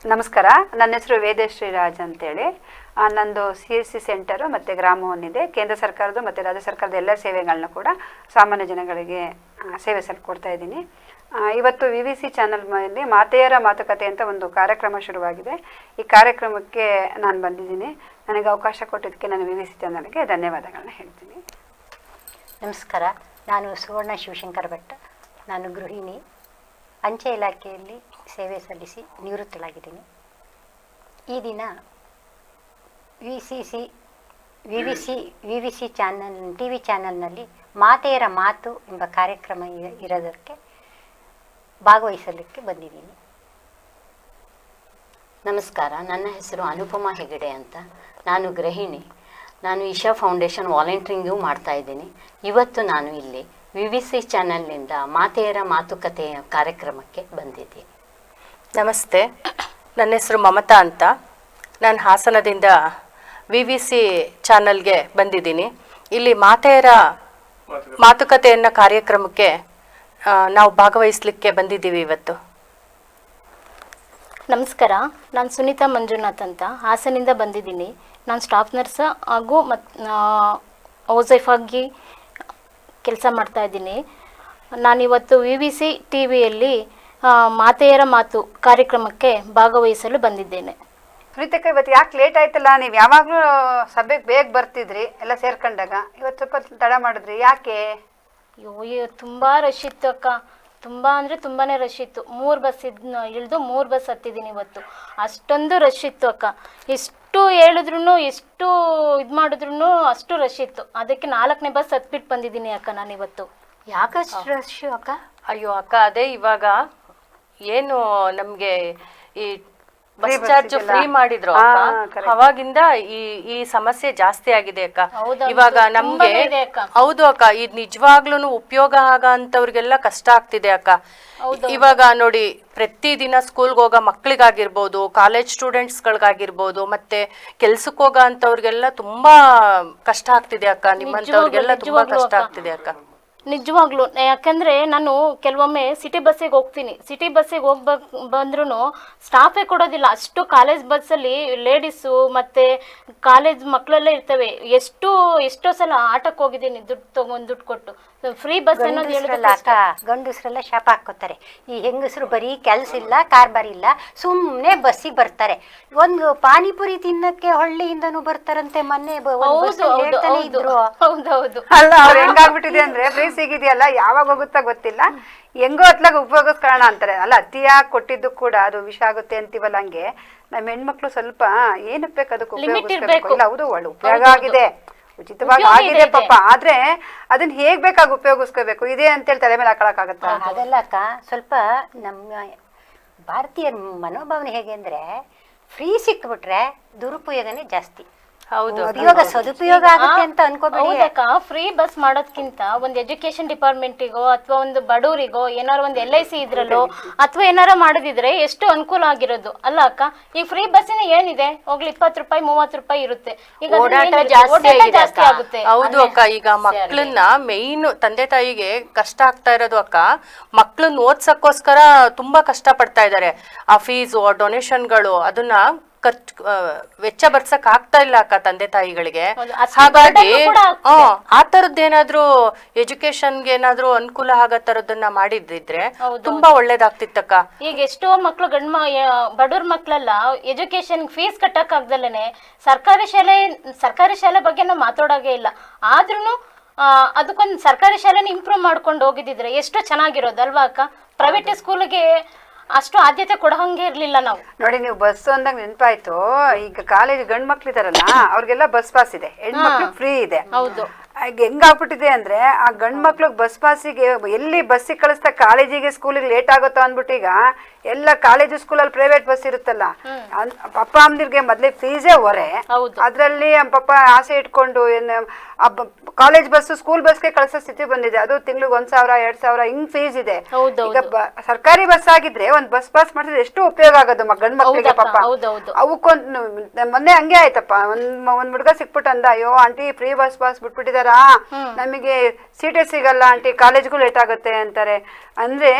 ನಮಸ್ಕಾರ, ನನ್ನ ಹೆಸರು ವೇದಶ್ರೀ ರಾಜ್ ಅಂತೇಳಿ. ನಂದು CSC ಸೆಂಟರು ಮತ್ತು ಗ್ರಾಮವನ್ ಇದೆ. ಕೇಂದ್ರ ಸರ್ಕಾರದ ಮತ್ತು ರಾಜ್ಯ ಸರ್ಕಾರದ ಎಲ್ಲ ಸೇವೆಗಳನ್ನ ಕೂಡ ಸಾಮಾನ್ಯ ಜನಗಳಿಗೆ ಸೇವೆ ಕೊಡ್ತಾ ಇದ್ದೀನಿ. ಇವತ್ತು VVC ಚಾನಲ್ ಮೇಲೆ ಮಾತೆಯರ ಮಾತುಕತೆ ಅಂತ ಒಂದು ಕಾರ್ಯಕ್ರಮ ಶುರುವಾಗಿದೆ. ಈ ಕಾರ್ಯಕ್ರಮಕ್ಕೆ ನಾನು ಬಂದಿದ್ದೀನಿ. ನನಗೆ ಅವಕಾಶ ಕೊಟ್ಟಿದ್ದಕ್ಕೆ ನಾನು VVC ಚಾನಲ್ಗೆ ಧನ್ಯವಾದಗಳನ್ನ ಹೇಳ್ತೀನಿ. ನಮಸ್ಕಾರ, ನಾನು ಸುವರ್ಣ ಶಿವಶಂಕರ ಭಟ್. ನಾನು ಗೃಹಿಣಿ, ಅಂಚೆ ಇಲಾಖೆಯಲ್ಲಿ ಸೇವೆ ಸಲ್ಲಿಸಿ ನಿವೃತ್ತಳಾಗಿದ್ದೀನಿ. ಈ ದಿನ VVC ಚಾನಲ್ TV ಚಾನಲ್ನಲ್ಲಿ ಮಾತೆಯರ ಮಾತು ಎಂಬ ಕಾರ್ಯಕ್ರಮ ಇರೋದಕ್ಕೆ ಭಾಗವಹಿಸಲಿಕ್ಕೆ ಬಂದಿದ್ದೀನಿ. ನಮಸ್ಕಾರ, ನನ್ನ ಹೆಸರು ಅನುಪಮಾ ಹೆಗಡೆ ಅಂತ. ನಾನು ಗೃಹಿಣಿ. ನಾನು ಇಶಾ ಫೌಂಡೇಶನ್ ವಾಲಂಟಿಯರಿಂಗು ಮಾಡ್ತಾ ಇದ್ದೀನಿ. ಇವತ್ತು ನಾನು ಇಲ್ಲಿ VVC ಚಾನಲ್ನಿಂದ ಮಾತೆಯರ ಮಾತುಕತೆಯ ಕಾರ್ಯಕ್ರಮಕ್ಕೆ ಬಂದಿದ್ದೀನಿ. ನಮಸ್ತೆ, ನನ್ನ ಹೆಸರು ಮಮತಾ ಅಂತ. ನಾನು ಹಾಸನದಿಂದ VVC ಚಾನಲ್ಗೆ ಬಂದಿದ್ದೀನಿ. ಇಲ್ಲಿ ಮಾತೆಯರ ಮಾತುಕತೆಯನ್ನು ಕಾರ್ಯಕ್ರಮಕ್ಕೆ ನಾವು ಭಾಗವಹಿಸಲಿಕ್ಕೆ ಬಂದಿದ್ದೀವಿ ಇವತ್ತು. ನಮಸ್ಕಾರ, ನಾನು ಸುನೀತಾ ಮಂಜುನಾಥ್ ಅಂತ ಹಾಸನಿಂದ ಬಂದಿದ್ದೀನಿ. ನಾನು ಸ್ಟಾಫ್ ನರ್ಸ್ ಹಾಗೂ ಹೌಸ್ ವೈಫ್ ಆಗಿ ಕೆಲಸ ಮಾಡ್ತಾ ಇದ್ದೀನಿ. ನಾನಿವತ್ತು VVC TVಯಲ್ಲಿ ಮಾತೆಯರ ಮಾತು ಕಾರ್ಯಕ್ರಮಕ್ಕೆ ಭಾಗವಹಿಸಲು ಬಂದಿದ್ದೇನೆ. ಸುನೀತಕ್ಕ, ಇವತ್ತು ಯಾಕೆ ಲೇಟ್ ಆಯ್ತಲ್ಲ? ನೀವು ಯಾವಾಗಲೂ ಸಭೆಗೆ ಬೇಗ ಬರ್ತಿದ್ರಿ ಎಲ್ಲ ಸೇರ್ಕೊಂಡಾಗ, ಇವತ್ತು ಸ್ವಲ್ಪ ತಡ ಮಾಡಿದ್ರಿ, ಯಾಕೆ? ಅಯ್ಯೋ, ತುಂಬ ರಶ್ ಇತ್ತು ಅಕ್ಕ. ತುಂಬ ಅಂದರೆ ತುಂಬಾ ರಶ್ ಇತ್ತು. 3 ಬಸ್ ಇಳಿದು 3 ಬಸ್ ಹತ್ತಿದ್ದೀನಿ ಇವತ್ತು. ಅಷ್ಟೊಂದು ರಶ್ ಇತ್ತು ಅಕ್ಕ. ಎಷ್ಟು ಹೇಳಿದ್ರು, ಎಷ್ಟು ಇದು ಮಾಡಿದ್ರು ಅಷ್ಟು ರಶ್ ಇತ್ತು. ಅದಕ್ಕೆ 4ನೇ ಬಸ್ ಹತ್ಬಿಟ್ಟು ಬಂದಿದ್ದೀನಿ ಅಕ್ಕ ನಾನು ಇವತ್ತು. ಯಾಕಷ್ಟು ರಶ್ ಅಕ್ಕ? ಅಯ್ಯೋ ಅಕ್ಕ, ಅದೇ ಇವಾಗ ಏನು ನಮಗೆ ಈ ಬಸ್ ಚಾರ್ಜ್ ಫ್ರೀ ಮಾಡಿದ್ರು ಅವಾಗಿಂದ ಈ ಸಮಸ್ಯೆ ಜಾಸ್ತಿ ಆಗಿದೆ ಅಕ್ಕ. ಇವಾಗ ನಮ್ಗೆ ಹೌದು ಅಕ್ಕ, ಇದು ನಿಜವಾಗ್ಲೂ ಉಪಯೋಗ ಆಗಂತವ್ರಿಗೆಲ್ಲ ಕಷ್ಟ ಆಗ್ತಿದೆ ಅಕ್ಕ. ಇವಾಗ ನೋಡಿ, ಪ್ರತಿದಿನ ಸ್ಕೂಲ್ಗೆ ಹೋಗೋ ಮಕ್ಳಿಗಾಗಿರ್ಬೋದು, ಕಾಲೇಜ್ ಸ್ಟೂಡೆಂಟ್ಸ್ಗಳಿಗಾಗಿರ್ಬೋದು, ಮತ್ತೆ ಕೆಲ್ಸಕ್ಕೆ ಹೋಗೋ ಅಂತವ್ರಿಗೆಲ್ಲ ತುಂಬಾ ಕಷ್ಟ ಆಗ್ತಿದೆ ಅಕ್ಕ. ನಿಮ್ಮಂತವ್ರಿಗೆಲ್ಲ ತುಂಬಾ ಕಷ್ಟ ಆಗ್ತಿದೆ ಅಕ್ಕ. ನಿಜವಾಗ್ಲೂ. ಯಾಕಂದರೆ ನಾನು ಕೆಲವೊಮ್ಮೆ ಸಿಟಿ ಬಸ್ಸಿಗೆ ಹೋಗ್ತೀನಿ. ಸಿಟಿ ಬಸ್ಸಿಗೆ ಬಂದ್ರೂ ಸ್ಟಾಫೇ ಕೊಡೋದಿಲ್ಲ. ಅಷ್ಟು ಕಾಲೇಜ್ ಬಸ್ಸಲ್ಲಿ ಲೇಡೀಸು ಮತ್ತು ಕಾಲೇಜ್ ಮಕ್ಕಳೆಲ್ಲ ಇರ್ತವೆ. ಎಷ್ಟೋ ಸಲ ಆಟಕ್ಕೆ ಹೋಗಿದ್ದೀನಿ ದುಡ್ಡು ಕೊಟ್ಟು. ಫ್ರೀ ಬಸ್ ಅನ್ನೋದು ಅಕ್ಕ, ಗಂಡಸರೆಲ್ಲ ಶಾಪ ಹಾಕೋತಾರೆ. ಈ ಹೆಂಗಸರು ಬರೀ ಕೆಲಸ ಇಲ್ಲ, ಕಾರ್ಬಾರ್ ಇಲ್ಲ, ಸುಮ್ಮನೆ ಬಸ್ಸಿಗೆ ಬರ್ತಾರೆ. ಒಂದು ಪಾನಿಪುರಿ ತಿನ್ನಕ್ಕೆ ಹಳ್ಳಿಯಿಂದನೂ ಬರ್ತಾರಂತೆ. ಮೊನ್ನೆ ಇದ್ರು. ಹೌದೌದು. ಅಲ್ಲ, ಅವ್ರು ಹೆಂಗಾಗ್ಬಿಟ್ಟಿದೆ ಅಂದ್ರೆ, ಫ್ರೀ ಸಿಗಿದೆಯಲ್ಲ, ಯಾವಾಗ ಹೋಗುತ್ತಾ ಗೊತ್ತಿಲ್ಲ, ಹೆಂಗೋ ಹೊತ್ಲಾಗ ಉಪಯೋಗಿಸ್ಕೊಳ್ಳೋಣ ಅಂತಾರೆ. ಅಲ್ಲ, ಅತಿಯಾಗಿ ಕೊಟ್ಟಿದ್ದು ಕೂಡ ಅದು ವಿಷ ಆಗುತ್ತೆ ಅಂತೀವಲ್ಲ, ಹಂಗೆ ನಮ್ಮ ಹೆಣ್ಮಕ್ಳು ಸ್ವಲ್ಪ ಏನಕ್ಕೆ ಬೇಕು ಅದಕ್ಕೆ ಉಪಯೋಗಿಸ್ಬೇಕು. ಇಲ್ಲ, ಹೌದು, ಒಳ್ಳೆ ಉಪಯೋಗ ಆಗಿದೆ, ಉಚಿತವಾಗಿ ಆಗಿದೆ ಪಾಪ. ಆದ್ರೆ ಅದನ್ನ ಹೇಗ್ ಬೇಕಾಗಿ ಉಪಯೋಗಿಸ್ಕೋಬೇಕು ಇದೆ ಅಂತೇಳಿ ತಲೆ ಮೇಲೆ ಹಾಕೊಳಕ್ಕಾಗತ್ತ? ಅದೆಲ್ಲ ಅಕ್ಕ, ಸ್ವಲ್ಪ ನಮ್ಮ ಭಾರತೀಯ ಮನೋಭಾವನೆ ಹೇಗೆ ಅಂದ್ರೆ, ಫ್ರೀ ಸಿಕ್ಬಿಟ್ರೆ ದುರುಪಯೋಗನೇ ಜಾಸ್ತಿ. ಸದುಪಯೋಗ ಆಗುತ್ತೆ ಅಂತ ಅನ್ಕೋಬೇಡಿ. ಫ್ರೀ ಬಸ್ ಮಾಡೋದ್ಕಿಂತ ಒಂದು ಎಜುಕೇಶನ್ ಡಿಪಾರ್ಟ್ಮೆಂಟಿಗೋ ಅಥವಾ ಒಂದು ಬಡವರಿಗೋ ಏನಾರು ಒಂದು LIC ಇದ್ರಲ್ಲೋ ಅಥವಾ ಏನಾರ ಮಾಡೋದಿದ್ರೆ ಎಷ್ಟು ಅನುಕೂಲ ಆಗಿರೋದು ಅಲ್ಲ ಅಕ್ಕ? ಈ ಫ್ರೀ ಬಸ್ಸಿನ ಏನಿದೆ, ಹೋಗ್ಲಿ 20 ರೂಪಾಯಿ 30 ರೂಪಾಯಿ ಇರುತ್ತೆ. ಈಗ ಜಾಸ್ತಿ ಆಗುತ್ತೆ. ಹೌದು ಅಕ್ಕ, ಈಗ ಮಕ್ಳನ್ನ ಮೇಯ್ನ್ ತಂದೆ ತಾಯಿಗೆ ಕಷ್ಟ ಆಗ್ತಾ ಇರೋದು ಅಕ್ಕ. ಮಕ್ಳನ್ನ ಓದ್ಸಕ್ಕೋಸ್ಕರ ತುಂಬಾ ಕಷ್ಟ ಪಡ್ತಾ ಇದಾರೆ. ಆ ಫೀಸು, ಡೊನೇಷನ್ಗಳು, ಅದನ್ನ ವೆಚ್ಚ ಬರ್ಸಕ್ ಆಗ್ತಾ ಇಲ್ಲ ಅಕ್ಕ ತಂದೆ ತಾಯಿಗಳಿಗೆ. ಹಾಗಾಗಿ ಆ ತರದ್ದೇನಾದ್ರೂ ಎಜುಕೇಶನ್ಗೆ ಏನಾದ್ರೂ ಅನುಕೂಲ ಆಗೋ ತರದನ್ನ ಮಾಡಿದ್ರೆ ತುಂಬಾ ಒಳ್ಳೇದಾಗ್ತಿತ್ತಕ್ಕ. ಈಗ ಎಷ್ಟೋ ಮಕ್ಳು ಬಡವ್ರ ಮಕ್ಳೆಲ್ಲ ಎಜುಕೇಶನ್ ಫೀಸ್ ಕಟ್ಟಕ್ ಆಗ್ದಲೇನೆ ಸರ್ಕಾರಿ ಶಾಲೆ ಬಗ್ಗೆ ನಾವು ಮಾತಾಡೋದೇ ಇಲ್ಲ. ಆದ್ರೂ ಅದಕ್ಕೊಂದು ಸರ್ಕಾರಿ ಶಾಲೆನ ಇಂಪ್ರೂವ್ ಮಾಡ್ಕೊಂಡು ಹೋಗಿದ್ರೆ ಎಷ್ಟು ಚೆನ್ನಾಗಿರೋದಲ್ವಾ ಅಕ್ಕ? ಪ್ರೈವೇಟ್ ಸ್ಕೂಲ್ಗೆ ಅಷ್ಟು ಆದ್ಯತೆ ಕೊಡೋಂಗೆ ಇರ್ಲಿಲ್ಲ ನಾವು. ನೋಡಿ, ನೀವು ಬಸ್ ಅಂದಾಗ ನೆನಪಾಯ್ತು. ಈಗ ಕಾಲೇಜ್ ಗಂಡ್ ಮಕ್ಳಿದಾರಲ್ಲ, ಅವ್ರಿಗೆಲ್ಲ ಬಸ್ ಪಾಸ್ ಇದೆ, ಹೆಣ್ಮಕ್ಳು ಫ್ರೀ ಇದೆ. ಹೌದು. ಈಗ ಹೆಂಗಾಗ್ಬಿಟ್ಟಿದೆ ಅಂದ್ರೆ, ಆ ಗಂಡ್ ಮಕ್ಳಿಗೆ ಬಸ್ ಪಾಸಿಗೆ ಎಲ್ಲಿ ಬಸ್ಸಿಗೆ ಕಳಿಸ್ತಾ ಕಾಲೇಜಿಗೆ ಸ್ಕೂಲಿಗೆ ಲೇಟ್ ಆಗುತ್ತೋ ಅಂದ್ಬಿಟ್ಟು ಈಗ ಎಲ್ಲ ಕಾಲೇಜು ಸ್ಕೂಲಲ್ಲಿ ಪ್ರೈವೇಟ್ ಬಸ್ ಇರುತ್ತಲ್ಲ, ಪಪ್ಪ ಅಮ್ಮನಿಗೆ ಮೊದ್ಲೇ ಫೀಸೇ ಹೊರೆ. ಅದ್ರಲ್ಲಿ ಪಪ್ಪ ಆಸೆ ಇಟ್ಕೊಂಡು ಕಾಲೇಜ್ ಬಸ್ ಸ್ಕೂಲ್ ಬಸ್ಗೆ ಕಳ್ಸೋ ಸ್ಥಿತಿ ಬಂದಿದೆ. ಅದು ತಿಂಗ್ಳಿಗೆ 1,000 2,000 ಹಿಂಗ್ ಫೀಸ್ ಇದೆ. ಈಗ ಸರ್ಕಾರಿ ಬಸ್ ಆಗಿದ್ರೆ ಒಂದ್ ಬಸ್ ಪಾಸ್ ಮಾಡಿದ್ರೆ ಎಷ್ಟು ಉಪಯೋಗ ಆಗೋದು ಗಂಡ್ ಮಕ್ಳಿಗೆ ಪಾಪ. ಅವಕ್ಕೊಂದು ಮೊನ್ನೆ ಹಂಗೆ ಆಯ್ತಪ್ಪ, ಒಂದ್ ಹುಡುಗ ಸಿಕ್ಬಿಟ್ಟು ಅಂದ, ಅಯ್ಯೋ ಆಂಟಿ ಫ್ರೀ ಬಸ್ ಪಾಸ್ ಬಿಟ್ಬಿಟ್ಟಿದಾರಾ, ನಮಗೆ ಸೀಟೇ ಸಿಗಲ್ಲ ಆಂಟಿ, ಕಾಲೇಜ್ಗೂ ಲೇಟ್ ಆಗುತ್ತೆ ಅಂತಾರೆ. ಅಂದ್ರೆ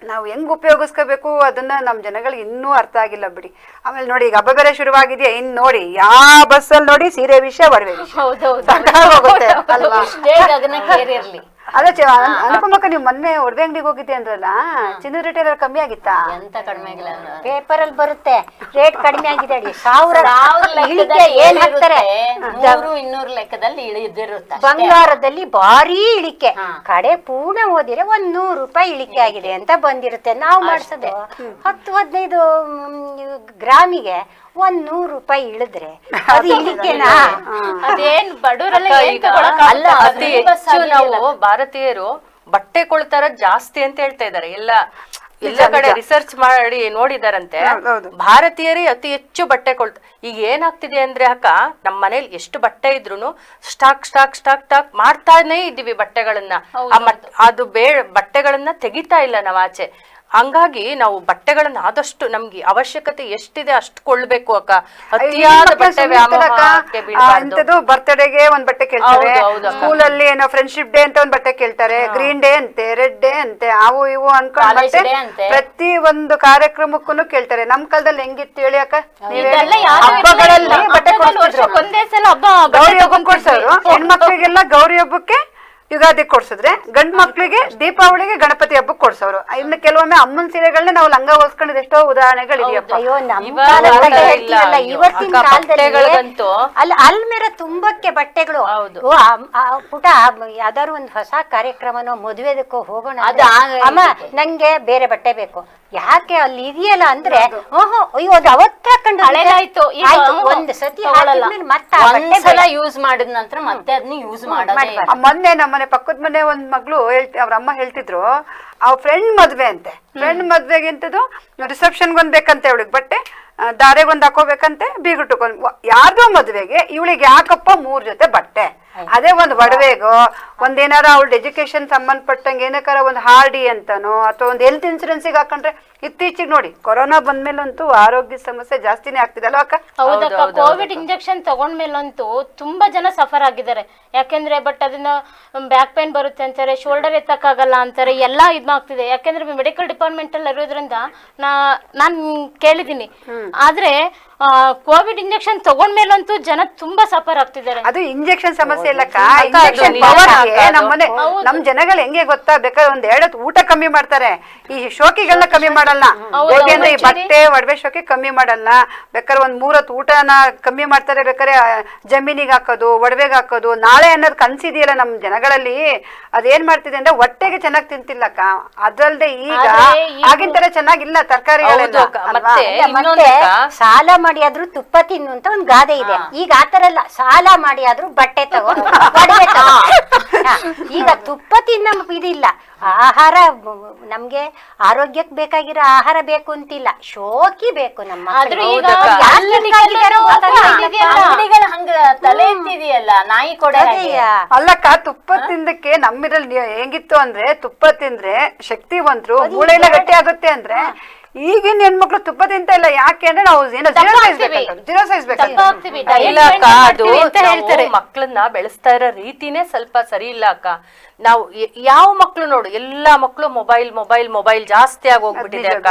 ನಾವು ಹೆಂಗ್ ಉಪಯೋಗಿಸ್ಕೋಬೇಕು ಅದನ್ನ ನಮ್ಮ ಜನಗಳಿಗೆ ಇನ್ನೂ ಅರ್ಥ ಆಗಿಲ್ಲ ಬಿಡಿ. ಆಮೇಲೆ ನೋಡಿ ಈಗ ಹಬ್ಬ ಬೇರೆ ಶುರುವಾಗಿದೆಯಾ, ಇನ್ ನೋಡಿ ಯಾವ ಬಸ್ಸಲ್ಲಿ ನೋಡಿ ಸೀರೆ ವಿಷಯ ಒಡವೆ ವಿಷಯ ಸಾಕಾಗೋಗುತ್ತೆ ಅಲ್ವಾ? ಇರ್ಲಿ ಅದೇ ಅನುಪಮಕ್ಕ, ನೀವು ಮೊನ್ನೆ ಒಡವೆ ಅಂಗಡಿಗೆ ಹೋಗಿದ್ದೆ ಅಂದ್ರಲ್ಲ, ಚಿನ್ನದ ರೇಟ್ ಎಲ್ಲ ಕಮ್ಮಿ ಆಗಿತ್ತಾ? ಎಂತ ಕಡಿಮೆ ಆಗಿಲ್ಲ. ಪೇಪರ್ ಅಲ್ಲಿ ಬರುತ್ತೆ ರೇಟ್ ಕಡಿಮೆ ಆಗಿದೆ ಅಡಿ. 1000 ಇಳಿಕೆ ಏನ್ ಹಾಕ್ತಾರೆ? 100-200 ಲೆಕ್ಕದಲ್ಲಿ ಇಳಿದಿರುತ್ತೆ. ಬಂಗಾರದಲ್ಲಿ ಭಾರಿ ಇಳಿಕೆ, ಕಡೆ ಪೂರ್ಣ ಓದಿರೆ 100 ರೂಪಾಯಿ ಇಳಿಕೆ ಆಗಿದೆ ಅಂತ ಬಂದಿರುತ್ತೆ. ನಾವು ಮಾಡಿಸೋದು 10-15 ಗ್ರಾಮಿಗೆ 100 ರೂಪಾಯಿ ಇಳಿದ್ರೆ ಅದು ಇಳಿಕೆನಾ? ಅದೇನ್ ಬಡವರೆಲ್ಲ ಅಲ್ಲ, ಅತಿ ಹೆಚ್ಚು ನಾವು ಭಾರತೀಯರು ಬಟ್ಟೆ ಕೊಳ್ತಾರ ಜಾಸ್ತಿ ಅಂತ ಹೇಳ್ತಾ ಇದ್ದಾರೆ. ಎಲ್ಲ ಕಡೆ ರಿಸರ್ಚ್ ಮಾಡಿ ನೋಡಿದಾರಂತೆ, ಭಾರತೀಯರೇ ಅತಿ ಹೆಚ್ಚು ಬಟ್ಟೆ ಈಗ ಏನಾಗ್ತಿದೆ ಅಂದ್ರೆ ಅಕ್ಕ, ನಮ್ಮ ಮನೇಲಿ ಎಷ್ಟು ಬಟ್ಟೆ ಇದ್ರು ಸ್ಟಾಕ್ ಸ್ಟಾಕ್ ಸ್ಟಾಕ್ ಸ್ಟಾಕ್ ಮಾಡ್ತಾನೆ ಇದೀವಿ ಬಟ್ಟೆಗಳನ್ನ. ಅದು ಬಟ್ಟೆಗಳನ್ನ ತೆಗಿತಾ ಇಲ್ಲ ನಾವು ಆಚೆ. ಹಂಗಾಗಿ ನಾವು ಬಟ್ಟೆಗಳನ್ನ ಆದಷ್ಟು ನಮ್ಗೆ ಅವಶ್ಯಕತೆ ಎಷ್ಟಿದೆ ಅಷ್ಟು ಕೊಳ್ಳಬೇಕು ಅಕ್ಕ. ಅತಿಯಾದ ಬಟ್ಟೆ ವ್ಯಾಮೋಹಕ್ಕೆ ಬೀಳ್ಬಾರ್ದು. ಬರ್ತ್ಡೇಗೆ ಒಂದ್ ಬಟ್ಟೆ ಕೇಳ್ತಾರೆ, ಸ್ಕೂಲಲ್ಲಿ ಏನೋ ಫ್ರೆಂಡ್ಶಿಪ್ ಡೇ ಅಂತ ಒಂದ್ ಬಟ್ಟೆ ಕೇಳ್ತಾರೆ, ಗ್ರೀನ್ ಡೇ ಅಂತೆ, ರೆಡ್ ಡೇ ಅಂತೆ, ಅವು ಇವು ಅನ್ಕೊಂಡು ಪ್ರತಿ ಒಂದು ಕಾರ್ಯಕ್ರಮಕ್ಕೂ ಕೇಳ್ತಾರೆ. ನಮ್ ಕಾಲದಲ್ಲಿ ಹೆಂಗಿತ್ತು ಹೇಳಿ ಅಕ್ಕ? ಹಬ್ಬಗಳಲ್ಲಿ ಬಟ್ಟೆ ಕೊಡ್ತಿದ್ರು, ಗೌರಿ ಹಬ್ಬಕ್ಕೆ ಕೊಡ್ಸೋರು. ಹೆಣ್ಮಕ್ಳಿಗೆಲ್ಲ ಗೌರಿ ಹಬ್ಬಕ್ಕೆ ಯುಗಾದಿ ಕೊಡ್ಸಿದ್ರೆ, ಗಂಡ್ ಮಕ್ಳಿಗೆ ದೀಪಾವಳಿಗೆ ಗಣಪತಿ ಹಬ್ಬಕ್ಕೆ ಕೊಡ್ಸೋರು. ಇನ್ನು ಕೆಲವೊಮ್ಮೆ ಅಮ್ಮನ ಸೀರೆಗಳನ್ನ ನಾವು ಲಂಗ ಹೊಲ್ಸ್ಕೊಂಡಿದ್ ಎಷ್ಟೋ ಉದಾಹರಣೆಗಳಿದೆಯಪ್ಪ. ಇವತ್ತಿನ ಕಾಲದಲ್ಲಿ ಅಲ್ಮೇರ ತುಂಬಕ್ಕೆ ಬಟ್ಟೆಗಳು. ಪುಟ ಯಾವ್ದಾದ್ರು ಒಂದು ಹೊಸ ಕಾರ್ಯಕ್ರಮನೋ ಮದುವೆದಕ್ಕೋ ಹೋಗೋಣ, ಅಮ್ಮ ನಂಗೆ ಬೇರೆ ಬಟ್ಟೆ ಬೇಕು, ಯಾಕೆ ಅಲ್ಲಿ ಇದೆಯಲ್ಲ ಅಂದ್ರೆ ಅಯ್ಯೋ ಅದು ಅವತ್ತ ಒಂದ್ ಸತಿ ಒಂದ್ಸಲ ಯೂಸ್ ಮಾಡಿದ ನಂತರ ಮತ್ತೆ ಅದನ್ನ ಯೂಸ್ ಮಾಡೋದೇ. ಮೊನ್ನೆ ನಮ್ಮನೆ ಪಕ್ಕದ ಮನೆ ಒಂದ್ ಮಗಳು ಅವ್ರ ಅಮ್ಮ ಹೇಳ್ತಿದ್ರು, ಅವ್ರ ಫ್ರೆಂಡ್ ಮದ್ವೆ ಅಂತೆ. ಫ್ರೆಂಡ್ ಮದ್ವೆಗೆ ಎಂತದ್ದು ರಿಸೆಪ್ಷನ್ಗೆ ಒಂದ್ ಬೇಕಂತೆ, ಅವಳಿಗೆ ಬಟ್ಟೆ ದಾರೆಗೆ ಒಂದ್ ಹಾಕೋಬೇಕಂತೆ, ಬೀಗುಟ್ಟುಕೊಂಡ್ ಯಾರ್ದೋ ಮದ್ವೆಗೆ ಇವಳಿಗೆ ಯಾಕಪ್ಪ 3 ಜೊತೆ ಬಟ್ಟೆ. ಅದೇ ಒಂದ್ ಒಡವೆಗೋ ಒಂದೇನಾರ ಅವಳ ಎಜುಕೇಶನ್ ಸಂಬಂಧಪಟ್ಟಂಗೆ ಏನಕ್ಕಾರ ಒಂದ್ ಹಾರ್ಡಿ ಅಂತಾನೋ ಅಥವಾ ಒಂದ್ ಹೆಲ್ತ್ ಇನ್ಸೂರೆನ್ಸಿಗೆ ಹಾಕೊಂಡ್ರೆ, ಇತ್ತೀಚೆಗೆ ನೋಡಿ ಕೊರೋನಾ ಬಂದ್ಮೇಲಂತೂ ಆರೋಗ್ಯ ಸಮಸ್ಯೆ ಜಾಸ್ತಿನೇ ಆಗ್ತಿದೆ ಅಲ್ವಾ ಅಕ್ಕ? ಹೌದಕ್ಕ, ಕೋವಿಡ್ ಇಂಜೆಕ್ಷನ್ ತಗೊಂಡ್ಮೇಲಂತೂ ತುಂಬಾ ಜನ ಸಫರ್ ಆಗಿದ್ದಾರೆ. ಯಾಕೆಂದ್ರೆ ಬಟ್ ಅದನ್ನ ಬ್ಯಾಕ್ ಪೇನ್ ಬರುತ್ತೆ ಅಂತಾರೆ, ಶೋಲ್ಡರ್ ಎತ್ತಕ್ಕಾಗಲ್ಲ ಅಂತಾರೆ, ಎಲ್ಲ ಇದಾಗ್ತಿದೆ. ಯಾಕೆಂದ್ರೆ ಮೆಡಿಕಲ್ ಡಿಪಾರ್ಟ್ಮೆಂಟ್ ಅಲ್ಲಿ ಇರೋದ್ರಿಂದ ನಾನ್ ಕೇಳಿದೀನಿ. ಆದ್ರೆ ಕೋವಿಡ್ ಇಂಜೆಕ್ಷನ್ ತಗೊಂಡ್ಮೇಲಂತೂ ಜನ ತುಂಬಾ ಸಫರ್ ಆಗ್ತಿದ್ದಾರೆ. ಅದು ಇಂಜೆಕ್ಷನ್ ಸಮಸ್ಯೆ ಇಲ್ಲಕ್ಕ, ಇಂಜೆಕ್ಷನ್ ಪವರ್ಗೆ ನಮ್ಮನೆ ನಮ್ ಜನಗಳು ಹೆಂಗೆ ಗೊತ್ತಾ, ಬೇಕಾದ್ರೆ ಒಂದ್ 2 ಹೊತ್ತು ಊಟ ಕಮ್ಮಿ ಮಾಡ್ತಾರೆ, ಈ ಶೋಕಿಗಳನ್ನ ಕಮ್ಮಿ ಮಾಡಲ್ಲ. ಹೇಗೆಂದ್ರೆ ಈ ಬಟ್ಟೆ ಒಡವೆ ಶೋಕಿ ಕಮ್ಮಿ ಮಾಡಲ್ಲ, ಬೇಕಾದ್ರೆ ಒಂದ್ 3 ಹೊತ್ತು ಊಟನ ಕಮ್ಮಿ ಮಾಡ್ತಾರೆ. ಬೇಕಾದ್ರೆ ಜಮೀನಿಗೆ ಹಾಕೋದು, ಒಡವೆಗೆ ಹಾಕೋದು, ನಾಳೆ ಅನ್ನೋದು ಕನ್ಸಿದೆಯಲ್ಲ ನಮ್ ಜನಗಳಲ್ಲಿ, ಅದೇನ್ ಮಾಡ್ತಿದೆ ಅಂದ್ರೆ ಹೊಟ್ಟೆಗೆ ಚೆನ್ನಾಗಿ ತಿಂತಿಲ್ಲಕ್ಕ. ಅದ್ರಲ್ದೆ ಈಗ ಆಗಿನ ತರ ಚೆನ್ನಾಗಿಲ್ಲ ತರಕಾರಿಗಳೆಲ್ಲ. ಸಾಲ ಮಾಡಿ ಆದ್ರೂ ತುಪ್ಪ ತಿನ್ನು ಅಂತ ಒಂದ್ ಗಾದೆ ಇದೆ. ಈಗ ಆತರ ಅಲ್ಲ, ಸಾಲ ಮಾಡಿ ಆದ್ರೂ ಬಟ್ಟೆ ತಗೊಂಡು ಈಗ ತುಪ್ಪ ತಿನ್ನ ಇದಿಲ್ಲ. ಆಹಾರ ನಮ್ಗೆ ಆರೋಗ್ಯಕ್ಕೆ ಬೇಕಾಗಿರೋ ಆಹಾರ ಬೇಕು ಅಂತಿಲ್ಲ, ಶೋಕಿ ಬೇಕು. ನಮ್ಮ ಹಂಗ ತಲೆ ಎತ್ತಿದೆಯಲ್ಲ ನಾಯಿ ಕೊಡ ಅಲ್ಲಕ್ಕ. ತುಪ್ಪ ತಿಂದಕ್ಕೆ ನಮ್ಮಿದ್ರಲ್ಲಿ ಹೆಂಗಿತ್ತು ಅಂದ್ರೆ, ತುಪ್ಪ ತಿಂದ್ರೆ ಶಕ್ತಿವಂತರು, ಮೂಳೆ ಎಲ್ಲ ಗಟ್ಟಿ ಆಗುತ್ತೆ ಅಂದ್ರೆ. ಈಗಿನ ಹೆಣ್ಮಕ್ಳು ತುಪ್ಪ ತಿಂತ ಇಲ್ಲ. ಯಾಕೆ ಅಂದ್ರೆ ನಾವು ಏನೋ ಜೀರೋ ಸೈಜ್ ಮಕ್ಕಳನ್ನ ಬೆಳೆಸ್ತಾ ಇರೋ ರೀತಿನೇ ಸ್ವಲ್ಪ ಸರಿ ಇಲ್ಲ ಅಕ್ಕ. ನಾವು ಯಾವ ಮಕ್ಳು ನೋಡು, ಎಲ್ಲಾ ಮಕ್ಳು ಮೊಬೈಲ್ ಮೊಬೈಲ್ ಮೊಬೈಲ್ ಜಾಸ್ತಿ ಆಗಿ ಹೋಗ್ಬಿಟ್ಟಿದೆ ಅಕ್ಕ.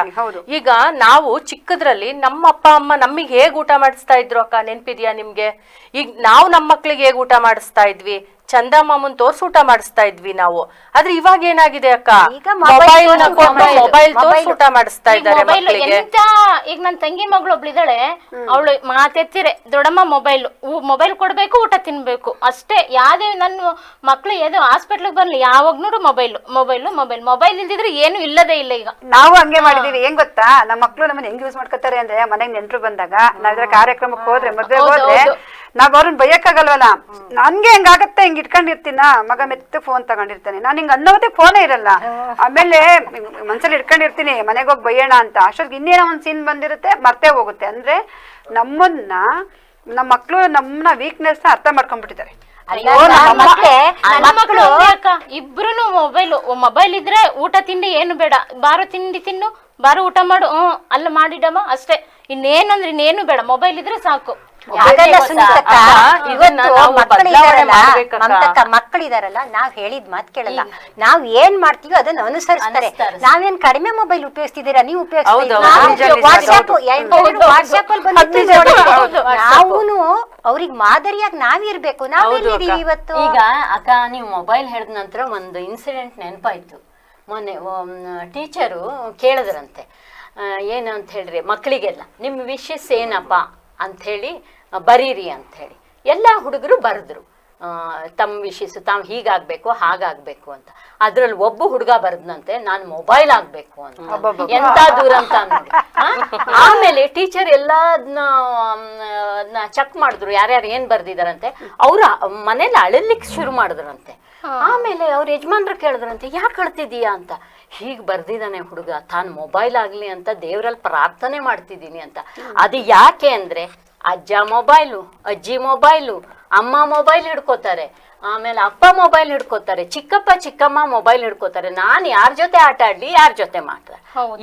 ಈಗ ನಾವು ಚಿಕ್ಕದ್ರಲ್ಲಿ ನಮ್ಮ ಅಪ್ಪ ಅಮ್ಮ ನಮಗ್ ಹೇಗ್ ಊಟ ಮಾಡಿಸ್ತಾ ಇದ್ರು ಅಕ್ಕ, ನೆನ್ಪಿದ್ಯಾ ನಿಮ್ಗೆ? ಈಗ ನಾವು ನಮ್ಮ ಮಕ್ಳಿಗೆ ಹೇಗ್ ಊಟ ಮಾಡಿಸ್ತಾ ಇದ್ವಿ, ಚಂದ ಮಾಮನ್ ತೋರ್ಸ್ ಊಟ ಮಾಡಿಸ್ತಾ ಇದ್ವಿ ನಾವು. ಆದ್ರೆ ಇವಾಗ ಏನಾಗಿದೆ ಅಕ್ಕ, ಮೊಬೈಲ್ ತೋರ್ಸ್ ಊಟ ಮಾಡಿಸ್ತಾ ಇದ್ದಾರೆ ಮಕ್ಕಳಿಗೆ. ಈಗ ನನ್ ತಂಗಿ ಮಗಳು ಒಬ್ಳಿದಾಳೆ, ಅವಳು ಮಾತೆತ್ತಿರೆ ದೊಡ್ಡಮ್ಮ ಮೊಬೈಲ್ ಕೊಡ್ಬೇಕು, ಊಟ ತಿನ್ಬೇಕು ಅಷ್ಟೇ. ಯಾವ್ದೇ ನನ್ನ ಮಕ್ಳು ಏదో ಹಾಸ್ಪಿಟ್ಲಿಗೆ ಬರ್ಲಿ ಯಾವಾಗ ನೋಡು ಮೊಬೈಲ್ ಇಲ್ದಿದ್ರೆ ಏನು ಇಲ್ಲದೇ ಇಲ್ಲ. ಈಗ ನಾವು ಹಂಗೆ ಮಾಡಿದೀವಿ. ಹೆಂಗ್ ಗೊತ್ತಾ, ನಮ್ಮ ಮಕ್ಳು ನಮ್ಮನ್ನ ಹೆಂಗ್ ಯೂಸ್ ಮಾಡ್ಕೊತಾರೆ ಅಂದ್ರೆ, ಮನೆಗ್ ನೆಂಟ್ರು ಬಂದಾಗ ನಾವ್ ಕಾರ್ಯಕ್ರಮಕ್ಕೆ ಹೋದ್ರೆ, ಮದ್ವೆಗೆ ಹೋದ್ರೆ ನಾವ್ ಅವ್ರನ್ನ ಬೈಯಕ್ಕಾಗಲ್ವಲ್ಲ. ನನ್ಗೆ ಹೆಂಗಾಗತ್ತೆ, ಹಿಂಗ್ ಇಟ್ಕೊಂಡಿರ್ತೀನ, ಮಗ ಮೆತ್ತ ಫೋನ್ ತಗೊಂಡಿರ್ತಾನೆ, ನಾನ್ ಹಿಂಗ್ ಅನ್ನೋದೇ ಫೋನೇ ಇರಲ್ಲ. ಆಮೇಲೆ ಮನ್ಸಲ್ಲಿ ಇಟ್ಕೊಂಡಿರ್ತೀನಿ ಮನೆಗೆ ಹೋಗಿ ಬೈಯೋಣ ಅಂತ, ಅಷ್ಟೊತ್ತಿಗೆ ಇನ್ನೇನೋ ಒಂದ್ ಸೀನ್ ಬಂದಿರುತ್ತೆ, ಮರ್ತೇ ಹೋಗುತ್ತೆ. ಅಂದ್ರೆ ನಮ್ಮ ಮಕ್ಳು ನಮ್ಮನ್ನ ವೀಕ್ನೆಸ್ ನ ಅರ್ಥ ಮಾಡ್ಕೊಂಡ್ಬಿಟ್ಟಿದ್ದಾರೆ. ಇಬ್ರು ಮೊಬೈಲ್ ಇದ್ರೆ ಊಟ ತಿಂಡಿ ಏನು ಬೇಡ, ಬಾರು ತಿಂಡಿ ತಿನ್ನು, ಬಾರು ಊಟ ಮಾಡು, ಅಲ್ಲ ಮಾಡಿಡಮ್ಮ ಅಷ್ಟೇ. ಇನ್ನೇನಂದ್ರೆ ಇನ್ನೇನು ಬೇಡ, ಮೊಬೈಲ್ ಇದ್ರೆ ಸಾಕು. ಅದೆಲ್ಲ ಸುನೀತಕ್ಕ, ಇದನ್ನ ಇವತ್ತು ನಾವು ಬದಲಾವಣೆ ಮಾಡ್ಬೇಕಕ್ಕ. ಮಕ್ಕಳಿದಾರಲ್ಲ, ನಾವ್ ಹೇಳಿದ್ ಮಾತ್ ಕೇಳಲ್ಲ. ನಾವ್ ಏನ್ ಮಾಡ್ತೀವಿ ಅದನ್ನ ಅನುಸರಿಸ್ತಾರೆ. ನಾವೇನ್ ಕಡಿಮೆ ಮೊಬೈಲ್ ಉಪಯೋಗಿಸ್ತಿದ್ದೀರಾ, ನೀವು ವಾಟ್ಸ್ಆಪ್ ನಾವೂನು ಅವ್ರಿಗೆ ಮಾದರಿಯಾಗಿ ನಾವಿರ್ಬೇಕು. ನಾವೆಲ್ಲಿದೀವಿ ಇವತ್ತು? ಈಗ ಅಕ್ಕ ನೀವು ಮೊಬೈಲ್ ಹೇಳಿದ ನಂತರ ಒಂದು ಇನ್ಸಿಡೆಂಟ್ ನೆನಪಾಯ್ತು. ಮೊನ್ನೆ ಟೀಚರು ಕೇಳಿದ್ರಂತೆ, ಏನು ಅಂತ ಹೇಳ್ರಿ ಮಕ್ಕಳಿಗೆಲ್ಲ ನಿಮ್ಮ ವಿಶಸ್ ಏನಪ್ಪ ಅಂಥೇಳಿ ಬರೀರಿ ಅಂಥೇಳಿ. ಎಲ್ಲ ಹುಡುಗರು ಬರೆದ್ರು ತಮ್ಮ ವಿಶಸ್ ತಾವು ಹೀಗಾಗಬೇಕು ಹಾಗಾಗಬೇಕು ಅಂತ. ಅದ್ರಲ್ಲಿ ಒಬ್ಬ ಹುಡುಗ ಬರೆದ್ನಂತೆ ನಾನು ಮೊಬೈಲ್ ಆಗಬೇಕು ಅಂತ. ಎಂತ ದುರಂತ ನೋಡಿ. ಆಮೇಲೆ ಟೀಚರ್ ಎಲ್ಲದನ್ನ ಚೆಕ್ ಮಾಡಿದ್ರು ಯಾರ್ಯಾರು ಏನ್ ಬರ್ದಿದಾರಂತೆ. ಅವ್ರ ಮನೇಲಿ ಅಳಲಿಕ್ಕೆ ಶುರು ಮಾಡಿದ್ರಂತೆ. ಆಮೇಲೆ ಅವ್ರ ಯಜಮಾನ್ರು ಕೇಳಿದ್ರಂತೆ ಯಾಕೆ ಅಳ್ತಿದೀಯಾ ಅಂತ. ಹೀಗ್ ಬರ್ದಿದ್ದಾನೆ ಹುಡುಗ, ತಾನು ಮೊಬೈಲ್ ಆಗ್ಲಿ ಅಂತ ದೇವರಲ್ಲಿ ಪ್ರಾರ್ಥನೆ ಮಾಡ್ತಿದ್ದೀನಿ ಅಂತ. ಅದು ಯಾಕೆ ಅಂದ್ರೆ ಅಜ್ಜ ಮೊಬೈಲು, ಅಜ್ಜಿ ಮೊಬೈಲು, ಅಮ್ಮ ಮೊಬೈಲ್ ಹಿಡ್ಕೋತಾರೆ, ಆಮೇಲೆ ಅಪ್ಪ ಮೊಬೈಲ್ ಹಿಡ್ಕೋತಾರೆ, ಚಿಕ್ಕಪ್ಪ ಚಿಕ್ಕಮ್ಮ ಮೊಬೈಲ್ ಹಿಡ್ಕೋತಾರೆ. ನಾನ್ ಯಾರ ಜೊತೆ ಆಟ ಆಡ್ಲಿ, ಯಾರ ಜೊತೆ ಮಾಡ್ತಾರೆ.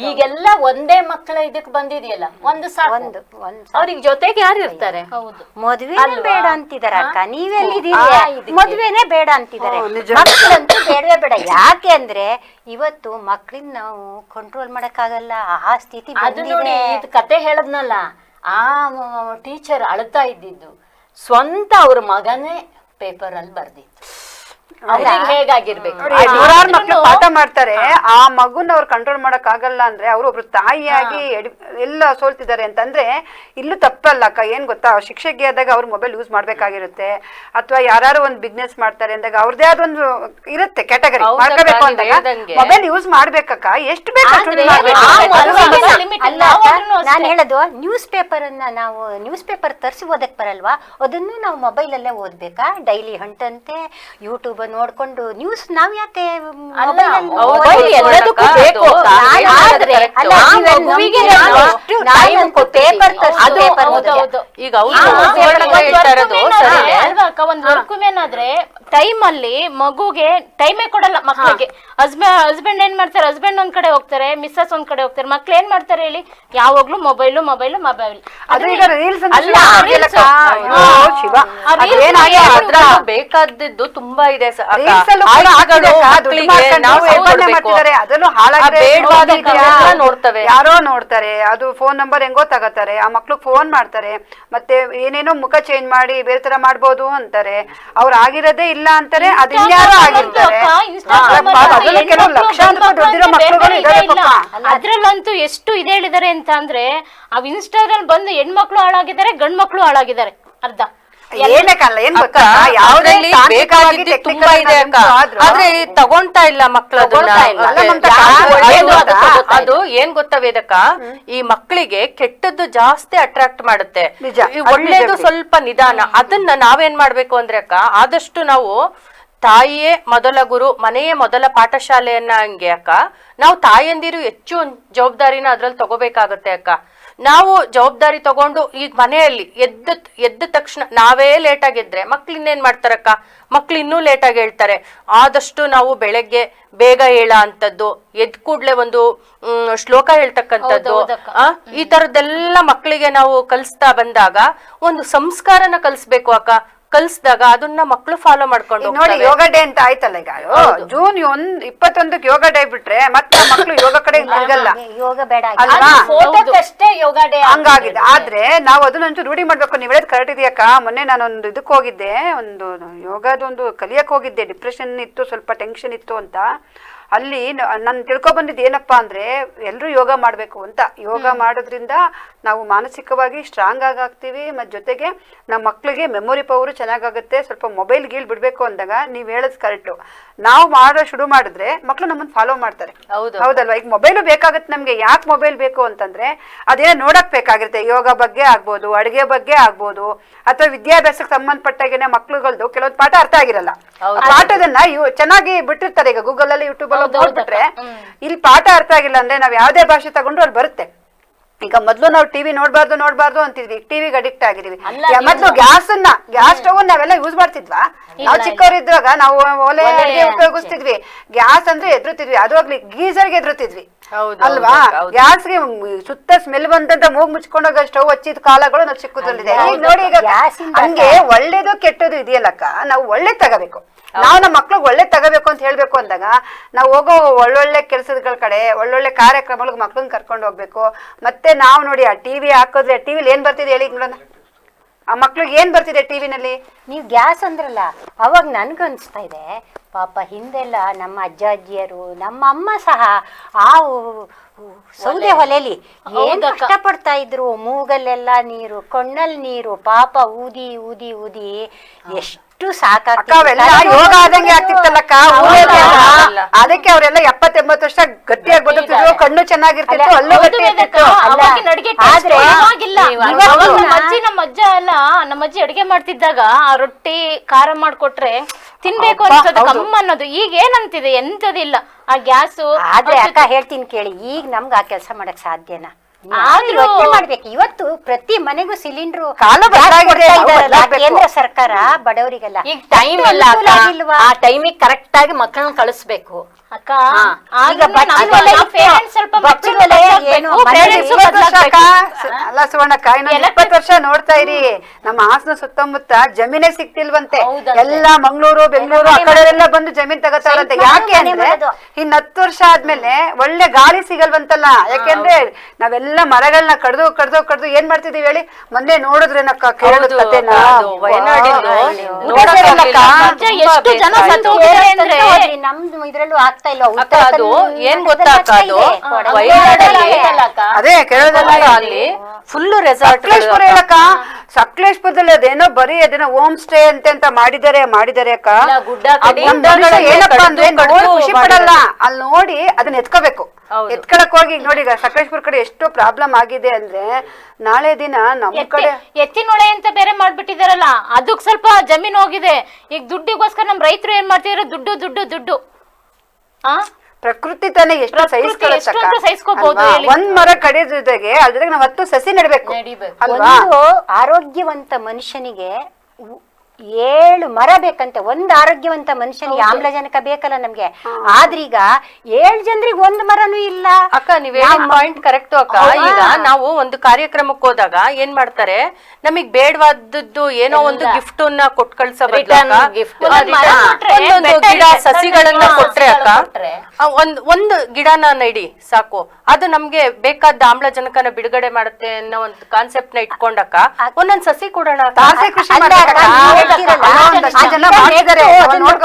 ಈಗೆಲ್ಲ ಒಂದೇ ಮಕ್ಕಳ ಇದಕ್ ಬಂದಿದೆಯಲ್ಲ, ಒಂದು ಅವ್ರಿಗೆ ಜೊತೆಗೆ ಯಾರು ಇರ್ತಾರೆ? ಮದ್ವೆನೇ ಬೇಡ ಅಂತಿದಾರ ಅಕ್ಕ. ನೀವೆಲ್ಲಿದ್ದೀರಿ? ಮದ್ವೆನೇ ಬೇಡ ಅಂತಿದ್ದಾರೆ. ಮಕ್ಕಳಂತೂ ಬೇಡವೇ ಬೇಡ. ಯಾಕೆ ಅಂದ್ರೆ ಇವತ್ತು ಮಕ್ಳಿನ ನಾವು ಕಂಟ್ರೋಲ್ ಮಾಡಕ್ಕಾಗಲ್ಲ, ಆ ಸ್ಥಿತಿ ನೋಡಿ. ಇದು ಕತೆ ಹೇಳದ್ನಲ್ಲ, ಆ ಟೀಚರ್ ಅಳ್ತಾ ಇದ್ದಿದ್ದು ಸ್ವಂತ ಅವ್ರ ಮಗನೇ ಪೇಪರ್ ಅಲ್ಲಿ ಬರ್ದಿತ್ತು. ಹೇಗಾಗಿರ್ಬೇಕು? ನೂರಾರು ಮಕ್ಳು ಪಾಠ ಮಾಡ್ತಾರೆ, ಆ ಮಗುನ ಅವ್ರು ಕಂಟ್ರೋಲ್ ಮಾಡಕ್ ಆಗಲ್ಲ ಅಂದ್ರೆ ಅವ್ರು ಒಬ್ರು ತಾಯಿಯಾಗಿ ಎಲ್ಲ ಸೋಲ್ತಿದ್ದಾರೆ ಅಂತಂದ್ರೆ ಇಲ್ಲೂ ತಪ್ಪಲ್ಲ ಅಕ್ಕ. ಏನ್ ಗೊತ್ತಾ, ಶಿಕ್ಷಕಿ ಆದಾಗ ಅವ್ರು ಮೊಬೈಲ್ ಯೂಸ್ ಮಾಡ್ಬೇಕಾಗಿರುತ್ತೆ. ಅಥವಾ ಯಾರು ಒಂದ್ ಬಿಸ್ನೆಸ್ ಮಾಡ್ತಾರೆ ಅಂದಾಗ ಅವ್ರದೇ ಆದೊಂದು ಇರುತ್ತೆ ಕ್ಯಾಟಗರಿ ಮಾಡ್ಕೋಬೇಕು ಅಂದಾಗ ಮೊಬೈಲ್ ಯೂಸ್ ಮಾಡ್ಬೇಕಕ್ಕ. ಎಷ್ಟು ಬೇಕು ನಾನು ಹೇಳೋದು, ನ್ಯೂಸ್ ಪೇಪರ್ ಅನ್ನ ನಾವು ನ್ಯೂಸ್ ಪೇಪರ್ ತರಿಸಿ ಓದಕ್ ಬರಲ್ವಾ, ಅದನ್ನು ನಾವು ಮೊಬೈಲ್ ಅಲ್ಲೇ ಓದ್ಬೇಕಾ? ಡೈಲಿ ಹಂಟಂತೆ ಯೂಟ್ಯೂಬ್ ನೋಡ್ಕೊಂಡು ನ್ಯೂಸ್ ನಾವ್ ಯಾಕೆ ಏನಾದ್ರೆ ಟೈಮ್ ಅಲ್ಲಿ ಮಗುಗೆ ಟೈಮೇ ಕೊಡಲ್ಲ ಮಕ್ಕಳಿಗೆ. ಹಸ್ಬೆಂಡ್ ಏನ್ ಮಾಡ್ತಾರೆ, ಹಸ್ಬೆಂಡ್ ಒಂದ್ ಕಡೆ ಹೋಗ್ತಾರೆ, ಮಿಸ್ಸಸ್ ಒಂದ್ ಕಡೆ ಹೋಗ್ತಾರೆ, ಮಕ್ಳು ಏನ್ ಮಾಡ್ತಾರೆ ಹೇಳಿ, ಯಾವಾಗ್ಲೂ ಮೊಬೈಲು ಮೊಬೈಲು ಮೊಬೈಲ್. ಬೇಕಾದದ್ದು ತುಂಬಾ ಇದೆ. ನೋಡ್ತವೆ, ಯಾರೋ ನೋಡ್ತಾರೆ, ಅದು ಫೋನ್ ನಂಬರ್ ಹೆಂಗೋ ತಗೋತಾರೆ, ಆ ಮಕ್ಳಿಗೆ ಫೋನ್ ಮಾಡ್ತಾರೆ, ಮತ್ತೆ ಏನೇನೋ ಮುಖ ಚೇಂಜ್ ಮಾಡಿ ಬೇರೆ ತರ ಮಾಡ್ಬೋದು ಅಂತಾರೆ. ಅವ್ರು ಆಗಿರೋದೇ ಇಲ್ಲ ಅಂತಾರೆ, ಅದಿನ್ಯಾರೋ ಆಗಿರ್ತಾರೆ. ಅದ್ರಲ್ಲಂತೂ ಎಷ್ಟು ಇದೆ ಹೇಳಿದಾರೆ ಅಂತ ಅಂದ್ರೆ, ಆ ಇನ್ಸ್ಟಾಗ್ರಾಮ್ ಬಂದು ಹೆಣ್ಮಕ್ಳು ಹಾಳಾಗಿದ್ದಾರೆ, ಗಂಡ್ ಮಕ್ಳು ಹಾಳಾಗಿದ್ದಾರೆ ಅರ್ಧ. ಆದ್ರೆ ತಗೊಂತಾ ಇಲ್ಲ ಮಕ್ಳು. ಅದು ಏನ್ ಗೊತ್ತಾ ವೇದಕ್ಕ, ಈ ಮಕ್ಕಳಿಗೆ ಕೆಟ್ಟದ್ದು ಜಾಸ್ತಿ ಅಟ್ರಾಕ್ಟ್ ಮಾಡುತ್ತೆ, ಒಳ್ಳೇದು ಸ್ವಲ್ಪ ನಿಧಾನ. ಅದನ್ನ ನಾವೇನ್ ಮಾಡ್ಬೇಕು ಅಂದ್ರೆ ಅಕ್ಕ, ಆದಷ್ಟು ನಾವು ತಾಯಿಯೇ ಮೊದಲ ಗುರು, ಮನೆಯೇ ಮೊದಲ ಪಾಠಶಾಲೆಯನ್ನ ಹಂಗೆ ಅಕ್ಕ. ನಾವು ತಾಯಂದಿರು ಹೆಚ್ಚು ಜವಾಬ್ದಾರಿನ ಅದ್ರಲ್ಲಿ ತಗೋಬೇಕಾಗತ್ತೆ ಅಕ್ಕ. ನಾವು ಜವಾಬ್ದಾರಿ ತಗೊಂಡು ಈಗ ಮನೆಯಲ್ಲಿ ಎದ್ದ ತಕ್ಷಣ ನಾವೇ ಲೇಟ್ ಆಗಿದ್ರೆ ಮಕ್ಳು ಇನ್ನೇನ್ ಮಾಡ್ತಾರಕ್ಕ, ಮಕ್ಳು ಇನ್ನೂ ಲೇಟ್ ಆಗಿ ಹೇಳ್ತಾರೆ. ಆದಷ್ಟು ನಾವು ಬೆಳಗ್ಗೆ ಬೇಗ ಹೇಳ ಅಂತದ್ದು, ಎದ್ ಕೂಡ್ಲೆ ಒಂದು ಶ್ಲೋಕ ಹೇಳ್ತಕ್ಕಂಥದ್ದು, ಈ ತರದ್ದೆಲ್ಲ ಮಕ್ಕಳಿಗೆ ನಾವು ಕಲಿಸ್ತಾ ಬಂದಾಗ ಒಂದು ಸಂಸ್ಕಾರನ ಕಲಿಸ್ಬೇಕು ಅಕ್ಕ. ಕಲ್ಸಿದಾಗ ಅದನ್ನ ಮಕ್ಕಳು ಫಾಲೋ ಮಾಡ್ಕೊಂಡು ನೋಡಿ. ಯೋಗ ಡೇ ಅಂತ ಆಯ್ತಲ್ಲ ಈಗ, ಜೂನ್ 21 ಯೋಗ ಡೇ ಬಿಟ್ರೆ ಮತ್ತೆ ಮಕ್ಕಳು ಯೋಗ ಕಡೆ ತಿರ್ಗಲ್ಲ. ಯೋಗ ಬೇಡ ಹಂಗಾಗಿದೆ. ಆದ್ರೆ ನಾವು ಅದನ್ನೊಂಚು ರೂಢಿ ಮಾಡ್ಬೇಕು. ನೀವ್ ಹೇಳೋದು ಕರೆಕ್ಟ್ ಇದೆಯಕ್ಕ. ಮೊನ್ನೆ ನಾನೊಂದು ಇದಕ್ಕೆ ಹೋಗಿದ್ದೆ, ಒಂದು ಯೋಗದೊಂದು ಕಲಿಯಕ್ ಹೋಗಿದ್ದೆ. ಡಿಪ್ರೆಷನ್ ಇತ್ತು, ಸ್ವಲ್ಪ ಟೆನ್ಷನ್ ಇತ್ತು ಅಂತ. ಅಲ್ಲಿ ನಾನು ತಿಳ್ಕೊ ಬಂದಿದ್ದು ಏನಪ್ಪಾ ಅಂದ್ರೆ, ಎಲ್ಲರೂ ಯೋಗ ಮಾಡ್ಬೇಕು ಅಂತ. ಯೋಗ ಮಾಡೋದ್ರಿಂದ ನಾವು ಮಾನಸಿಕವಾಗಿ ಸ್ಟ್ರಾಂಗ್ ಆಗ್ತೀವಿ, ಮತ್ತು ಜೊತೆಗೆ ನಮ್ಮ ಮಕ್ಳಿಗೆ ಮೆಮೊರಿ ಪವರ್ ಚೆನ್ನಾಗಾಗುತ್ತೆ. ಸ್ವಲ್ಪ ಮೊಬೈಲ್ ಗೀಳ್ ಬಿಡ್ಬೇಕು ಅಂದಾಗ ನೀವ್ ಹೇಳೋದು ಕರೆಕ್ಟು. ನಾವು ಶುರು ಮಾಡಿದ್ರೆ ಮಕ್ಳು ನಮ್ಮನ್ನ ಫಾಲೋ ಮಾಡ್ತಾರೆ. ಹೌದಲ್ವಾ? ಈಗ ಮೊಬೈಲು ಬೇಕಾಗುತ್ತೆ ನಮ್ಗೆ. ಯಾಕೆ ಮೊಬೈಲ್ ಬೇಕು ಅಂತಂದ್ರೆ ಅದೇನೋ ನೋಡಕ್ ಬೇಕಾಗಿರುತ್ತೆ. ಯೋಗ ಬಗ್ಗೆ ಆಗ್ಬೋದು, ಅಡುಗೆ ಬಗ್ಗೆ ಆಗ್ಬೋದು, ಅಥವಾ ವಿದ್ಯಾಭ್ಯಾಸಕ್ಕೆ ಸಂಬಂಧಪಟ್ಟಾಗೇನೆ ಮಕ್ಳುಗಳ್ದು ಕೆಲವೊಂದು ಪಾಠ ಅರ್ಥ ಆಗಿರಲ್ಲ. ಪಾಠದನ್ನ ಚೆನ್ನಾಗಿ ಬಿಟ್ಟಿರ್ತಾರೆ. ಈಗ ಗೂಗಲ್ ಅಲ್ಲಿ, ಯೂಟ್ಯೂಬ್ ಅಲ್ಲಿ ನೋಡ್ಬಿಟ್ರೆ ಇಲ್ಲಿ ಪಾಠ ಅರ್ಥ ಆಗಿಲ್ಲ ಅಂದ್ರೆ ನಾವ್ ಯಾವ್ದೇ ಭಾಷೆ ತಗೊಂಡ್ರು ಅಲ್ಲಿ ಬರುತ್ತೆ. ಈಗ ಮೊದ್ಲು ನಾವು ಟಿವಿ ನೋಡ್ಬಾರ್ದು ಅಂತಿದ್ವಿ, ಟಿವಿಗೆ ಅಡಿಕ್ಟ್ ಆಗಿದೀವಿ. ಮೊದ್ಲು ಗ್ಯಾಸ್ ಸ್ಟವ್ ನಾವೆಲ್ಲ ಯೂಸ್ ಮಾಡ್ತಿದ್ವಾ? ನಾವು ಚಿಕ್ಕವರಿದ್ದಾಗ ನಾವು ಒಲೆ ಅಡಿಗೆ ಉಪಯೋಗಿಸ್ತಿದ್ವಿ. ಗ್ಯಾಸ್ ಅಂದ್ರೆ ಎದುರುತ್ತಿದ್ವಿ, ಅದು ಹೋಗ್ಲಿ ಗೀಸರ್ಗೆ ಎದುರುತ್ತಿದ್ವಿ. ಹೌದು, ಅಲ್ವಾ? ಗ್ಯಾಸ್ಗೆ ಸುತ್ತ ಸ್ಮೆಲ್ ಬಂದಂತ ಮೂಗ್ ಮುಚ್ಕೊಂಡೋಗ ಸ್ಟವ್ ಹಚ್ಚಿದ ಕಾಲಗಳು ನಾವು ಚಿಕ್ಕದ್ರಲ್ಲಿದೆ. ಈಗ ನೋಡಿ, ಈಗ ಹಂಗೆ ಒಳ್ಳೇದು ಕೆಟ್ಟದು ಇದೆಯಲ್ಲಕ್ಕ, ನಾವು ಒಳ್ಳೆ ತಗೋಬೇಕು. ನಾವು ನಮ್ಮ ಮಕ್ಳಿಗೆ ಒಳ್ಳೆ ತಗೋಬೇಕು ಅಂತ ಹೇಳ್ಬೇಕು ಅಂದಾಗ ನಾವು ಹೋಗೋ ಒಳ್ಳೊಳ್ಳೆ ಕೆಲಸಗಳ ಕಡೆ, ಒಳ್ಳೊಳ್ಳೆ ಕಾರ್ಯಕ್ರಮಗಳಿಗೆ ಮಕ್ಳನ್ನ ಕರ್ಕೊಂಡು ಹೋಗ್ಬೇಕು. ಮತ್ತೆ ನಾವು ನೋಡಿ ಆ ಟಿವಿ ಹಾಕಿದ್ರೆ ಟಿವಿಲಿ ಏನ್ ಬರ್ತಿದೆ ಹೇಳಿ ನೋಡೋಣ, ಆ ಮಕ್ಳಿಗೆ ಏನ್ ಬರ್ತಿದೆ ಟಿವಿನಲ್ಲಿ? ನೀವು ಗ್ಯಾಸ್ ಅಂದ್ರಲ್ಲ, ಅವಾಗ ನನ್ಗನ್ಸ್ತಾ ಇದೆ ಪಾಪ ಹಿಂದೆಲ್ಲ ನಮ್ಮ ಅಜ್ಜ ಅಜ್ಜಿಯರು, ನಮ್ಮ ಅಮ್ಮ ಸಹ ಆ ಸೌದೆ ಒಲೆಯಲ್ಲಿ ಏನ್ ಕಷ್ಟಪಡ್ತಾ ಇದ್ರು. ಮೂಗಲ್ಲೆಲ್ಲ ನೀರು, ಕಣ್ಣಲ್ಲಿ ನೀರು, ಪಾಪ ಊದಿ ಊದಿ ಊದಿ ಎಷ್ಟು ಅವೆಲ್ಲ ಯೋಗ ಆದಂಗೆ ಆಗ್ತಿತ್ತಲ್ಲಕ್ಕ. ಅದಕ್ಕೆ ಅವರೆಲ್ಲ 70-80 ವರ್ಷ ಗಟ್ಟಿಯಾಗಿ ಬದುಕ್ತಿದ್ರು, ಕಣ್ಣು ಚೆನ್ನಾಗಿರ್ತಿತ್ತು, ಅಲ್ಲೂ ಗಟ್ಟಿ ಇರ್ತಿತ್ತು. ನಮ್ಮ ಅಜ್ಜ ಎಲ್ಲ, ನಮ್ಮ ಅಜ್ಜಿ ಅಡಿಗೆ ಮಾಡ್ತಿದ್ದಾಗ ಆ ರೊಟ್ಟಿ ಖಾರ ಮಾಡ್ಕೊಟ್ರೆ ತಿನ್ಬೇಕು ಅನ್ಸೋದು, ಕಮ್ಮ ಅನ್ನೋದು. ಈಗ ಏನಂತಿದೆ, ಎಂತದಿಲ್ಲ ಆ ಗ್ಯಾಸು. ಆದ್ರೆ ಅಕ್ಕ ಹೇಳ್ತೀನಿ ಕೇಳಿ, ಈಗ ನಮ್ಗೆ ಆ ಕೆಲಸ ಮಾಡಕ್ ಸಾಧ್ಯನಾ? ಮಾಡ್ಬೇಕು. ಇವತ್ತು ಪ್ರತಿ ಮನೆಗೂ ಸಿಲಿಂಡರ್ ಕೇಂದ್ರ ಸರ್ಕಾರ ಬಡವರಿಗೆಲ್ಲ. ಈಗ ಟೈಮ್ ಇಲ್ಲ, ಆ ಟೈಮಿಗೆ ಕರೆಕ್ಟ್ ಆಗಿ ಮಕ್ಕಳನ್ನ ಕಳಿಸ್ಬೇಕು ಅಕ್ಕ. ಅಲ್ಲ ಸುವರ್ಣಕ್ಕ, ಇನ್ನೊಂದು 20 ವರ್ಷ ನೋಡ್ತಾ ಇರಿ, ನಮ್ಮ ಹಾಸನ ಸುತ್ತಮುತ್ತ ಜಮೀನೇ ಸಿಕ್ತಿಲ್ವಂತೆ. ಎಲ್ಲ ಮಂಗಳೂರು, ಬೆಂಗಳೂರು ಆ ಕಡೆ ಎಲ್ಲ ಬಂದು ಜಮೀನ್ ತಗೋತಾರಂತೆ. ಯಾಕೆ ಅಂದ್ರೆ ಇನ್ 10 ವರ್ಷ ಆದ್ಮೇಲೆ ಒಳ್ಳೆ ಗಾಳಿ ಸಿಗಲ್ವಂತಲ್ಲ. ಯಾಕೆಂದ್ರೆ ನಾವೆಲ್ಲ ಮರಗಳನ್ನ ಕಡ್ದು ಏನ್ ಮಾಡ್ತಿದೀವಿ ಹೇಳಿ? ಮೊನ್ನೆ ನೋಡಿದ್ರೇನಕ್ಕ, ಕೇಳೋದ್ ಕತೆನಾ? ಎಷ್ಟು ಜನ ಸತ್ತು ಹೋಗಿದ್ದಾರೆ ಅಂದ್ರೆ ನಮ್ದು ಇದ್ರಲ್ಲೂ ಆಗ್ತಾ ಇಲ್ಲ. ಅದು ಏನ್ ಗೊತ್ತಾಕ, ಅದೇ ಕೇಳೋದಲ್ಲ, ಅಲ್ಲಿ ಫುಲ್ ರೆಸಾರ್ಟ್ ಹೇಳಕ್ಕ. ಸಕಲೇಶ್ಪುರದಲ್ಲಿ ಅದೇನೋ ಬರೀ ಅದೇನೋ ಹೋಮ್ ಸ್ಟೇ ಅಂತ ಮಾಡಿದ್ದಾರೆ ಅಕ್ಕ. ಏನಪ್ಪಾ ಅಂದ್ರೆ ಖುಷಿ ಪಡಲ್ಲ, ಅಲ್ಲಿ ನೋಡಿ ಅದನ್ನ ಎತ್ಕೋಬೇಕು. ಎತ್ಕೊಳಕ್ ಹೋಗಿ ನೋಡಿ, ಈಗ ಸಕಲೇಶ್ಪುರ ಕಡೆ ಎಷ್ಟು ಪ್ರಾಬ್ಲಮ್ ಆಗಿದೆ ಅಂದ್ರೆ, ನಾಳೆ ದಿನ ನಮ್ ಕಡೆ ಎತ್ತಿನೊಳೆ ಅಂತ ಬೇರೆ ಮಾಡ್ಬಿಟ್ಟಿದಾರಲ್ಲ, ಅದಕ್ ಸ್ವಲ್ಪ ಜಮೀನ್ ಹೋಗಿದೆ. ಈಗ ದುಡ್ಡಿಗೋಸ್ಕರ ನಮ್ ರೈತರು ಏನ್ ಮಾಡ್ತಿದಾರೆ? ದುಡ್ಡು ದುಡ್ಡು ದುಡ್ಡು. ಪ್ರಕೃತಿ ತಾನೇ ಎಷ್ಟು ಸಹಿಸ್ಕೋಬಹುದು. ಒಂದ್ ಮರ ಕಡಿಯೋದ್ರ ಜೊತೆಗೆ ಅದ್ರ ನಾವ್ 10 ಸಸಿ ನೆಡ್ಬೇಕು ಅಲ್ವಾ? ಆರೋಗ್ಯವಂತ ಮನುಷ್ಯನಿಗೆ 7 ಮರ ಬೇಕಂತೆ. ಒಂದ್ ಆರೋಗ್ಯವಂತ ಮನುಷ್ಯನಿಗೆ ಆಮ್ಲಜನಕ ಬೇಕಲ್ಲ ನಮ್ಗೆ. ಆದ್ರೀಗ 7 ಜನರಿಗೆ 1 ಮರನೂ ಇಲ್ಲ. ಅಕ್ಕ, ನೀವ್ ಪಾಯಿಂಟ್ ಕರೆಕ್ಟ್ ಅಕ್ಕ. ಈಗ ನಾವು ಒಂದು ಕಾರ್ಯಕ್ರಮಕ್ಕೆ ಹೋದಾಗ ಏನ್ ಮಾಡ್ತಾರೆ, ನಮಗ್ ಬೇಡವಾದದ್ದು ಏನೋ ಒಂದು ಗಿಫ್ಟ್ ಅನ್ನ ಕೊಟ್ಟು ಕಳ್ಸೋದು. ಗಿಡ ಸಸಿಗಳನ್ನ ಕೊಟ್ರೆ ಅಕ್ಕ, ಒಂದು ಗಿಡನ ನೆಡಿ ಸಾಕು, ಅದು ನಮ್ಗೆ ಬೇಕಾದ ಆಮ್ಲಜನಕನ ಬಿಡುಗಡೆ ಮಾಡುತ್ತೆ ಅನ್ನೋ ಒಂದು ಕಾನ್ಸೆಪ್ಟ್ ನ ಇಟ್ಕೊಂಡಕ್ಕ ಒಂದೊಂದ್ ಸಸಿ ಕೊಡೋಣ.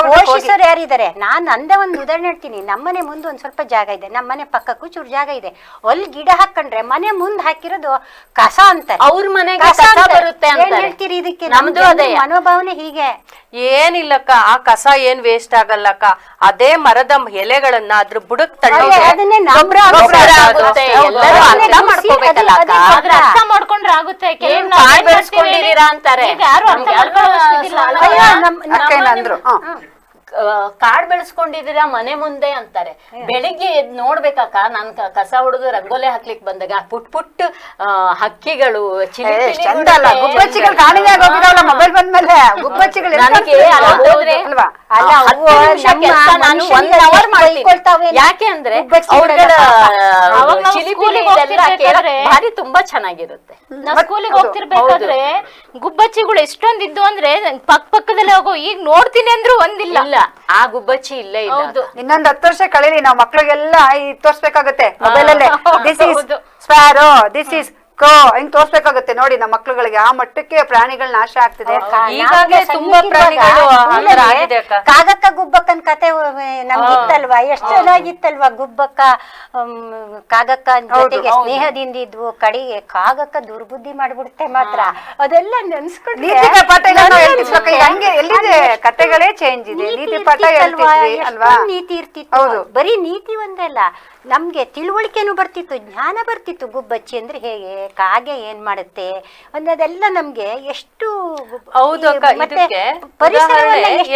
ಪೋಷಿಸರು ಯಾರಿದ್ದಾರೆ? ನಾನ್ ಅಂದೇ ಒಂದು ಉದಾಹರಣೆ ಹೇಳ್ತೀನಿ. ನಮ್ಮನೆ ಮುಂದೆ ಒಂದ್ ಸ್ವಲ್ಪ ಜಾಗ ಇದೆ, ನಮ್ಮನೆ ಪಕ್ಕಕ್ಕೂ ಚೂರು ಜಾಗ ಇದೆ. ಅಲ್ಲಿ ಗಿಡ ಹಾಕೊಂಡ್ರೆ ಮನೆ ಮುಂದ್ ಹಾಕಿರೋದು ಕಸ ಅಂತ, ಅವ್ರ ಮನೆಗೆ ಕಸ ಬರುತ್ತೆ ಅಂತ ಹೇಳ್ತೀರಿ. ಇದಕ್ಕೆ ನಮ್ದು ಅದೇ ಮನೋಭಾವನೆ ಹೀಗೆ. ಏನಿಲ್ಲಕ್ಕ, ಆ ಕಸ ಏನ್ ವೇಸ್ಟ್ ಆಗಲ್ಲಕ್ಕ. ಅದೇ ಮರದ ಎಲೆಗಳನ್ನ ಅದ್ರ ಬುಡಕ್ ಅರ್ಥ ಮಾಡ್ಕೊಂಡ್ರೆ ಆಗುತ್ತೆ. ಅಂತಾರೆ ಕಾಡ್ ಬೆಳೆಸ್ಕೊಂಡಿದೀರಾ ಮನೆ ಮುಂದೆ ಅಂತಾರೆ. ಬೆಳಿಗ್ಗೆ ಎದ್ ನೋಡ್ಬೇಕಕ್ಕ, ನಾನ್ ಕಸ ಹೊಡೆದು ರಂಗೋಲೆ ಹಾಕ್ಲಿಕ್ ಬಂದಾಗ ಪುಟ್ ಪುಟ್ ಹಕ್ಕಿಗಳು, ಗುಬ್ಬಚ್ಚಿಗಳು ಕಾಣಿಗೆ ಆಗೋಗಿದಾವಲ್ಲ ಮೊಬೈಲ್ ಬಂದ್ಮೇಲೆ. ಗುಬ್ಬಚ್ಚಿಗಳು ಯಾಕೆ ಅಂದ್ರೆ ಭಾರಿ ತುಂಬಾ ಚೆನ್ನಾಗಿರುತ್ತೆ. ನಾವ್ ಸ್ಕೂಲಿಗೆ ಹೋಗ್ತಿರ್ಬೇಕಾದ್ರೆ ಗುಬ್ಬಚ್ಚಿಗಳು ಎಷ್ಟೊಂದಿದ್ದು ಅಂದ್ರೆ ಪಕ್ಕದಲ್ಲೇ ಹೋಗೋ. ಈಗ ನೋಡ್ತೀನಿ ಅಂದ್ರು ಒಂದಿಲ್ಲ. ಆ ಗುಬ್ಬಚ್ಚಿ ಇಲ್ಲೇ ಇಲ್ಲ. ಇನ್ನೊಂದ್ 10 ವರ್ಷ ಕಳೀಲಿ, ನಾವ್ ಮಕ್ಳಿಗೆಲ್ಲ ತೋರ್ಸ್ಬೇಕಾಗತ್ತೆ ಮೊಬೈಲ್ ಅಲ್ಲೇ. This is sparrow, this is crow, ಹಿಂಗ್ ತೋರ್ಸ್ಬೇಕಾಗತ್ತೆ. ನೋಡಿ ನಮ್ಮ ಮಕ್ಳುಗಳಿಗೆ ಆ ಮಟ್ಟಕ್ಕೆ ಪ್ರಾಣಿಗಳ ನಾಶ ಆಗ್ತಿದೆ. ಈಗಾಗಲೇ ತುಂಬಾ ಪ್ರಾಣಿಗಳು ಕಾಗಕ್ಕ ಗುಬ್ಬಕ್ಕನ್ ಕತೆ ನಮ್ಗಿತ್ತಲ್ವಾ? ಎಷ್ಟ್ ಚೆನ್ನಾಗಿತ್ತಲ್ವಾ? ಗುಬ್ಬಕ್ಕ ಕಾಗಕ್ಕ ಜೊತೆಗೆ ಸ್ನೇಹದಿಂದ ಇದ್ವು. ಕಡೆಗೆ ಕಾಗಕ್ಕ ದುರ್ಬುದ್ಧಿ ಮಾಡ್ಬಿಡುತ್ತೆ ಮಾತ್ರ. ಅದೆಲ್ಲ ನೆನ್ಸ್ಕೊಂಡ್ರೆ ಎಲ್ಲಿದೆ ಕತೆಗಳೇ ಚೇಂಜ್ ಇದೆ. ನೀತಿ ಪಾಠ ನೀತಿ ಇರ್ತಿತ್ತು. ಬರೀ ನೀತಿ ಒಂದಲ್ಲ, ನಮ್ಗೆ ತಿಳುವಳಿಕೆನೂ ಬರ್ತಿತ್ತು, ಜ್ಞಾನ ಬರ್ತಿತ್ತು. ಗುಬ್ಬಚ್ಚಿ ಅಂದ್ರೆ ಹೇಗೆ, ಕಾಗೆ ಏನ್ ಮಾಡುತ್ತೆ ಅನ್ನೋದೆಲ್ಲ ನಮ್ಗೆ ಎಷ್ಟು. ಹೌದು ಅಕ್ಕ, ಇದಕ್ಕೆ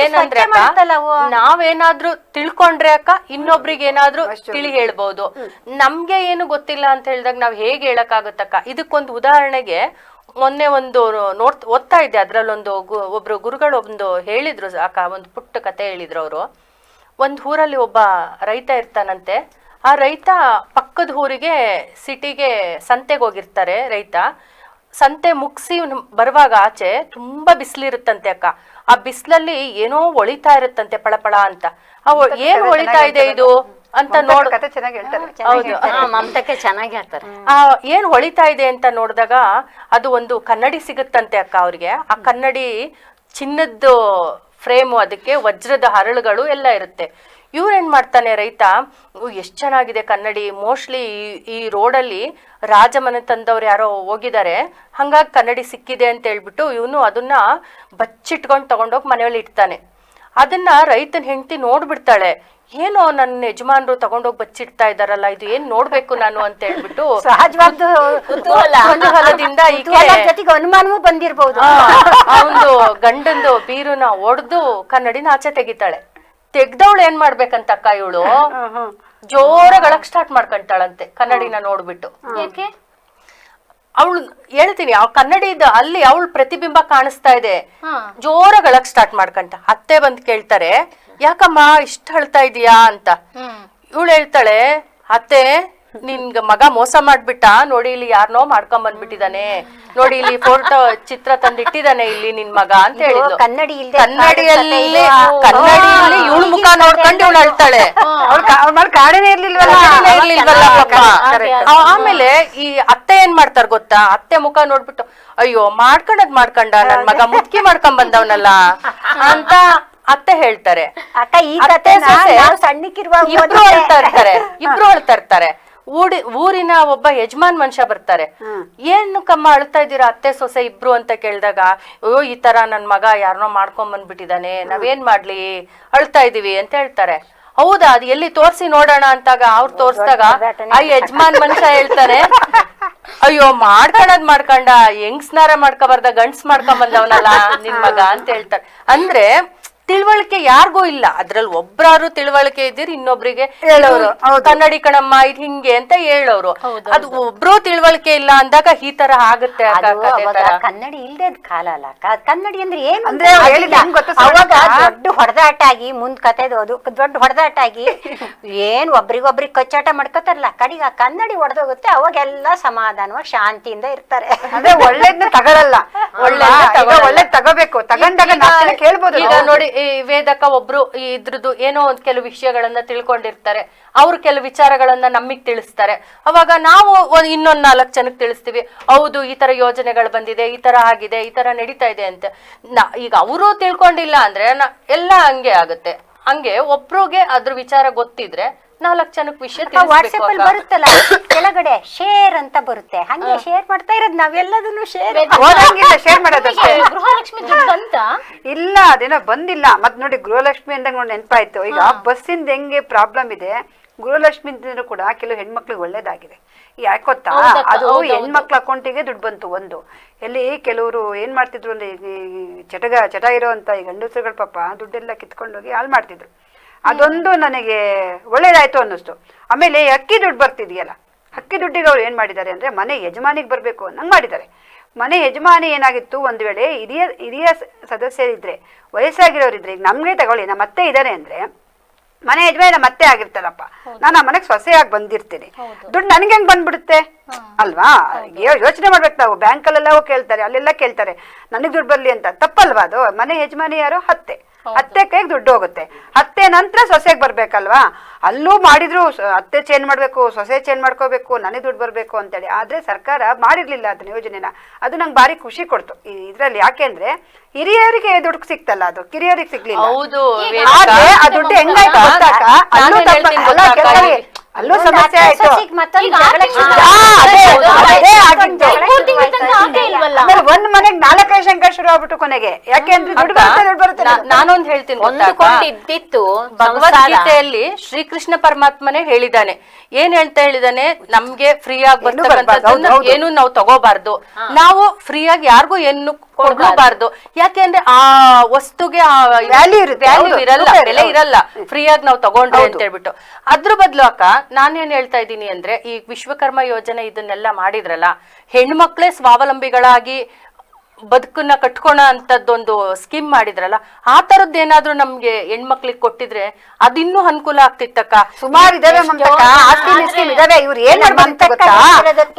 ಏನಂದ್ರೆ ನಾವೇನಾದ್ರೂ ತಿಳ್ಕೊಂಡ್ರೆ ಅಕ್ಕ ಇನ್ನೊಬ್ರಿಗೆ ಏನಾದ್ರೂ ತಿಳಿ ಹೇಳ್ಬಹುದು. ನಮ್ಗೆ ಏನು ಗೊತ್ತಿಲ್ಲ ಅಂತ ಹೇಳಿದಾಗ ನಾವ್ ಹೇಗೆ ಹೇಳಕ್ಕಾಗತ್ತಕ್ಕ? ಇದಕ್ಕೊಂದು ಉದಾಹರಣೆಗೆ ಮೊನ್ನೆ ಒಂದು ಓದ್ತಾ ಇದ್ದೆ, ಅದ್ರಲ್ಲೊಂದು ಒಬ್ರು ಗುರುಗಳು ಒಂದು ಹೇಳಿದ್ರು ಅಕ್ಕ, ಒಂದು ಪುಟ್ಟ ಕತೆ ಹೇಳಿದ್ರು ಅವರು. ಒಂದ್ ಊರಲ್ಲಿ ಒಬ್ಬ ರೈತ ಇರ್ತಾನಂತೆ. ಆ ರೈತ ಪಕ್ಕದ ಊರಿಗೆ ಸಿಟಿಗೆ ಸಂತೆಗೆ ಹೋಗಿರ್ತಾರೆ ರೈತ. ಸಂತೆ ಮುಗಿಸಿ ಬರುವಾಗ ಆಚೆ ತುಂಬಾ ಬಿಸಿಲಿರುತ್ತಂತೆ ಅಕ್ಕ. ಆ ಬಿಸಿಲಲ್ಲಿ ಏನೋ ಒಳಿತಾ ಇರುತ್ತಂತೆ ಪಳಪಳ ಅಂತ. ಏನ್ ಒಳಿತಾ ಇದೆ ಇದು ಅಂತ ಕತೆ ಚೆನ್ನಾಗಿ ಹೇಳ್ತಾರೆ. ಹೌದು, ಮಮತಕ್ಕೆ ಚೆನ್ನಾಗಿ ಹೇಳ್ತಾರೆ. ಏನ್ ಹೊಳಿತಾ ಇದೆ ಅಂತ ನೋಡಿದಾಗ ಅದು ಒಂದು ಕನ್ನಡಿ ಸಿಗುತ್ತಂತೆ ಅಕ್ಕ ಅವ್ರಿಗೆ. ಆ ಕನ್ನಡಿ ಚಿನ್ನದ್ದು ಫ್ರೇಮು, ಅದಕ್ಕೆ ವಜ್ರದ ಹರಳುಗಳು ಎಲ್ಲ ಇರುತ್ತೆ. ಇವ್ರೇನ್ ಮಾಡ್ತಾನೆ ರೈತ, ಎಷ್ಟ್ ಚೆನ್ನಾಗಿದೆ ಕನ್ನಡಿ, ಮೋಸ್ಟ್ಲಿ ಈ ರೋಡಲ್ಲಿ ರಾಜಮನೆ ತಂದವ್ರು ಯಾರೋ ಹೋಗಿದ್ದಾರೆ, ಹಂಗಾಗಿ ಕನ್ನಡಿ ಸಿಕ್ಕಿದೆ ಅಂತ ಹೇಳ್ಬಿಟ್ಟು ಇವನು ಅದನ್ನ ಬಚ್ಚಿಟ್ಕೊಂಡು ತಗೊಂಡೋಗಿ ಮನೆಯಲ್ಲಿ ಇಡ್ತಾನೆ. ಅದನ್ನ ರೈತನ ಹೆಂಡತಿ ನೋಡ್ಬಿಡ್ತಾಳೆ, ಏನೋ ನನ್ನ ಯಜಮಾನ್ರು ತಗೊಂಡೋಗಿ ಬಚ್ಚಿಡ್ತಾ ಇದಾರಲ್ಲ, ಇದು ಏನ್ ನೋಡ್ಬೇಕು ನಾನು ಅಂತ ಹೇಳ್ಬಿಟ್ಟು ಸಹಜವಾದ ಕುತೂಹಲದಿಂದ ಜೊತೆಗೆ ಅನುಮಾನವೂ ಬಂದಿರಬಹುದು. ಅವನು ಗಂಡಂದು ಬೀರುನ ಒಡೆದು ಕನ್ನಡಿನ ಆಚೆ ತೆಗಿತಾಳೆ. ತೆಗ್ದವಳು ಏನ್ ಮಾಡ್ಬೇಕಂತ ಅಕ್ಕ, ಇವಳು ಜೋರಗಳಕ್ ಸ್ಟಾರ್ಟ್ ಮಾಡ್ಕೊಂತಾಳಂತೆ ಕನ್ನಡಿನ ನೋಡ್ಬಿಟ್ಟು. ಯಾಕೆ? ಅವಳು ಹೇಳ್ತೀನಿ, ಆ ಕನ್ನಡಿದ ಅಲ್ಲಿ ಅವಳು ಪ್ರತಿಬಿಂಬ ಕಾಣಿಸ್ತಾ ಇದೆ. ಜೋರಗಳಕ್ ಸ್ಟಾರ್ಟ್ ಮಾಡ್ಕಂತ ಅತ್ತೆ ಬಂದ್ ಕೇಳ್ತಾರೆ, ಯಾಕಮ್ಮ ಇಷ್ಟ ಅಳ್ತಾ ಇದೀಯಾ ಅಂತ. ಇವಳು ಹೇಳ್ತಾಳೆ, ಅತ್ತೆ ನಿನ್ಗ ಮಗ ಮೋಸ ಮಾಡ್ಬಿಟ್ಟ ನೋಡಿ, ಇಲ್ಲಿ ಯಾರನೋ ಮಾಡ್ಕೊಂಡ್ ಬಂದ್ಬಿಟ್ಟಿದಾನೆ ನೋಡಿ, ಇಲ್ಲಿ ಫೋಟೋ ಚಿತ್ರ ತಂದಿಟ್ಟಿದಾನೆ ಇಲ್ಲಿ ನಿನ್ ಮಗ ಅಂತ ಹೇಳಿದ್ಲು. ಕನ್ನಡಿಯಲ್ಲಿ ಇವಳು ಮುಖ ನೋಡ್ಕೊಂಡು ಇವಳು ಅಳ್ತಾಳೆ. ಕಾಡನೇ ಇರ್ಲಿಲ್ವಲ್ಲ. ಆಮೇಲೆ ಈ ಅತ್ತೆ ಏನ್ ಮಾಡ್ತಾರ ಗೊತ್ತಾ, ಅತ್ತೆ ಮುಖ ನೋಡ್ಬಿಟ್ಟು ಅಯ್ಯೋ ಮಾಡ್ಕೊಂಡ ನನ್ ಮಗ ಮುದ್ಕಿ ಮಾಡ್ಕೊಂಡ್ ಬಂದವನಲ್ಲ ಅಂತ ಅತ್ತೆ ಹೇಳ್ತಾರೆ. ಅಕ್ಕ ಈ ಕತೆ ಸಣ್ಣಕ್ಕಿರುವಾಗ ಇಬ್ರು ಅಳ್ತಾ ಇರ್ತಾರೆ. ಊರಿನ ಒಬ್ಬ ಯಜಮಾನ್ ಮನುಷ್ಯ ಬರ್ತಾರೆ, ಏನು ಕಮ್ಮ ಅಳ್ತಾ ಇದ್ದೀರಾ ಅತ್ತೆ ಸೊಸೆ ಇಬ್ರು ಅಂತ ಕೇಳಿದಾಗ, ಅಯ್ಯೋ ಈ ತರ ನನ್ ಮಗ ಯಾರನೋ ಮಾಡ್ಕೊಂಡ್ ಬಂದ್ಬಿಟ್ಟಿದಾನೆ, ನಾವೇನ್ ಮಾಡ್ಲಿ ಅಳ್ತಾ ಇದೀವಿ ಅಂತ ಹೇಳ್ತಾರೆ. ಹೌದಾ, ಅದು ಎಲ್ಲಿ ತೋರ್ಸಿ ನೋಡೋಣ ಅಂತಾಗ ಅವ್ರು ತೋರ್ಸ್ದಾಗ ಆ ಯಜಮಾನ್ ಮನುಷ್ಯ ಹೇಳ್ತಾನೆ, ಅಯ್ಯೋ ಮಾಡ್ಕೊಂಡ ಹೆಂಗ್ಸ್ನಾರ ಮಾಡ್ಕೊಬಾರ್ದ ಗಂಡ್ಸ್ ಮಾಡ್ಕೊಂಡ್ ಬಂದವನಲ್ಲ ನಿನ್ ಮಗ ಅಂತ ಹೇಳ್ತಾರೆ. ಅಂದ್ರೆ ತಿಳುವಳಿಕೆ ಯಾರಿಗೂ ಇಲ್ಲ, ಅದ್ರಲ್ಲಿ ಒಬ್ರಾರು ತಿಳುವಳಿಕೆ ಇದ್ದೀರಿ ಇನ್ನೊಬ್ರಿಗೆ ಕನ್ನಡಿ ಕಣಮ್ಮ ಇದು ಹಿಂಗೆ ಅಂತ ಹೇಳೋರು. ಅದು ಒಬ್ರು ತಿಳುವಳಿಕೆ ಇಲ್ಲ ಅಂದಾಗ ಈ ತರ ಆಗುತ್ತೆ. ಕನ್ನಡಿ ಇಲ್ದೇ ಕಾಲ ಅಲ್ಲ. ಕನ್ನಡಿ ಅಂದ್ರೆ ಏನು ಅವಾಗ ದೊಡ್ಡ ಹೊಡೆದಾಟ ಆಗಿ ಮುಂದ್ ಕತೆದು ದೊಡ್ಡ ಹೊಡೆದಾಟ ಆಗಿ ಏನ್ ಒಬ್ರಿಗೊಬ್ರಿಗೆ ಕಚ್ಚಾಟ ಮಾಡ್ಕೋತಾರಲ್ಲ, ಕಡಿಗ ಕನ್ನಡಿ ಹೊಡೆದೋಗುತ್ತೆ. ಅವಾಗೆಲ್ಲ ಸಮಾಧಾನವಾಗಿ ಶಾಂತಿಯಿಂದ ಇರ್ತಾರೆ. ಅದೇ ಒಳ್ಳೇದ್ನ ತಗೊಳಲ್ಲ, ಒಳ್ಳೇದ್ ತಗೋಬೇಕು. ತಗೊಂಡಾಗ ಕೇಳ್ಬೋದು. ಈಗ ನೋಡಿ, ಈ ವೇದಕ ಒಬ್ರು ಇದ್ರದ್ದು ಏನೋ ಒಂದ್ ಕೆಲವು ವಿಷಯಗಳನ್ನ ತಿಳ್ಕೊಂಡಿರ್ತಾರೆ, ಅವ್ರು ಕೆಲವು ವಿಚಾರಗಳನ್ನ ನಮಗ್ ತಿಳಿಸ್ತಾರೆ. ಅವಾಗ ನಾವು ಇನ್ನೊಂದ್ 4 ಜನಕ್ಕೆ ತಿಳಿಸ್ತೀವಿ, ಹೌದು ಈ ತರ ಯೋಜನೆಗಳು ಬಂದಿದೆ, ಈ ತರ ಆಗಿದೆ, ಈ ತರ ನಡೀತಾ ಇದೆ ಅಂತ. ಈಗ ಅವರು ತಿಳ್ಕೊಂಡಿಲ್ಲ ಅಂದ್ರೆ ಎಲ್ಲ ಹಂಗೆ ಆಗುತ್ತೆ. ಹಂಗೆ ಒಬ್ರಿಗೆ ಅದ್ರ ವಿಚಾರ ಗೊತ್ತಿದ್ರೆ 4 ಜನಕ್ಕೆ ವಿಷಯ ವಾಟ್ಸ್ಆಪ್ ಅಲ್ಲಿ ಬರುತ್ತಲ್ಲ ಕೆಳಗಡೆ ಶೇರ್ ಅಂತ ಬರುತ್ತೆ, ಹಂಗೆ ಶೇರ್ ಮಾಡ್ತಾ ಇರೋದು ನಾವೆಲ್ಲದನ್ನು ಶೇರ್ ಮಾಡೋದಷ್ಟೇ. ಗೃಹಲಕ್ಷ್ಮಿ ದುಡ್ಡು ಅಂತ ಇಲ್ಲ, ಅದೇನೋ ಬಂದಿಲ್ಲ. ಮತ್ ನೋಡಿ ಗೃಹಲಕ್ಷ್ಮಿ ಅಂದಾಗ ನೋಡಿ ನೆನಪಾಯ್ತು. ಈಗ ಬಸ್ಸಿಂದ ಹೆಂಗೆ ಪ್ರಾಬ್ಲಮ್ ಇದೆ, ಗೃಹಲಕ್ಷ್ಮಿ ಕೂಡ ಕೆಲವು ಹೆಣ್ಮಕ್ಳಿಗೆ ಒಳ್ಳೇದಾಗಿದೆ. ಯಾಕೊತ್ತಾ, ಅದು ಹೆಣ್ಮಕ್ಳ ಅಕೌಂಟಿಗೆ ದುಡ್ಡು ಬಂತು. ಒಂದು ಎಲ್ಲಿ ಕೆಲವರು ಏನ್ ಮಾಡ್ತಿದ್ರು ಅಂದ್ರೆ, ಚಟ ಇರೋಂತ ಈ ಗಂಡಸರುಗಳ ಪಾಪ ದುಡ್ಡೆಲ್ಲ ಕಿತ್ಕೊಂಡೋಗಿ ಹಾಳು ಮಾಡ್ತಿದ್ರು. ಅದೊಂದು ನನಗೆ ಒಳ್ಳೇದಾಯ್ತು ಅನ್ನಿಸ್ತು. ಆಮೇಲೆ ಅಕ್ಕಿ ದುಡ್ಡು ಬರ್ತಿದೆಯಲ್ಲ, ಅಕ್ಕಿ ದುಡ್ಡಿಗೆ ಅವ್ರು ಏನ್ ಮಾಡಿದ್ದಾರೆ ಅಂದ್ರೆ ಮನೆ ಯಜಮಾನಿಗೆ ಬರ್ಬೇಕು ಅನ್ನಂಗ್ ಮಾಡಿದ್ದಾರೆ. ಮನೆ ಯಜಮಾನಿ ಏನಾಗಿತ್ತು, ಒಂದ್ ವೇಳೆ ಹಿರಿಯ ಸದಸ್ಯರಿದ್ರೆ, ವಯಸ್ಸಾಗಿರೋರಿದ್ರೆ, ಈಗ ನಮ್ಗೆ ತಗೊಳ್ಳಿ, ನಮ್ಮ ಅತ್ತೆ ಇದ್ದಾರೆ ಅಂದ್ರೆ ಮನೆ ಯಜಮಾನಿ ನಮ್ಮ ಅತ್ತೆ ಆಗಿರ್ತಾರಪ್ಪ, ನಾನು ಆ ಮನೆಗೆ ಸೊಸೆಯಾಗಿ ಬಂದಿರ್ತೀನಿ, ದುಡ್ಡು ನನ್ಗೆ ಹೆಂಗ್ ಬಂದ್ಬಿಡುತ್ತೆ ಅಲ್ವಾ? ಯೋಚನೆ ಮಾಡ್ಬೇಕು ನಾವು. ಬ್ಯಾಂಕಲ್ಲೆಲ್ಲ ಕೇಳ್ತಾರೆ, ಅಲ್ಲೆಲ್ಲ ಕೇಳ್ತಾರೆ ನನಗ್ ದುಡ್ಡು ಬರ್ಲಿ ಅಂತ. ತಪ್ಪಲ್ವಾ ಅದು? ಮನೆ ಯಜಮಾನಿ ಯಾರು? ಅತ್ತೆ ಕೈಗೆ ದುಡ್ಡು ಹೋಗುತ್ತೆ. ಅತ್ತೆ ನಂತರ ಸೊಸೆಗೆ ಬರ್ಬೇಕಲ್ವಾ? ಅಲ್ಲೂ ಮಾಡಿದ್ರು ಅತ್ತೆ ಚೇಂಜ್ ಮಾಡ್ಬೇಕು, ಸೊಸೆ ಚೇಂಜ್ ಮಾಡ್ಕೋಬೇಕು, ನನಗೆ ದುಡ್ಡು ಬರ್ಬೇಕು ಅಂತೇಳಿ. ಆದ್ರೆ ಸರ್ಕಾರ ಮಾಡಿರ್ಲಿಲ್ಲ ಅದನ್ನ ಯೋಜನೆನ. ಅದು ನಂಗೆ ಭಾರಿ ಖುಷಿ ಕೊಡ್ತು ಇದ್ರಲ್ಲಿ. ಯಾಕೆಂದ್ರೆ ಹಿರಿಯರಿಗೆ ದುಡ್ಡು ಸಿಕ್ತಲ್ಲ, ಅದು ಕಿರಿಯರಿಗೆ ಸಿಗ್ಲಿಲ್ಲ. ಆದ್ರೆ ಆ ದುಡ್ಡು ಹೆಂಗಾಯ್ತು ಗೊತ್ತಾಕ, ಅಲ್ಲೂ ಸಮಸ್ಯೆ ಆಯ್ತು. ಒಂದ್ ಮನೆಗ್ 4 ಶಂಕ ಶುರು ಆಗ್ಬಿಟ್ಟು ಕೊನೆಗೆ. ಯಾಕೆಂದ್ರೆ ದುಡ್ಡು ಬರುತ್ತೆ. ನಾನೊಂದ್ ಹೇಳ್ತೀನಿ, ಇದ್ದಿತ್ತು ಭಗವದ್ಗೀತೆಯಲ್ಲಿ ಶ್ರೀಕೃಷ್ಣ ಪರಮಾತ್ಮನೇ ಹೇಳಿದಾನೆ. ಏನ್ ಹೇಳ್ತಾ ಹೇಳಿದಾನೆ, ನಮ್ಗೆ ಫ್ರೀ ಆಗಿ ಬರ್ತಕ್ಕಂಥದ್ದನ್ನ ಏನು ನಾವು ತಗೋಬಾರ್ದು, ನಾವು ಫ್ರೀ ಆಗಿ ಯಾರಿಗೂ ಏನು ಕೊಡ್ಲೂಬಾರ್ದು. ಯಾಕೆಂದ್ರೆ ಆ ವಸ್ತುಗೆ ವ್ಯಾಲ್ಯೂ ಇರಲ್ಲ, ಬೆಲೆ ಇರಲ್ಲ ಫ್ರೀ ಆಗಿ ನಾವು ತಗೊಂಡ್ರೆ ಅಂತ ಹೇಳ್ಬಿಟ್ಟು. ಅದ್ರ ಬದ್ಲು ಅಕ್ಕ ನಾನೇನ್ ಹೇಳ್ತಾ ಇದ್ದೀನಿ ಅಂದ್ರೆ, ಈ ವಿಶ್ವಕರ್ಮ ಯೋಜನೆ ಇದನ್ನೆಲ್ಲ ಮಾಡಿದ್ರಲ್ಲ, ಹೆಣ್ಮಕ್ಳೇ ಸ್ವಾವಲಂಬಿಗಳಾಗಿ ಬದುಕನ್ನ ಕಟ್ಕೋಣ ಅಂತದ್ದೊಂದು ಸ್ಕೀಮ್ ಮಾಡಿದ್ರಲ್ಲ, ಆ ತರದ್ದು ಏನಾದ್ರೂ ನಮ್ಗೆ ಹೆಣ್ಮಕ್ಳಿಗೆ ಕೊಟ್ಟಿದ್ರೆ ಅದಿನ್ನೂ ಅನುಕೂಲ ಆಗ್ತಿತ್ತಕ್ಕ. ಸುಮಾರು ಇದಾವೆ ಮಮತಕ್ಕ, ಆಸ್ತಿ ಸ್ಕೀಮ್ ಇದಾವೆ. ಇವ್ರು ಏನ್ ಮಾಡ್ಬೇಕು ಗೊತ್ತಾ,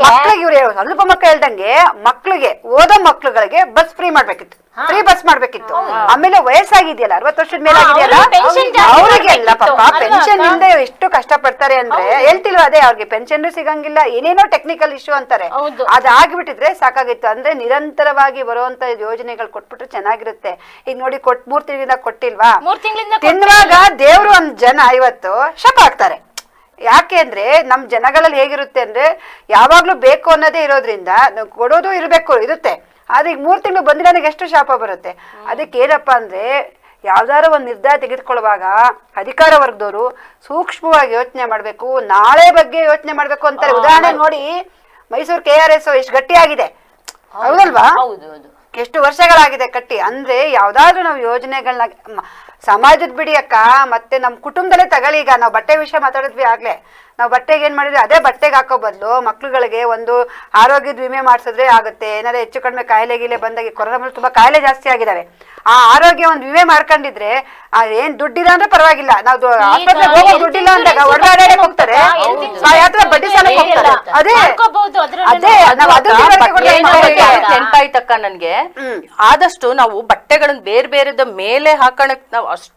ಮಕ್ಳಿಗೆ ಇವ್ರು ಸ್ವಲ್ಪ ಮಕ್ಳು ಹೇಳ್ದಂಗೆ ಮಕ್ಳಿಗೆ ಓದೋ ಮಕ್ಳುಗಳಿಗೆ ಬಸ್ ಫ್ರೀ ಮಾಡ್ಬೇಕಿತ್ತು, ಫ್ರೀ ಬಸ್ ಮಾಡ್ಬೇಕಿತ್ತು. ಆಮೇಲೆ ವಯಸ್ಸಾಗಿದೆಯಲ್ಲ 60 ವರ್ಷದ ಮೇಲೆ ಆಗಿದೆಯಲ್ಲ ಅವ್ರಿಗೆಲ್ಲ ಪಾಪ ಪೆನ್ಷನ್ ಇಂದ ಎಷ್ಟು ಕಷ್ಟ ಪಡ್ತಾರೆ ಅಂದ್ರೆ ಹೇಳ್ತಿಲ್ವ, ಅದೇ ಅವ್ರಿಗೆ ಪೆನ್ಷನ್ ಸಿಗಂಗಿಲ್ಲ, ಏನೇನೋ ಟೆಕ್ನಿಕಲ್ ಇಶ್ಯೂ ಅಂತಾರೆ. ಅದಾಗ್ಬಿಟ್ಟಿದ್ರೆ ಸಾಕಾಗಿತ್ತು. ಅಂದ್ರೆ ನಿರಂತರವಾಗಿ ಬರುವಂತ ಯೋಜನೆಗಳು ಕೊಟ್ಬಿಟ್ರೆ ಚೆನ್ನಾಗಿರುತ್ತೆ. ಈಗ ನೋಡಿ 3 ತಿಂಗಳಿಂದ ಕೊಟ್ಟಿಲ್ವಾ, ತಿನ್ನುವಾಗ ದೇವ್ರು ಒಂದ್ ಜನ ಇವತ್ತು ಶಪ ಆಗ್ತಾರೆ. ಯಾಕೆ ಅಂದ್ರೆ ನಮ್ ಜನಗಳಲ್ಲಿ ಹೇಗಿರುತ್ತೆ ಅಂದ್ರೆ ಯಾವಾಗ್ಲೂ ಬೇಕು ಅನ್ನೋದೇ ಇರೋದ್ರಿಂದ ಕೊಡೋದು ಇರುತ್ತೆ. ಆದ್ರೆ ಈಗ 3 ತಿಂಗಳು ಬಂದ್ರೆ ನನಗೆ ಎಷ್ಟು ಶಾಪ ಬರುತ್ತೆ. ಅದಕ್ಕೆ ಏನಪ್ಪಾ ಅಂದ್ರೆ ಯಾವ್ದಾರ ಒಂದು ನಿರ್ಧಾರ ತೆಗೆದುಕೊಳ್ಳುವಾಗ ಅಧಿಕಾರ ವರ್ಗದವರು ಸೂಕ್ಷ್ಮವಾಗಿ ಯೋಚನೆ ಮಾಡ್ಬೇಕು, ನಾಳೆ ಬಗ್ಗೆ ಯೋಚನೆ ಮಾಡ್ಬೇಕು ಅಂತಾರೆ. ಉದಾಹರಣೆ ನೋಡಿ, ಮೈಸೂರು KRS ಎಷ್ಟು ಗಟ್ಟಿಯಾಗಿದೆ ಹೌದಲ್ವಾ, ಎಷ್ಟು ವರ್ಷಗಳಾಗಿದೆ ಕಟ್ಟಿ. ಅಂದ್ರೆ ಯಾವ್ದಾದ್ರು ನಾವು ಯೋಜನೆಗಳನ್ನ ಸಮಾಜದ ಬಿಡಿ ಅಕ್ಕ, ಮತ್ತೆ ನಮ್ ಕುಟುಂಬದಲ್ಲೇ ತಗೊಳ್ಳಿ. ಈಗ ನಾವು ಬಟ್ಟೆ ವಿಷಯ ಮಾತಾಡಿದ್ವಿ ಆಗ್ಲೇ, ನಾವು ಬಟ್ಟೆಗೆ ಏನ್ ಮಾಡಿದ್ವಿ, ಅದೇ ಬಟ್ಟೆಗೆ ಹಾಕೋ ಬದಲು ಮಕ್ಳುಗಳಿಗೆ ಒಂದು ಆರೋಗ್ಯದ ವಿಮೆ ಮಾಡಿಸಿದ್ರೆ ಆಗುತ್ತೆ. ಏನಾದ್ರೆ ಹೆಚ್ಚು ಕಡಿಮೆ ಕಾಯಿಲೆ ಗೀಲೆ ಬಂದಾಗ ಕೊರೋನಾ ಮೇಲೆ ತುಂಬಾ ಕಾಯಿಲೆ ಜಾಸ್ತಿ ಆಗಿದಾವೆ, ಆ ಆರೋಗ್ಯ ಒಂದು ವಿಮೆ ಮಾಡ್ಕೊಂಡಿದ್ರೆ ಏನ್ ದುಡ್ಡಿಲ್ಲ ಅಂದ್ರೆ ಪರವಾಗಿಲ್ಲ, ನಾವು ಆಸ್ಪತ್ರೆಗೆ ಹೋಗೋ ದುಡ್ಡಿಲ್ಲ ಅಂದಾಗ ಹೊರಗಡೆ ಹೋಗ್ತಾರೆ, ಬಡ್ಡಿ ಸಾಲಕ್ಕೆ ಹೋಗ್ತಾರೆ. ಅದೇ ನೆನ್ಪಾಯ್ತಕ್ಕ ನನ್ಗೆ. ಆದಷ್ಟು ನಾವು ಬಟ್ಟೆಗಳನ್ನ ಬೇರೆ ಬೇರೆದ ಮೇಲೆ ಹಾಕಣಕ್ ನಾವು ಅಷ್ಟು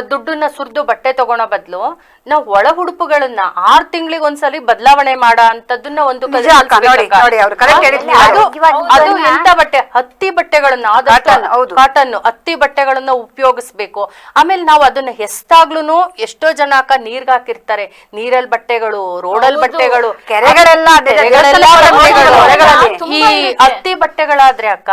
ದುಡ್ಡನ್ನ ಸುರಿದು ಬಟ್ಟೆ ತಗೊಳೋ ಬದ್ಲು ನಾವು ಒಳ ಉಡುಪುಗಳನ್ನ 6 ತಿಂಗಳಿಗೆ ಒಂದ್ಸಲಿ ಬದಲಾವಣೆ ಮಾಡೋ ಅಂತದನ್ನ ಒಂದು ಅದು ಎಂತ ಬಟ್ಟೆ, ಹತ್ತಿ ಬಟ್ಟೆಗಳನ್ನ, ಕಾಟನ್ ಹತ್ತಿ ಬಟ್ಟೆಗಳನ್ನ ಉಪಯೋಗಿಸ್ಬೇಕು. ಆಮೇಲೆ ನಾವು ಅದನ್ನ ಎಷ್ಟಾಗ್ಲೂ ಎಷ್ಟೋ ಜನ ಅಕ್ಕ ನೀರ್ಗ್ ಹಾಕಿರ್ತಾರೆ, ನೀರಲ್ಲಿ ಬಟ್ಟೆಗಳು, ರೋಡಲ್ಲಿ ಬಟ್ಟೆಗಳು, ಕೆರೆಗಳೆಲ್ಲ ಈ ಹತ್ತಿ ಬಟ್ಟೆಗಳಾದ್ರೆ ಅಕ್ಕ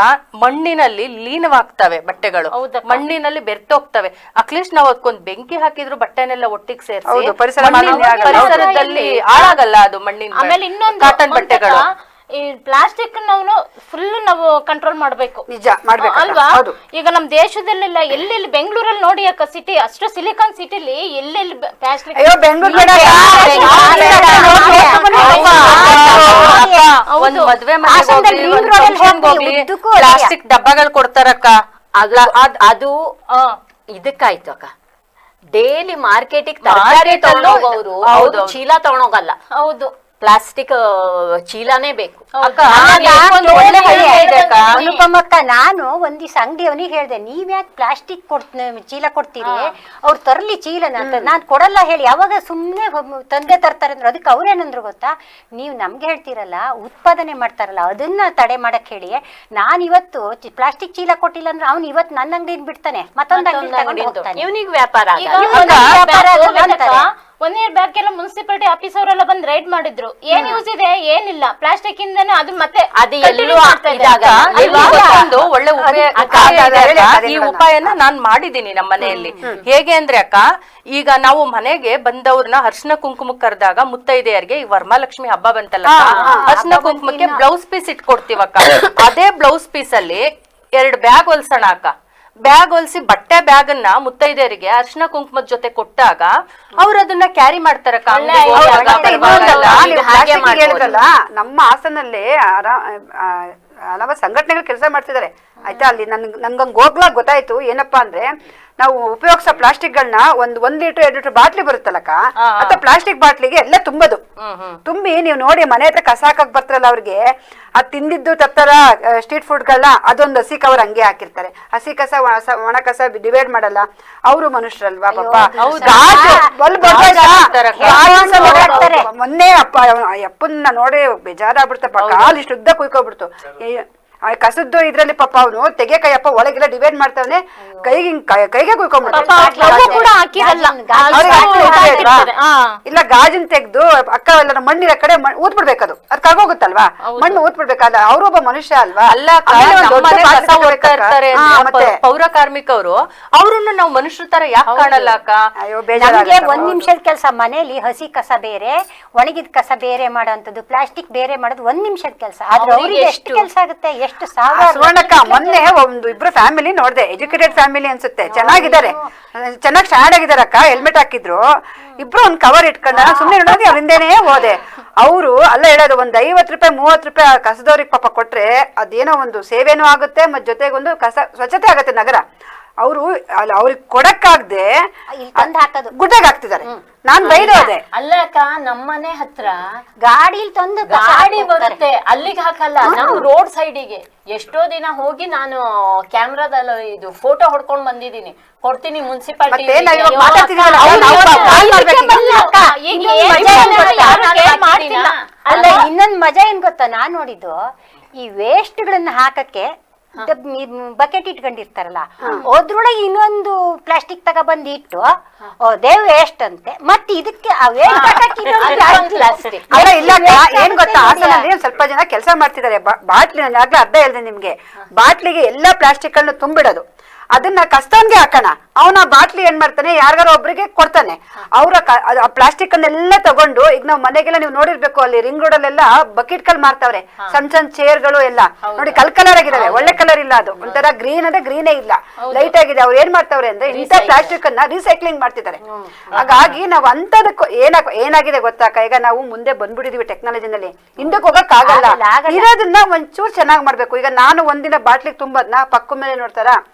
ಮಣ್ಣಿನಲ್ಲಿ ಲೀನವಾಗ್ತವೆ ಬಟ್ಟೆಗಳು, ಮಣ್ಣಿನಲ್ಲಿ ಬೆರ್ತೋಗ್ತವೆ. ಅಟ್ಲೀಸ್ಟ್ ನಾವು ಅದಕ್ಕೊಂದು ಬೆಂಕಿ ಹಾಕಿದ್ರು ಬಟ್ಟೆನೆಲ್ಲ ಒಟ್ಟಿಗೆ ಸೇರಿಸಿ ಪರಿಸರದಲ್ಲಿ ಹಾಳಾಗಲ್ಲ ಅದು ಮಣ್ಣಿನ. ಆಮೇಲೆ ಇನ್ನೊಂದು ಕಾಟನ್ ಬಟ್ಟೆಗಳು, ಈ ಪ್ಲಾಸ್ಟಿಕ್ ನಾವು ಕಂಟ್ರೋಲ್ ಮಾಡ್ಬೇಕು, ನಿಜ ಮಾಡ್ಬೇಕು ಅಲ್ವಾ. ಈಗ ನಮ್ ದೇಶದಲ್ಲೆಲ್ಲ ಎಲ್ಲೆಲ್ಲಿ ಬೆಂಗಳೂರಲ್ಲಿ ನೋಡಿ ಅಕ್ಕ, ಸಿಟಿ ಅಷ್ಟು ಸಿಲಿಕಾನ್ ಸಿಟಿಲಿ ಎಲ್ಲೆಲ್ಲಿ ಪ್ಲಾಸ್ಟಿಕ್. ಒಂದ್ ಮದ್ವೆ ಪ್ಲಾಸ್ಟಿಕ್ ಡಬ್ಬಗಳು ಕೊಡ್ತಾರಕ್ಕ. ಅದು ಇದಕ್ಕಾಯ್ತು ಅಕ್ಕ, ಡೈಲಿ ಮಾರ್ಕೆಟಿಗೆ ತರಕಾರಿ ತಗೊಂಡೋಗೋರು ಹೌದು ಚೀಲ ತಗೊಂಡೋಗಲ್ಲ, ಹೌದು ಪ್ಲಾಸ್ಟಿಕ್ ಚೀಲನೇ ಬೇಕು. ಅನುಪಮಕ್ಕ, ನಾನು ಒಂದ್ ದಿವಸ ಅಂಗಡಿಯವನಿಗೆ ಹೇಳ್ದೆ, ನೀವ್ ಯಾಕೆ ಪ್ಲಾಸ್ಟಿಕ್ ಚೀಲ ಕೊಡ್ತೀರಿ, ಅವ್ರು ತರ್ಲಿ ಚೀಲನ ಅಂತ. ನಾನ್ ಕೊಡಲ್ಲ ಹೇಳಿ ಯಾವಾಗ ಸುಮ್ನೆ ತಂದೆ ತರ್ತಾರೆ ಅಂದ್ರೆ ಅದಕ್ಕೆ ಅವ್ರೇನಂದ್ರು ಗೊತ್ತಾ, ನೀವ್ ನಮ್ಗೆ ಹೇಳ್ತೀರಲ್ಲ ಉತ್ಪಾದನೆ ಮಾಡ್ತಾರಲ್ಲ ಅದನ್ನ ತಡೆ ಮಾಡಕ್ ಹೇಳಿ, ನಾನ್ ಇವತ್ತು ಪ್ಲಾಸ್ಟಿಕ್ ಚೀಲ ಕೊಟ್ಟಿಲ್ಲ ಅಂದ್ರೆ ಅವ್ನು ಇವತ್ತು ನನ್ನ ಅಂಗಡಿನ ಬಿಡ್ತಾನೆ, ಮತ್ತೊಂದ್ ಅಂಗಡಿ ತಗೊಂಡು ಹೋಗ್ತಾನೆ, ಇವನಿಗೆ ವ್ಯಾಪಾರ. 1 ಇಯರ್ ಬ್ಯಾಕ್ ಎಲ್ಲ ಮುನ್ಸಿಪಾಲಿಟಿ ಆಫೀಸ್ ಅವರೆಲ್ಲ ಬಂದ್ ರೈಡ್ ಮಾಡಿದ್ರು. ಏನ್ ಯೂಸ್ ಇದೆ, ಏನಿಲ್ಲ, ಪ್ಲಾಸ್ಟಿಕ್ ಇಂದನೇ ಅದು ಮತ್ತೆ ಒಳ್ಳೆ ಈ ಉಪಾಯನ ನಾನ್ ಮಾಡಿದೀನಿ ನಮ್ಮ ಮನೆಯಲ್ಲಿ. ಹೇಗೆ ಅಂದ್ರೆ ಅಕ್ಕ, ಈಗ ನಾವು ಮನೆಗೆ ಬಂದವ್ರನ್ನ ಅರ್ಶಿನ ಕುಂಕುಮಕ್ಕೆ ಕರೆದಾಗ ಮುತ್ತೈದೆಯರಿಗೆ, ಈ ವರಮಹಾಲಕ್ಷ್ಮಿ ಹಬ್ಬ ಬಂತಲ್ಲ, ಅರ್ಶಿನ ಕುಂಕುಮಕ್ಕೆ ಬ್ಲೌಸ್ ಪೀಸ್ ಇಟ್ಕೊಡ್ತೀವಕ್ಕ. ಅದೇ ಬ್ಲೌಸ್ ಪೀಸ್ ಅಲ್ಲಿ 2 ಬ್ಯಾಗ್ ಹೊಲ್ಸೋಣ ಅಕ್ಕ. ಬ್ಯಾಗ್ ಹೊಲ್ಸಿ ಬಟ್ಟೆ ಬ್ಯಾಗ್ ಅನ್ನ ಮುತ್ತೈದೆಯರಿಗೆ ಅರ್ಶಿನ ಕುಂಕುಮದ ಜೊತೆ ಕೊಟ್ಟಾಗ ಅವ್ರು ಅದನ್ನ ಕ್ಯಾರಿ ಮಾಡ್ತಾರಕ್ಕ. ನಮ್ಮ ಹಾಸನಲ್ಲೇ ಹಲವು ಸಂಘಟನೆಗಳು ಕೆಲಸ ಮಾಡ್ತಿದ್ದಾರೆ ಆಯ್ತಾ. ಅಲ್ಲಿ ನನ್ಗಂಗ್ ಹೋಗ್ಲಾಗ ಗೊತ್ತಾಯ್ತು ಏನಪ್ಪಾ ಅಂದ್ರೆ, ನಾವು ಉಪಯೋಗಿಸೋ ಪ್ಲಾಸ್ಟಿಕ್ ಗಳನ್ನ 1 ಲೀಟರ್ 2 ಲೀಟರ್ ಬಾಟ್ಲಿ ಬರುತ್ತಲ್ಲಕ್ಕ, ಅಥವಾ ಪ್ಲಾಸ್ಟಿಕ್ ಬಾಟ್ಲಿಗೆ ಎಲ್ಲ ತುಂಬಿ ನೀವು ನೋಡಿ ಮನೆ ಹತ್ರ ಕಸ ಹಾಕಕ್ ಬರ್ತಾರಲ್ಲ ಅವ್ರಿಗೆ, ಅದ್ ತಿಂದಿದ್ದು ತತ್ತರ ಸ್ಟ್ರೀಟ್ ಫುಡ್ ಗಳನ್ನ ಅದೊಂದು ಹಸಿ ಕವರ್ ಹಂಗೆ ಹಾಕಿರ್ತಾರೆ. ಹಸಿ ಕಸ ಒಣ ಕಸ ಡಿವೈಡ್ ಮಾಡಲ್ಲ. ಅವರು ಮನುಷ್ಯರಲ್ವಾ ಪಾಪ. ಮೊನ್ನೆ ಅಪ್ಪನ್ನ ನೋಡಿ ಬೇಜಾರಾಗ್ಬಿಡ್ತಪ್ಪ, ಕಾಲ್ ಇಷ್ಟು ಉದ್ದ ಕುಯ್ಕೊಬಿಡ್ತು. ಕಸದ್ದು ಇದ್ರಲ್ಲಿ ಪಾಪ ಅವನು ತೆಗೆಕಾಯಪ್ಪ ಒಳಗೆಲ್ಲ ಡಿವೈಡ್ ಮಾಡ್ತಾವನೆ, ಕೈಗೆ ಕುಯ್ಕೊಂಡ್ಬಿಡ್ತಾನೆ. ಇಲ್ಲ ಗಾಜಿನ ತೆಗ್ದು ಅಕ್ಕ ಎಲ್ಲ ಮಣ್ಣಿನ ಕಡೆ ಊದ್ಬಿಡ್ಬೇಕದು, ಅದ್ ಕರ್ಗೋಗುತ್ತಲ್ವಾ, ಮಣ್ಣು ಊದ್ಬಿಡ್ಬೇಕಾದ. ಅವ್ರೊಬ್ಬ ಮನುಷ್ಯ ಅಲ್ವಾ. ಪೌರ ಕಾರ್ಮಿಕರು ಅವ್ರನ್ನ ನಾವು ಮನುಷ್ಯರ ತರ ಯಾಕೆ ಕಾಣಲ್ಲ ಅಕ್ಕ? ನಮ್ಗೆ 1 ನಿಮಿಷದ ಕೆಲಸ, ಮನೇಲಿ ಹಸಿ ಕಸ ಬೇರೆ ಒಣಗಿದ ಕಸ ಬೇರೆ ಮಾಡೋಂಥದ್ದು, ಪ್ಲಾಸ್ಟಿಕ್ ಬೇರೆ ಮಾಡೋದು 1 ನಿಮಿಷದ ಕೆಲಸ. ಆದ್ರೆ ಅವ್ರಿಗೆ ಎಷ್ಟು ಕೆಲಸ ಆಗುತ್ತೆ, ಎಷ್ಟು ಸಾವಿರ ಸುವರ್ಣಕ್ಕ ಮೊನ್ನೆ ಇಬ್ರು ಫ್ಯಾಮಿಲಿ ನೋಡ್ದೆ, ಎಜುಕೇಟೆಡ್ ಫ್ಯಾಮಿಲಿ ಅನ್ಸುತ್ತೆ, ಚೆನ್ನಾಗಿದ್ದಾರೆ, ಚೆನ್ನಾಗಿ ಸ್ಟ್ಯಾಂಡ್ ಆಗಿದಾರಕ್ಕ, ಹೆಲ್ಮೆಟ್ ಹಾಕಿದ್ರು, ಇಬ್ರು ಒಂದ್ ಕವರ್ ಇಟ್ಕೊಂಡ, ಸುಮ್ನೆ ನೋಡೋದು ಅವ್ರ ಹಿಂದೆನೇ ಹೋದೆ. ಅವರು ಅಲ್ಲ ಹೇಳೋದು, ಒಂದ್ 50 ರೂಪಾಯಿ 30 ರೂಪಾಯಿ ಕಸದವ್ರಿಗೆ ಪಾಪ ಕೊಟ್ರೆ ಅದೇನೋ ಒಂದು ಸೇವೆನೂ ಆಗುತ್ತೆ, ಮತ್ ಜೊತೆಗೊಂದು ಸ್ವಚ್ಛತೆ ಆಗತ್ತೆ ನಗರ. ಅವರು ಅವ್ರಿಗೆ ಕೊಡಕ್ಕಾಗ್ದೆ ಗುಡ್ಡಾಗ ಹಾಕ್ತಿದ್ದಾರೆ. ನಾನ್ ಬೈದೋದೆ. ಅಲ್ಲ ಅಕ್ಕ, ನಮ್ಮನೆ ಹತ್ರ ಗಾಡಿಲಿ ತಂದು ಗಾಡಿ ಬರುತ್ತೆ, ಅಲ್ಲಿಗೆ ಹಾಕಲ್ಲ, ನಮ್ ರೋಡ್ ಸೈಡಿಗೆ ಎಷ್ಟೋ ದಿನ ಹೋಗಿ ನಾನು ಕ್ಯಾಮ್ರಾದಲ್ಲಿ ಇದು ಫೋಟೋ ಹೊಡ್ಕೊಂಡ್ ಬಂದಿದ್ದೀನಿ, ಕೊಡ್ತೀನಿ ಮುನ್ಸಿಪಾಲಿಟಿ. ಅಲ್ಲ, ಇನ್ನೊಂದ್ ಮಜಾ ಏನ್ ಗೊತ್ತಾ, ನಾನ್ ನೋಡಿದ್ದು ಈ ವೇಸ್ಟ್ ಗಳನ್ನ ಹಾಕಕ್ಕೆ ಬಕೆಟ್ ಇಟ್ಕೊಂಡಿರ್ತಾರಲ್ಲ, ಅದ್ರೊಳಗೆ ಇನ್ನೊಂದು ಪ್ಲಾಸ್ಟಿಕ್ ತಗೊಬಂದು ಇಟ್ಟು ದೇವ್ ವೇಸ್ಟ್ ಅಂತೆ, ಮತ್ತೆ ಇದಕ್ಕೆ ಪ್ಲಾಸ್ಟಿಕ್ ಅಲ್ಲ. ಇಲ್ಲ ಏನ್ ಗೊತ್ತಾ, ಹಾಸನಲ್ಲಿ ಸ್ವಲ್ಪ ಜನ ಕೆಲಸ ಮಾಡ್ತಿದ್ದಾರೆ, ಬಾಟ್ಲಿ ಆಗ್ಲೇ ಅರ್ಧ ಹೇಳ್ದೆ ನಿಮ್ಗೆ, ಬಾಟ್ಲಿಗೆ ಎಲ್ಲಾ ಪ್ಲಾಸ್ಟಿಕ್ ಗಳನ್ನ ತುಂಬಿಡೋದು, ಅದನ್ನ ಕಸ್ತವನ್ಗೆ ಹಾಕೋಣ, ಅವನ ಬಾಟ್ಲಿ ಏನ್ ಮಾಡ್ತಾನೆ, ಯಾರಿಗಾರ ಒಬ್ರಿಗೆ ಕೊಡ್ತಾನೆ, ಅವ್ರ ಪ್ಲಾಸ್ಟಿಕ್ ಅನ್ನೆಲ್ಲ ತಗೊಂಡು, ಈಗ ನಾವ್ ಮನೆಗೆಲ್ಲ ನೀವು ನೋಡಿರ್ಬೇಕು, ಅಲ್ಲಿ ರಿಂಗ್ ರೋಡ್ ಅಲ್ಲೆಲ್ಲ ಬಕೆಟ್ ಗಳು ಮಾರ್ತಾವ್ರೆ, ಸಣ್ಣ ಸಣ್ಣ ಚೇರ್ ಗಳು ಎಲ್ಲ ನೋಡಿ, ಕಲರ್ ಆಗಿದಾವೆ, ಒಳ್ಳೆ ಕಲರ್ ಇಲ್ಲ, ಅದು ಒಂಥರ ಗ್ರೀನ್ ಅಂದ್ರೆ ಗ್ರೀನೇ ಇಲ್ಲ, ಲೈಟ್ ಆಗಿದೆ. ಅವ್ರು ಏನ್ ಮಾಡ್ತಾವ್ರೆ ಅಂದ್ರೆ ಇಂಥ ಪ್ಲಾಸ್ಟಿಕ್ ಅನ್ನ ರೀಸೈಕ್ಲಿಂಗ್ ಮಾಡ್ತಿದ್ದಾರೆ. ಹಾಗಾಗಿ ನಾವು ಅಂತದಕ್ಕೂ ಏನಾಗಿದೆ ಗೊತ್ತಾಕ, ಈಗ ನಾವು ಮುಂದೆ ಬಂದ್ಬಿಟ್ಟಿದೀವಿ ಟೆಕ್ನಾಲಜಿನಲ್ಲಿ, ಹಿಂದಕ್ಕೆ ಹೋಗಕ್ ಆಗಲ್ಲ, ಇರೋದನ್ನ ಒಂಚೂರು ಚೆನ್ನಾಗಿ ಮಾಡ್ಬೇಕು. ಈಗ ನಾನು ಒಂದಿನ ಬಾಟ್ಲಿಗೆ ತುಂಬದ್ನ ಪಕ್ಕ ಮೇಲೆ ನೋಡ್ತಾರ,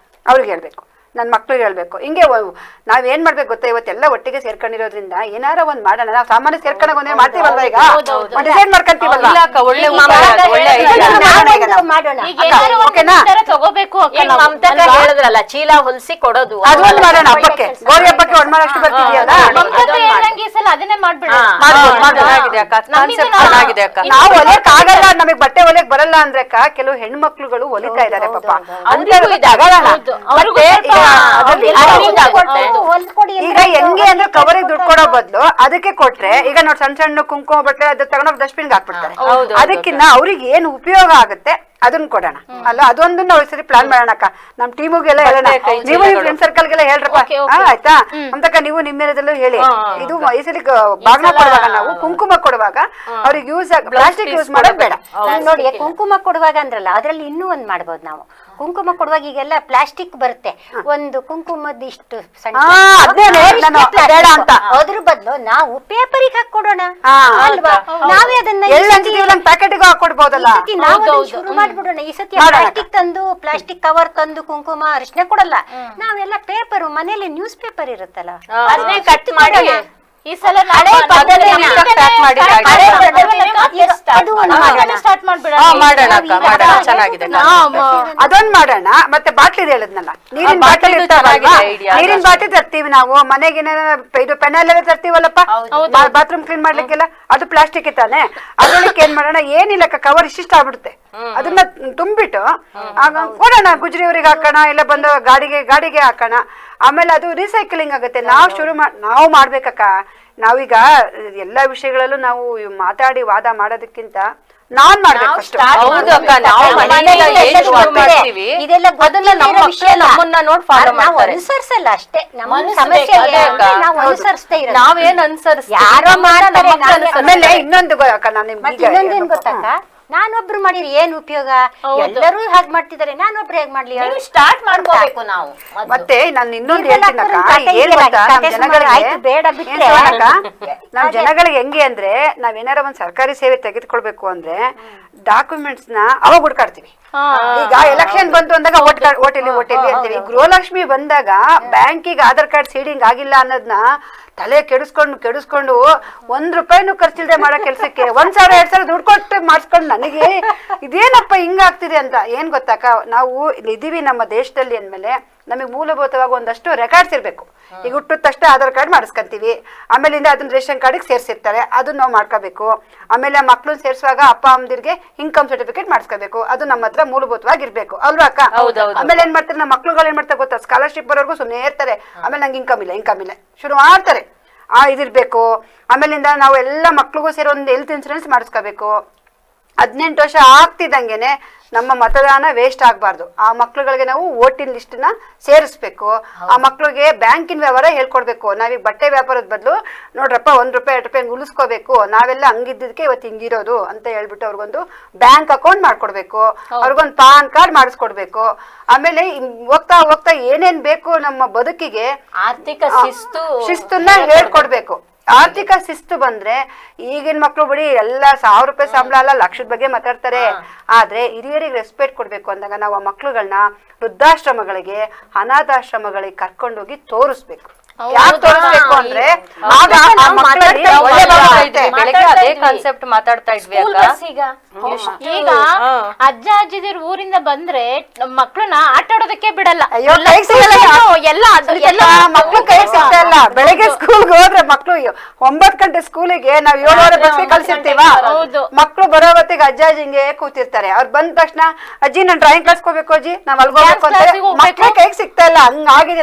ಅವ್ರಿಗೆ ಹೇಳ್ಬೇಕು, ನನ್ನ ಮಕ್ಳಿಗೆ ಹೇಳ್ಬೇಕು. ಹಿಂಗೆ ನಾವೇನ್ ಮಾಡ್ಬೇಕು ಗೊತ್ತಾ, ಇವತ್ತೆಲ್ಲ ಒಟ್ಟಿಗೆ ಸೇರ್ಕೊಂಡಿರೋದ್ರಿಂದ ಏನಾರ ಒಂದ್ ಮಾಡೋಣ. ನಾವು ಸಾಮಾನ್ಯ ಸೇರ್ಕೊಂಡಾಗ ಒಂದೇ ಮಾಡ್ತೀವಲ್ವಾ, ಈಗ ಡಿಸೈಡ್ ಮಾಡ್ಕೊಂತೀವಲ್ವಾ, ಹೇಳಿದ್ರಲ್ಲ ಚೀಲ ಹೊಲಿಸಿ ಕೊಡೋದು, ಅದೊಂದು ಮಾಡೋಣ. ಹಬ್ಬಕ್ಕೆ ಗೌರಿ ಹಬ್ಬಕ್ಕೆ ಒಣಮಾಡಷ್ಟು ಬರ್ತಿದ್ಯಲ್ಲ, ಅದನ್ನೇ ಮಾಡ್ಬಿಡ. ನಾವು ಹೊಲಿಯಕ್ ಆಗಲ್ಲ, ನಮಗ್ ಬಟ್ಟೆ ಹೊಲಿಯಕ್ ಬರಲ್ಲ ಅಂದ್ರೆ ಅಕ್ಕ, ಕೆಲವು ಹೆಣ್ಮಕ್ಳುಗಳು ಹೊಲಿತಾ ಇದಾರೆ ಪಾಪ, ಈಗ ಹೆಂಗೆ ಅಂದ್ರೆ ಕವರಿಗೆ ದುಡ್ಡು ಕೊಡೋ ಬದ್ಲು ಅದಕ್ಕೆ ಕೊಟ್ರೆ, ಈಗ ನೋಡಿ ಸಣ್ಣ ಸಣ್ಣ ಕುಂಕುಮ ಬಟ್ಟೆ ಅದು ತಗೊಂಡೋಗಿ ಡಸ್ಟ್ಬಿನ್ ಹಾಕ್ಬಿಡ್ತಾರೆ. ಅದಕ್ಕಿಂತ ಅವ್ರಿಗೆ ಏನು ಉಪಯೋಗ ಆಗುತ್ತೆ ಅದನ್ನ ಕೊಡೋಣ ಅಲ್ಲ. ಅದೊಂದನ್ನ ಸರಿ ಪ್ಲಾನ್ ಮಾಡೋಣ ಅಕ್ಕ, ನಮ್ ಟೀಮುಗೆಲ್ಲ ಹೇಳೋಣ, ನೀವು ನಿಮ್ ಫ್ರೆಂಡ್ ಸರ್ಕಲ್ಗೆಲ್ಲ ಹೇಳ್ರಪ್ಪ, ಆಯ್ತಾ ಅಂತಕ್ಕ. ನೀವು ನಿಮ್ಮೇನದಲ್ಲೂ ಹೇಳಿ, ಇದು ಈ ಸಲ ಬಾಗ್ನ ಕೊಡುವಾಗ, ನಾವು ಕುಂಕುಮ ಕೊಡುವಾಗ ಅವ್ರಿಗೆ ಯೂಸ್ ಪ್ಲಾಸ್ಟಿಕ್ ಯೂಸ್ ಮಾಡೋದು ಬೇಡ ನೋಡಿ. ಕುಂಕುಮ ಕೊಡುವಾಗ ಅಂದ್ರಲ್ಲ, ಅದ್ರಲ್ಲಿ ಇನ್ನೂ ಒಂದ್ ಮಾಡ್ಬೋದು ನಾವು. ಕುಂಕುಮ ಕೊಡುವಾಗ ಈಗೆಲ್ಲ ಪ್ಲಾಸ್ಟಿಕ್ ಬರುತ್ತೆ, ಒಂದು ಕುಂಕುಮದ ಇಷ್ಟು ಸಣ್ಣ, ಅದ್ರ ಬದಲು ನಾವು ಪೇಪರಿಗೆ ಹಾಕೊಡೋಣ ಅಲ್ವಾ, ನಾವೇ ಅದನ್ನ ಪ್ಯಾಕೆಟ್ಗೆ ಹಾಕೊಡ್ಬೋದಲ್ಲ. ಶುರು ಮಾಡ್ಬಿಡೋಣ. ಈ ಸತಿ ಪ್ಲಾಸ್ಟಿಕ್ ತಂದು, ಪ್ಲಾಸ್ಟಿಕ್ ಕವರ್ ತಂದು ಕುಂಕುಮ ಅರಿಶಿನ ಕೊಡಲ್ಲ, ನಾವೆಲ್ಲ ಪೇಪರ್, ಮನೇಲಿ ನ್ಯೂಸ್ ಪೇಪರ್ ಇರುತ್ತಲ್ಲ, ಅದನ್ನೇ ಕಟ್ ಮಾಡಿ ಈ ಸಲ ಅದೊಂದ್ ಮಾಡೋಣ. ಮತ್ತೆ ಬಾಟ್ಲಿ ಹೇಳಿದ್ನಲ್ಲ, ನೀರಿನ ಬಾಟಲ್ ಇರ್ತಾವಲ್ವಾ, ನೀರಿನ ಬಾಟಲಿ ತರ್ತೀವಿ ನಾವು ಮನೆಗೆ, ಇದು ಪೆನಲ್ ಎಲ್ಲ ತರ್ತೀವಲ್ಲಪ್ಪ ಬಾತ್ರೂಮ್ ಕ್ಲೀನ್ ಮಾಡ್ಲಿಕ್ಕೆಲ್ಲ, ಅದು ಪ್ಲಾಸ್ಟಿಕ್ ತಾನೆ. ಅದ್ರೊಳಕ್ಕೆ ಏನ್ ಮಾಡೋಣ, ಏನಿಲ್ಲ ಕವರ್ ಇಷ್ಟ ಆಗ್ಬಿಡುತ್ತೆ, ಅದನ್ನ ತುಂಬಿಟ್ಟು ಕೊಡೋಣ, ಗುಜ್ರಿಯವ್ರಿಗೆ ಹಾಕೋಣ, ಇಲ್ಲ ಬಂದು ಗಾಡಿಗೆ ಹಾಕೋಣ. ಆಮೇಲೆ ಅದು ರೀಸೈಕ್ಲಿಂಗ್ ಆಗುತ್ತೆ. ನಾವು ಮಾಡ್ಬೇಕಕ್ಕ. ನಾವೀಗ ಎಲ್ಲಾ ವಿಷಯಗಳಲ್ಲೂ ನಾವು ಮಾತಾಡಿ ವಾದ ಮಾಡೋದಕ್ಕಿಂತ ನಾನ್ ಮಾಡ್ಬೇಕು. ಅನುಸರಿಸಲ್ಲ ಅಷ್ಟೇ, ನಾವೇನ್ ಅನ್ಸರಿಸ್ತೀವಿ, ಆಮೇಲೆ ಇನ್ನೊಂದು ಇನ್ನೊಂದೇನ್ ಗೊತ್ತಕ್ಕ, ನಾನೊಬ್ರು ಮಾಡಿರಿ ಏನ್ ಉಪಯೋಗ, ಎಲ್ಲರೂ ಹಾಗೆ ಮಾಡ್ತಿದ್ದಾರೆ, ನಾನೊಬ್ರು ಹೇಗ್ ಮಾಡ್ಲಿ, ಸ್ಟಾರ್ಟ್ ಮಾಡ್ಕೋಬೇಕು ನಾವು. ಮತ್ತೆ ನಾನು ಇನ್ನೊಂದು ಹೇಳ್ತೀನಕ್ಕ, ಬೇಡ ಬಿಟ್ರೆ ನಾವ್ ಜನಗಳಿಗೆ ಹೆಂಗೆ ಅಂದ್ರೆ, ನಾವೇನಾರ ಒಂದ್ ಸರ್ಕಾರಿ ಸೇವೆ ತೆಗೆದುಕೊಳ್ಬೇಕು ಅಂದ್ರೆ ಡಾಕ್ಯುಮೆಂಟ್ಸ್ ನ ಅವಾಗ ಹುಡ್ಕಾಡ್ತೀವಿ. ಈಗ ಎಲೆಕ್ಷನ್ ಬಂತು ಅಂದಾಗ ಓಟಿಲಿ ಅಂತೀವಿ. ಗೃಹಲಕ್ಷ್ಮಿ ಬಂದಾಗ ಬ್ಯಾಂಕಿಗೆ ಆಧಾರ್ ಕಾರ್ಡ್ ಸೀಡಿಂಗ್ ಆಗಿಲ್ಲ ಅನ್ನೋದನ್ನ ತಲೆ ಕೆಡಿಸ್ಕೊಂಡು ₹1 ಖರ್ಚಿಲ್ದೆ ಮಾಡೋ ಕೆಲ್ಸಕ್ಕೆ 1,000 2,000 ದುಡ್ಡು ಕೊಟ್ಟು ಮಾಡಿಸ್ಕೊಂಡು ನನಗೆ ಇದೇನಪ್ಪ ಹಿಂಗಾಗ್ತಿದೆ ಅಂತ. ಏನ್ ಗೊತ್ತಾಕ, ನಾವು ಇಲ್ಲಿ ಇದೀವಿ ನಮ್ಮ ದೇಶದಲ್ಲಿ ಅಂದ್ಮೇಲೆ ನಮಗೆ ಮೂಲಭೂತವಾಗಿ ಒಂದಷ್ಟು ರೆಕಾರ್ಡ್ಸ್ ಇರ್ಬೇಕು. ಈಗ ಹುಟ್ಟಿದ ತಕ್ಷಣ ಆಧಾರ್ ಕಾರ್ಡ್ ಮಾಡಿಸ್ಕೊಂತೀವಿ, ಆಮೇಲಿಂದ ಅದನ್ನ ರೇಷನ್ ಕಾರ್ಡಿಗೆ ಸೇರಿಸಿರ್ತಾರೆ, ಅದನ್ನ ನಾವು ಮಾಡ್ಕೋಬೇಕು. ಆಮೇಲೆ ಮಕ್ಳನ್ನ ಸೇರಿಸುವಾಗ ಅಪ್ಪ ಅಮ್ಮದಿರ್ಗೆ ಇನ್ಕಮ್ ಸರ್ಟಿಫಿಕೇಟ್ ಮಾಡಿಸ್ಕೋಬೇಕು, ಅದು ನಮ್ಮ ಹತ್ರ ಮೂಲಭೂತವಾಗಿರ್ಬೇಕು ಅಲ್ವಾ ಅಕ್ಕ. ಆಮೇಲೆ ಏನ್ ಮಾಡ್ತಾರೆ, ನಮ್ಮ ಮಕ್ಳುಗಳು ಏನ್ ಮಾಡ್ತಾರೆ ಗೊತ್ತಾ, ಸ್ಕಾಲರ್ಶಿಪ್ ಬರೋರ್ಗು ಸುಮ್ಮನೆ ಇರ್ತಾರೆ, ಆಮೇಲೆ ನಂಗೆ ಇನ್ಕಮ್ ಇಲ್ಲ ಶುರು ಮಾಡ್ತಾರೆ. ಇದಿರ್ಬೇಕು. ಆಮೇಲಿಂದ ನಾವು ಎಲ್ಲ ಮಕ್ಳಿಗೂ ಸೇರಿ ಒಂದು ಹೆಲ್ತ್ ಇನ್ಸೂರೆನ್ಸ್ ಮಾಡಿಸ್ಕೋಬೇಕು. 18 ವರ್ಷ ಆಗ್ತಿದ್ದಂಗೆನೆ ನಮ್ಮ ಮತದಾನ ವೇಸ್ಟ್ ಆಗಬಾರ್ದು. ಆ ಮಕ್ಳುಗಳಿಗೆ ನಾವು ವೋಟಿನ ಲಿಸ್ಟ್ನ ಸೇರಿಸ್ಬೇಕು. ಆ ಮಕ್ಳಿಗೆ ಬ್ಯಾಂಕಿನ ವ್ಯವಹಾರ ಹೇಳ್ಕೊಡ್ಬೇಕು. ನಾವೀಗ ಬಟ್ಟೆ ವ್ಯಾಪಾರದ ಬದಲು ನೋಡ್ರಪ್ಪ 1 ರೂಪಾಯಿ 2 ರೂಪಾಯಿ ಉಳಿಸ್ಕೋಬೇಕು, ನಾವೆಲ್ಲ ಹಂಗಿದ್ದಕ್ಕೆ ಇವತ್ತು ಹಿಂಗಿರೋದು ಅಂತ ಹೇಳ್ಬಿಟ್ಟು ಅವ್ರಿಗೊಂದು ಬ್ಯಾಂಕ್ ಅಕೌಂಟ್ ಮಾಡ್ಕೊಡ್ಬೇಕು, ಅವ್ರಿಗೊಂದು ಪಾನ್ ಕಾರ್ಡ್ ಮಾಡಿಸ್ಕೊಡ್ಬೇಕು. ಆಮೇಲೆ ಹೋಗ್ತಾ ಹೋಗ್ತಾ ಏನೇನ್ ಬೇಕು ನಮ್ಮ ಬದುಕಿಗೆ ಆರ್ಥಿಕ ಶಿಸ್ತನ್ನ ಹೇಳ್ಕೊಡ್ಬೇಕು. ಆರ್ಥಿಕ ಶಿಸ್ತು ಬಂದ್ರೆ ಈಗಿನ ಮಕ್ಳು ಬಿಡಿ ಎಲ್ಲ 1000 ರೂಪಾಯಿ ಸಂಬಳ ಅಲ್ಲ, ಲಕ್ಷದ ಬಗ್ಗೆ ಮಾತಾಡ್ತಾರೆ. ಆದ್ರೆ ಹಿರಿಯರಿಗೆ ರೆಸ್ಪೆಕ್ಟ್ ಕೊಡ್ಬೇಕು ಅಂದಾಗ ನಾವು ಆ ಮಕ್ಳುಗಳನ್ನ ವೃದ್ಧಾಶ್ರಮಗಳಿಗೆ, ಅನಾಥಾಶ್ರಮಗಳಿಗೆ ಕರ್ಕೊಂಡೋಗಿ ತೋರಿಸ್ಬೇಕು. ಯಾಕೆ ತೋರಿಸ್ಬೇಕು ಅಂದ್ರೆ ಆಗ ಆ ಮಕ್ಕಳಿಗೆ ಒಳ್ಳೆ ಭಾವ ಬರುತ್ತೆ. ಬೆಳಗ್ಗೆ ಅದೇ ಕಾನ್ಸೆಪ್ಟ್ ಮಾತಾಡ್ತಾ ಇದ್ವಿ ಅಕ್ಕ. ಈಗ ಅಜ್ಜ ಅಜ್ಜಿದಿರ್ ಊರಿಂದ ಬಂದ್ರೆ ಮಕ್ಳನ್ನ ಆಟ ಆಡೋದಕ್ಕೆ ಬಿಡಲ್ಲ. ಅಯ್ಯೋ ಕೈ ಸಿಗಲ್ಲ, ಎಲ್ಲ ಮಕ್ಳು ಕೈ ಸಿಗ್ತಾ ಇಲ್ಲ. ಬೆಳಗ್ಗೆ ಸ್ಕೂಲ್ಗೆ ಹೋದ್ರೆ ಮಕ್ಳು 9 ಗಂಟೆ ಸ್ಕೂಲಿಗೆ ನಾವ್ 7:30 ಬಸ್ಸಿಗೆ ಕಳ್ಸಿರ್ತೀವ. ಮಕ್ಳು ಬರೋ ಹೊತ್ತಿಗೆ ಅಜ್ಜ ಹಿಂಗೆ ಕೂತಿರ್ತಾರೆ. ಅವ್ರು ಬಂದ ತಕ್ಷಣ ಅಜ್ಜಿ ನಾನ್ ಡ್ರಾಯಿಂಗ್ ಕ್ಲಾಸ್ ಹೋಗ್ಬೇಕು, ಅಜ್ಜಿ ನಾವ್ ಅಲ್ಗೋಗ್ಬೇಕು ಅಂತ ಮಕ್ಳು ಕೈಗೆ ಸಿಗ್ತಾ ಇಲ್ಲ. ಹಂಗಾಗಿದೆ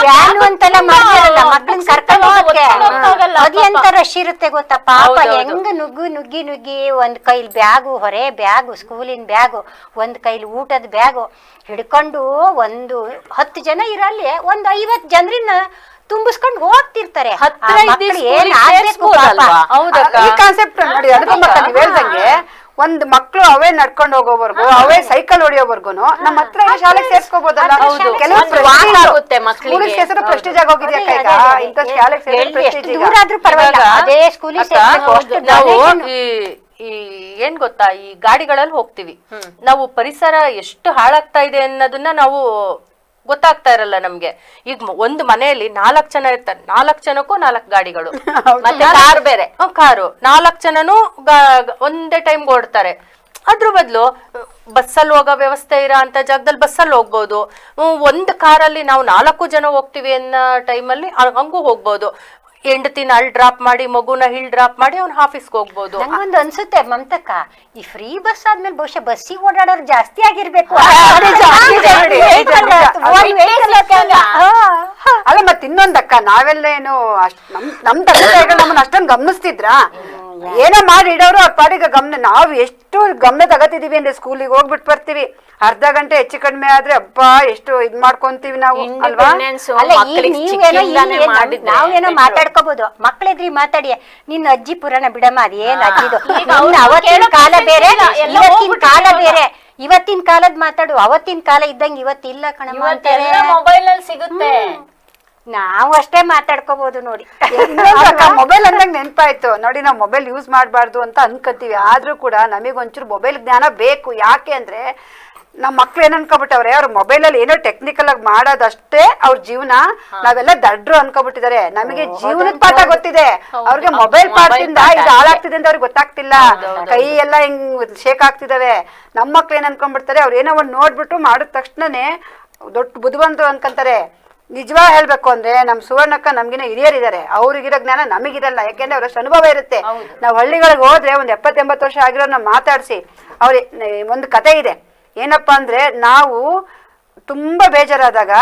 ವ್ಯಾನು ಅಂತೆಲ್ಲ ಮಾಡ್ತಾರಲ್ಲ ಮಕ್ಳನ್ನ ಕರ್ಕೊಂಡು ಹೋಗಕ್ಕೆ, ಅದೆಂತ ರಶ್ ಇರುತ್ತೆ ಗೊತ್ತಾ ಪಾಪ. ಹೆಂಗ ನುಗ್ಗಿ ನುಗ್ಗಿ ಒಂದ್ ಕೈಲಿ ಬ್ಯಾಗು, ಹೊರೆ ಬ್ಯಾಗು, ಸ್ಕೂಲಿನ ಬ್ಯಾಗು, ಒಂದ್ ಕೈಲಿ ಊಟದ ಬ್ಯಾಗು ಹಿಡ್ಕೊಂಡು 10 ಜನ ಇರಲ್ಲಿ 50 ಜನರನ್ನ ತುಂಬಿಸ್ಕೊಂಡು ಹೋಗ್ತಿರ್ತಾರೆ. ಈ ಕಾನ್ಸೆಪ್ಟ್ ನೋಡಿ ಅನುಪಮಕ್ಕ ನೀವ್ ಹೇಳ್ದಂಗೆ ಒಂದ್ ಮಕ್ಳು ಅವೇ ನಡ್ಕೊಂಡು ಹೋಗೋವರ್ಗು, ಅವೇ ಸೈಕಲ್ ಹೊಡಿಯೋವರ್ಗು ನಮ್ಮ ಹತ್ರ ಶಾಲೆಗೆ ಸೇರ್ಸ್ಕೋಬಹುದಲ್ಲ. ಕೆಲವು ಹೆಸರು ಪ್ರೆಸ್ಟೀಜ್ ಆಗಿ ಹೋಗಿದ್ಯಾ ಈಗ, ಇಂಥ ಶಾಲೆಗೆ ದೂರಾದ್ರೂ ಪರವಾಗಿಲ್ಲ ಅದೇ ಸ್ಕೂಲಿಗೆ ನಾವು ಈ ಏನ್ ಗೊತ್ತಾ, ಈ ಗಾಡಿಗಳಲ್ಲಿ ಹೋಗ್ತಿವಿ ನಾವು, ಪರಿಸರ ಎಷ್ಟು ಹಾಳಾಗ್ತಾ ಇದೆ ಅನ್ನೋದನ್ನ ನಾವು ಗೊತ್ತಾಗ್ತಾ ಇರಲ್ಲ ನಮ್ಗೆ. ಈಗ ಒಂದು ಮನೆಯಲ್ಲಿ 4 ಜನ ಇರ್ತಾರೆ, 4 ಜನಕ್ಕೂ 4 ಗಾಡಿಗಳು, ಮತ್ತೆ ಕಾರ್ ಬೇರೆ, ಕಾರು 4 ಜನನು ಒಂದೇ ಟೈಮ್ ಓಡ್ತಾರೆ. ಅದ್ರ ಬದಲು ಬಸ್ಸಲ್ಲಿ ಹೋಗೋ ವ್ಯವಸ್ಥೆ ಇರೋ ಅಂತ ಜಾಗದಲ್ಲಿ ಬಸ್ಸಲ್ಲಿ ಹೋಗ್ಬೋದು. ಒಂದು ಕಾರಲ್ಲಿ ನಾವು 4 ಜನ ಹೋಗ್ತಿವಿ ಅನ್ನೋ ಟೈಮಲ್ಲಿ ಹಂಗೂ ಹೋಗ್ಬೋದು. ಹೆಂಡತಿನ ಅಲ್ಲಿ ಡ್ರಾಪ್ ಮಾಡಿ, ಮಗುನ ಇಲ್ಲಿ ಡ್ರಾಪ್ ಮಾಡಿ ಅವ್ನ ಆಫೀಸ್ಗೆ ಹೋಗ್ಬೋದು. ನಂಗೊಂದು ಅನ್ಸುತ್ತೆ ಮಮತಕ್ಕ, ಈ ಫ್ರೀ ಬಸ್ ಆದ್ಮೇಲೆ ಬಹುಶಃ ಬಸ್ಸಿಗೆ ಓಡಾಡೋರು ಜಾಸ್ತಿ ಆಗಿರ್ಬೇಕು. ಅಲ್ಲ ಮತ್ತೆ ಇನ್ನೊಂದಕ್ಕ, ನಾವೆಲ್ಲ ಏನು ನಮ್ ತಂದೆ ತಾಯಿಗಳು ನಮ್ಮನ್ನ ಅಷ್ಟೊಂದು ಗಮನಿಸ್ತಿದ್ರ? ಏನೋ ಮಾಡಿ ಇಡೋರು ಅವ್ರ ಪಾಡಿಗೆ ಗಮನ. ನಾವು ಎಷ್ಟು ಗಮನ ತಗತಿದೀವಿ ಅಂದ್ರೆ ಸ್ಕೂಲಿಗೆ ಹೋಗ್ಬಿಟ್ಟು ಬರ್ತೀವಿ, ಅರ್ಧ ಗಂಟೆ ಹೆಚ್ಚು ಕಡಿಮೆ ಆದ್ರೆ ಅಬ್ಬಾ ಎಷ್ಟು ಇದ್ ಮಾಡ್ಕೊಂತೀವಿ ನಾವು ಅಲ್ವಾ. ನಾವೇನೋ ಮಾತಾಡ್ಕೋಬಹುದು, ಮಕ್ಳೆದ್ರಿ ಮಾತಾಡಿ ನಿನ್ನ ಅಜ್ಜಿ ಪುರಾಣ ಬಿಡಮ್ಮ, ಅದೇನ್ ಅಜ್ಜಿದು ಅವತ್ತಿನ ಕಾಲ ಬೇರೆ ಇವತ್ತಿನ ಕಾಲ ಬೇರೆ. ಇವತ್ತಿನ ಕಾಲದ್ ಮಾತಾಡು, ಅವತ್ತಿನ ಕಾಲ ಇದ್ದಂಗೆ ಇವತ್ತಿಲ್ಲ ಕಣಮ್ಮ ಅಂತಾರೆ. ಮೊಬೈಲ್ ಅಲ್ಲಿ ಸಿಗುತ್ತೆ, ನಾವು ಅಷ್ಟೇ ಮಾತಾಡ್ಕೋಬಹುದು ನೋಡಿ. ಮೊಬೈಲ್ ಅಂದಂಗ ನೆನಪಾಯ್ತು ನೋಡಿ, ನಾವು ಮೊಬೈಲ್ ಯೂಸ್ ಮಾಡಬಾರ್ದು ಅಂತ ಅನ್ಕೋತೀವಿ, ಆದ್ರೂ ಕೂಡ ನಮಗೊಂಚೂರು ಮೊಬೈಲ್ ಜ್ಞಾನ ಬೇಕು. ಯಾಕೆ ಅಂದ್ರೆ ನಮ್ಮ ಮಕ್ಳು ಏನ್ ಅನ್ಕೋಬಿಟ್ಟವ್ರೆ, ಅವ್ರ ಮೊಬೈಲ್ ಅಲ್ಲಿ ಏನೋ ಟೆಕ್ನಿಕಲ್ ಆಗಿ ಮಾಡೋದಷ್ಟೇ ಅವ್ರ ಜೀವನ. ನಾವೆಲ್ಲ ದಡ್ರು ಅನ್ಕೋಬಿಟ್ಟಿದ್ದಾರೆ. ನಮಗೆ ಜೀವನದ ಪಾಠ ಗೊತ್ತಿದೆ, ಅವ್ರಿಗೆ ಮೊಬೈಲ್ ಪಾಠದಿಂದ ಇದು ಹಾಳಾಗ್ತಿದೆ ಅಂತ ಅವ್ರಿಗೆ ಗೊತ್ತಾಗ್ತಿಲ್ಲ. ಕೈ ಎಲ್ಲ ಹಿಂಗ್ ಶೇಕ್ ಆಗ್ತಿದಾವೆ. ನಮ್ಮ ಮಕ್ಳು ಏನ್ ಅನ್ಕೊಂಡ್ಬಿಡ್ತಾರೆ, ಅವ್ರ ಏನೋ ಒಂದ್ ನೋಡ್ಬಿಟ್ಟು ಮಾಡಿದ ತಕ್ಷಣನೇ ದೊಡ್ಡ ಬುದ್ಧಿವಂತರು ಅನ್ಕೊಂತಾರೆ. ನಿಜವಾಗಿ ಹೇಳ್ಬೇಕು ಅಂದ್ರೆ ನಮ್ ಸುವರ್ಣಕ್ಕ ನಮ್ಗಿನ ಹಿರಿಯರಿದ್ದಾರೆ, ಅವ್ರಿಗಿರೋ ಜ್ಞಾನ ನಮಗಿರಲ್ಲ. ಯಾಕೆಂದ್ರೆ ಅವ್ರಷ್ಟು ಅನುಭವ ಇರುತ್ತೆ. ನಾವ್ ಹಳ್ಳಿಗಳಿಗೆ ಹೋದ್ರೆ ಒಂದ್ 70-80 ವರ್ಷ ಆಗಿರೋರ್ನ ಮಾತಾಡ್ಸಿ ಅವ್ರ ಒಂದು ಕತೆ ಇದೆ. ಏನಪ್ಪಾ ಅಂದ್ರೆ ನಾವು ತುಂಬಾ ಬೇಜಾರಾದಾಗ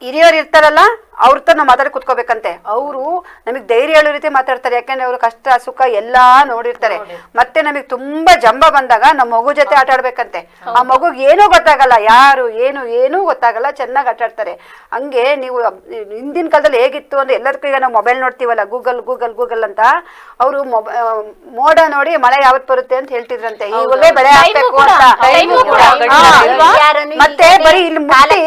ಹಿರಿಯರು ಇರ್ತಾರಲ್ಲ ಅವ್ರ ತರ ನಾವು ಮಾತಾಡಿ ಕುತ್ಕೋಬೇಕಂತೆ. ಅವರು ನಮಗ್ ಧೈರ್ಯ ಹೇಳೋ ರೀತಿ ಮಾತಾಡ್ತಾರೆ. ಯಾಕಂದ್ರೆ ಅವ್ರು ಕಷ್ಟ ಸುಖ ಎಲ್ಲಾ ನೋಡಿರ್ತಾರೆ. ಮತ್ತೆ ನಮಗ್ ತುಂಬಾ ಜಂಬ ಬಂದಾಗ ನಮ್ಮ ಮಗು ಜೊತೆ ಆಟ ಆಡ್ಬೇಕಂತೆ. ಆ ಮಗುಗ್ ಏನೂ ಗೊತ್ತಾಗಲ್ಲ, ಯಾರು ಏನೂ ಗೊತ್ತಾಗಲ್ಲ, ಚೆನ್ನಾಗಿ ಆಟ ಆಡ್ತಾರೆ. ಹಂಗೆ ನೀವು ಹಿಂದಿನ ಕಾಲದಲ್ಲಿ ಹೇಗಿತ್ತು ಅಂದ್ರೆ ಎಲ್ಲದಕ್ಕೂ ಈಗ ನಾವು ಮೊಬೈಲ್ ನೋಡ್ತೀವಲ್ಲ, ಗೂಗಲ್ ಅಂತ, ಅವರು ಮೋಡ ನೋಡಿ ಮಳೆ ಯಾವತ್ ಬರುತ್ತೆ ಅಂತ ಹೇಳ್ತಿದ್ರಂತೆ. ಈಗಲೇ ಬೆಳೆ ಹಾಕ್ಬೇಕು ಅಂತ. ಮತ್ತೆ ಬರೀ ಇಲ್ಲಿ ಮುಟ್ಟಿ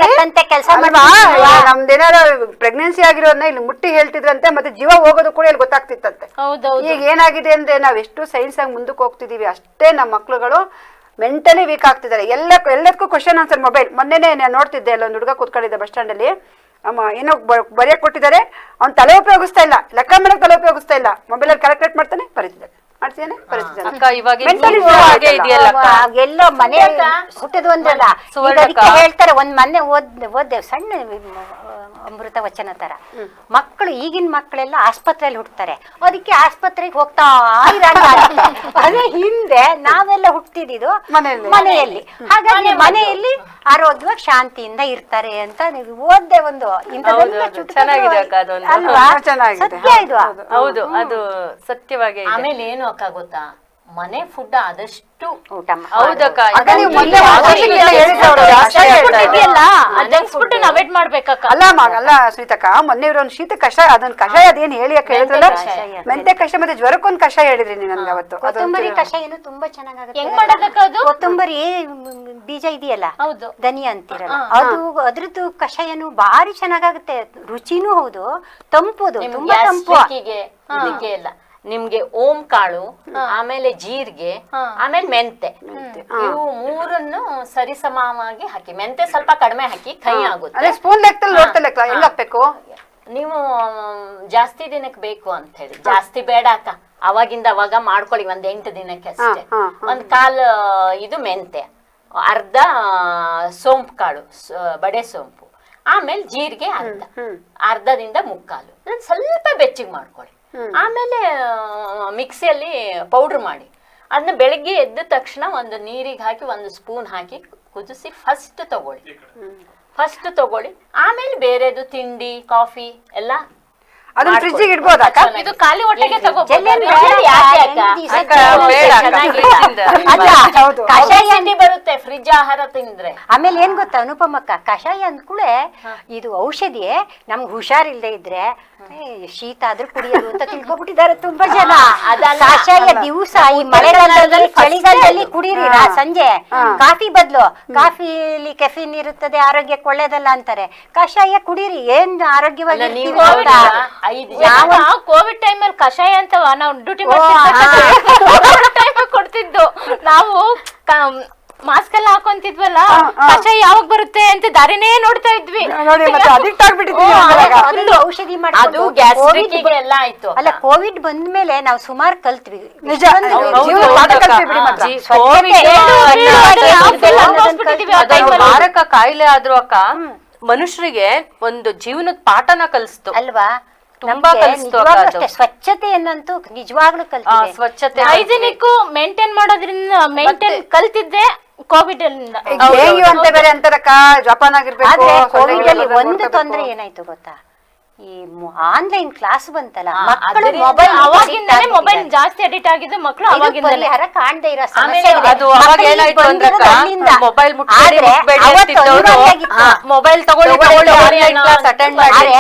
ನಮ್ದೇನಾರ ಪ್ರೆಗ್ನೆನ್ಸಿ ಆಗಿರೋನ್ನ ಇಲ್ಲಿ ಮುಟ್ಟಿ ಹೇಳ್ತಿದ್ರಂತೆ. ಮತ್ತೆ ಜೀವ ಹೋಗೋದು ಕೂಡ ಇಲ್ಲಿ ಗೊತ್ತಾಗ್ತಿತ್ತಂತೆ. ಈಗ ಏನಾಗಿದೆ ಅಂದ್ರೆ ನಾವ್ ಎಷ್ಟು ಸೈನ್ಸ್ ಆಗಿ ಮುಂದಕ್ಕೆ ಹೋಗ್ತಿದೀವಿ ಅಷ್ಟೇ ನಮ್ಮ ಮಕ್ಳುಗಳು ಮೆಂಟಲಿ ವೀಕ್ ಆಗ್ತಿದ್ದಾರೆ. ಎಲ್ಲದಕ್ಕೂ ಕ್ವಶನ್ ಆನ್ಸರ್ ಮೊಬೈಲ್. ಮೊನ್ನೆನೆ ನಾನು ನೋಡ್ತಿದ್ದೆ, ಅಲ್ಲೊಂದು ಹುಡುಗ ಕೂತ್ಕೊಂಡಿದ್ದೆ ಬಸ್ ಸ್ಟ್ಯಾಂಡ್ ಅಲ್ಲಿ. ಏನೋ ಬರೆಯಕ್ ಕೊಟ್ಟಿದ್ದಾರೆ, ಅವ್ನು ತಲೆ ಉಪಯೋಗಿಸ್ತಾ ಇಲ್ಲ, ಲೆಕ್ಕ ಮಾಡಕ್ ತಲೆ ಉಪಯೋಗಿಸ್ತಾ ಇಲ್ಲ, ಮೊಬೈಲ್ ಅಲ್ಲಿ ಕ್ಯಾಲ್ಕುಲೇಟ್ ಮಾಡ್ತಾನೆ ಬರೀತಿದ್ದಾನೆ. ಎಲ್ಲೋ ಮನೆ ಹುಟ್ಟದು ಒಂದಲ್ಲ, ಹೇಳ್ತಾರೆ. ಒಂದ್ ಮೊನ್ನೆ ಓದ್ದೆ ಸಣ್ಣ ಅಮೃತ ವಚನ ತರ. ಮಕ್ಕಳು ಈಗಿನ ಮಕ್ಕಳೆಲ್ಲ ಆಸ್ಪತ್ರೆಯಲ್ಲಿ ಹುಟ್ಟುತ್ತಾರೆ, ಅದಕ್ಕೆ ಆಸ್ಪತ್ರೆಗೆ ಹೋಗ್ತಾ ಇರಲ್ಲ. ಅದೇ ಹಿಂದೆ ನಾವೆಲ್ಲ ಹುಟ್ಟಿದ್ದು ಮನೆಯಲ್ಲಿ. ಹಾಗಾಗಿ ಮನೆಯಲ್ಲಿ ಆರೋಗ್ಯವಾಗಿ ಶಾಂತಿಯಿಂದ ಇರ್ತಾರೆ ಅಂತ ನೀವು ಓದ್ದೆ ಒಂದು. ಚೆನ್ನಾಗಿದೆ ಅಲ್ವಾ? ಸತ್ಯ ಇದು. ಹೌದು, ಅದು ಸತ್ಯವಾಗಿ. ಆಮೇಲೆ ಏನು ಅಕ್ಕ ಗೊತ್ತಾ, ಮನೆ ಫುಡ್ ಆದಷ್ಟು ಊಟ ಹೌದಕ್ಕ ಅಕ್ಕ, ನೀವು ಮೊನ್ನೆ ವಾಟ್ಸಪ್ಪಿಗೆಲ್ಲ ಹೇಳಿದ್ರು ಅವ್ರು, ಕಷಾಯ ಹೇಳ್ತಾ ಇದ್ರು. ಜಂಕ್ಸ್ ಫುಡ್ ಅವಾಯ್ಡ್ ಮಾಡ್ಬೇಕಕ್ಕ. ಅಲ್ಲ ಸ್ಮಿತಕ್ಕ, ಮೊನ್ನೆ ಇವ್ರು ಒಂದು ಶೀತ ಕಷಾಯ, ಅದನ್ನ ಕಷಾಯ ಅದೇನ್ ಹೇಳಿ ಅಕ್ಕ ಹೇಳಿದ್ರಲ್ಲ, ಮೆಂತೆ ಕಷಾಯ ಮತ್ತೆ ಜ್ವರಕ್ಕೊಂದು ಕಷಾಯ ಹೇಳಿದ್ರಿ ನೀವು ನನ್ಗೆ ಅವತ್ತು. ಕೊತ್ತಂಬರಿ ಕಷಾಯನು ತುಂಬಾ ಚೆನ್ನಾಗಾಗುತ್ತೆ. ಹೆಂಗ್ ಮಾಡೋದಕ್ಕ ಅದು? ಕೊತ್ತಂಬರಿ ಬೀಜ ಇದೆಯಲ್ಲ, ಹೌದು. ಧನಿಯಾ ಅಂತಿರಲ್ಲ, ಅದು ಅದ್ರದ್ದು ಕಷಾಯನು ಭಾರಿ ಚೆನ್ನಾಗಾಗುತ್ತೆ, ರುಚಿನೂ ಹೌದು, ತಂಪುದು, ತುಂಬಾ ತಂಪು. ಇದಕ್ಕೆ ಎಲ್ಲ ನಿಮ್ಗೆ ಓಂ ಕಾಳು, ಆಮೇಲೆ ಜೀರಿಗೆ, ಆಮೇಲೆ ಮೆಂತೆ, ಇವು ಮೂರನ್ನು ಸರಿಸಮವಾಗಿ ಹಾಕಿ, ಮೆಂತೆ ಸ್ವಲ್ಪ ಕಡಿಮೆ ಹಾಕಿ ಕೈ ಆಗುತ್ತೆ. ಅದೇ ಸ್ಪೂನ್ ಲೆಕ್ಕದಲ್ಲಿ ನೋಡ್ತಾ ಲೆಕ್ಕ ಹೆಂಗ್ ಹಾಕ್ಬೇಕು? ನೀವು ಜಾಸ್ತಿ ದಿನಕ್ಕೆ ಬೇಕು ಅಂತ ಹೇಳಿ, ಜಾಸ್ತಿ ಬೇಡ ಅಕ್ಕ, ಅವಾಗಿಂದ ಅವಾಗ ಮಾಡ್ಕೊಳ್ಳಿ, ಒಂದ್ 8 ದಿನಕ್ಕೆ ಅಷ್ಟೇ. ಒಂದ್ ಕಾಲು ಇದು ಮೆಂತೆ, ಅರ್ಧ ಸೋಂಪು ಕಾಳು, ಬಡೆ ಸೋಂಪು, ಆಮೇಲೆ ಜೀರಿಗೆ ಅರ್ಧದಿಂದ ಮುಕ್ಕಾಲು, ಸ್ವಲ್ಪ ಬೆಚ್ಚಗೆ ಮಾಡ್ಕೊಳ್ಳಿ. ಆಮೇಲೆ ಮಿಕ್ಸಿಯಲ್ಲಿ ಪೌಡರ್ ಮಾಡಿ ಅದನ್ನ ಬೆಳಿಗ್ಗೆ ಎದ್ದ ತಕ್ಷಣ ಒಂದು ನೀರಿಗೆ ಹಾಕಿ 1 ಸ್ಪೂನ್ ಹಾಕಿ ಕುದಿಸಿ ಫಸ್ಟ್ ತಗೊಳ್ಳಿ. ಆಮೇಲೆ ಬೇರೆದು ತಿಂಡಿ ಕಾಫಿ ಎಲ್ಲ ಅದನ್ನ ಫ್ರಿಜ್ಜಿಗೆ ಇಡ್ಬೋದಾ ಅಕ್ಕ? ಇದು ಖಾಲಿ ಹೊಟ್ಟೆಗೆ ಕಷಾಯ ಬರುತ್ತೆ ಫ್ರಿಜ್ ಆಹಾರ ತಿಂದ್ರೆ. ಆಮೇಲೆ ಏನ್ ಗೊತ್ತಾ ಅನುಪಮಕ್ಕ, ಕಷಾಯ ಅಂದ್ಕೂಳೆ ಇದು ಔಷಧಿ, ನಮ್ಗೆ ಹುಷಾರಿಲ್ದೆ ಇದ್ರೆ ಶೀತ ಆದ್ರೂ ಕುಡಿಯೋದು ಅಂತ ತಿಳ್ಕೊಬಿಟ್ಟಿದ್ದಾರೆ ತುಂಬಾ ಜನ. ಕಷಾಯ ದಿವಸ ಈ ಮಳೆಗಾಲದಲ್ಲಿ ಚಳಿಗಾಲದಲ್ಲಿ ಕುಡೀರಿ, ಸಂಜೆ ಕಾಫಿ ಬದ್ಲು, ಕಾಫಿಲಿ ಕೆಫಿನ್ ಇರುತ್ತದೆ, ಆರೋಗ್ಯಕ್ಕೆ ಒಳ್ಳೇದಲ್ಲ ಅಂತಾರೆ, ಕಷಾಯ ಕುಡೀರಿ, ಏನ್ ಆರೋಗ್ಯವಾಗಿ ಕೋವಿಡ್ ಟೈಮ್ ಅಲ್ಲಿ ಕಷಾಯ ಅಂತವ ನಾವು ಡ್ಯೂಟಿ ಕೊಡ್ತಿದ್ದು, ನಾವು ಮಾಸ್ಕ್ ಎಲ್ಲ ಹಾಕೊಂತಿದ್ವಲ್ಲ, ಕಷಾಯ ಯಾವಾಗ ಬರುತ್ತೆ ಅಂತ ದಾರಿನೇ ನೋಡ್ತಾ ಇದ್ವಿ. ಔಷಧಿ ಅದು ಗ್ಯಾಸ್ಟ್ರಿಕ್ ಎಲ್ಲ ಆಯ್ತು. ಅಲ್ಲ, ಕೋವಿಡ್ ಬಂದ್ಮೇಲೆ ನಾವು ಸುಮಾರು ಕಲ್ತ್ವಿ. ಮಾರಕ ಕಾಯಿಲೆ ಆದ್ರೂ ಅಕ್ಕ ಮನುಷ್ಯರಿಗೆ ಒಂದು ಜೀವನದ ಪಾಠನ ಕಲಿಸ್ತು ಅಲ್ವಾ? ತುಂಬಾ ಕಲಿಸ್ತು. ಸ್ವಚ್ಛತೆಯನ್ನಂತೂ ನಿಜವಾಗ್ಲೂ ಕಲ್ತಿದ್ದೆ. ಸ್ವಚ್ಛತೆ ಹೈಜಿನಿಕ್ ಮೇಂಟೈನ್ ಮಾಡೋದ್ರಿಂದ ಕಲ್ತಿದ್ದೆ ಕೋವಿಡ್ ಅಲ್ಲಿಂದ. ಅಂತ ಬೇರೆ ಅಂತಾರಕ್ಕ, ಜಪಾನ್ ಆಗಿರ್ಬೇಕು. ಕೋವಿಡ್ ಅಲ್ಲಿ ಒಂದು ತೊಂದ್ರೆ ಏನಾಯ್ತು ಗೊತ್ತಾ, ಈ ಆನ್ಲೈನ್ ಕ್ಲಾಸ್ ಬಂತಲ್ಲ, ಮಕ್ಕಳು ಮೊಬೈಲ್ ಅವಾಗಿಂದಾನೇ ಮೊಬೈಲ್ ಜಾಸ್ತಿ ಅಡಿಕ್ಟ್ ಆಗಿದ್ದು ಮಕ್ಕಳು. ಅವಾಗಿಂದಾನೇ ಪರಿಹಾರ ಕಾಣ್ದೇ ಇರೋ ಅದು ಅವಾಗ ಏನಾಯ್ತು ಅಂದ್ರೆ ಮೊಬೈಲ್ ಮೊಬೈಲ್ ತಗೊಳ್ಳಿ ಆನ್ಲೈನ್ ಕ್ಲಾಸ್ ಅಟೆಂಡ್ ಮಾಡಿ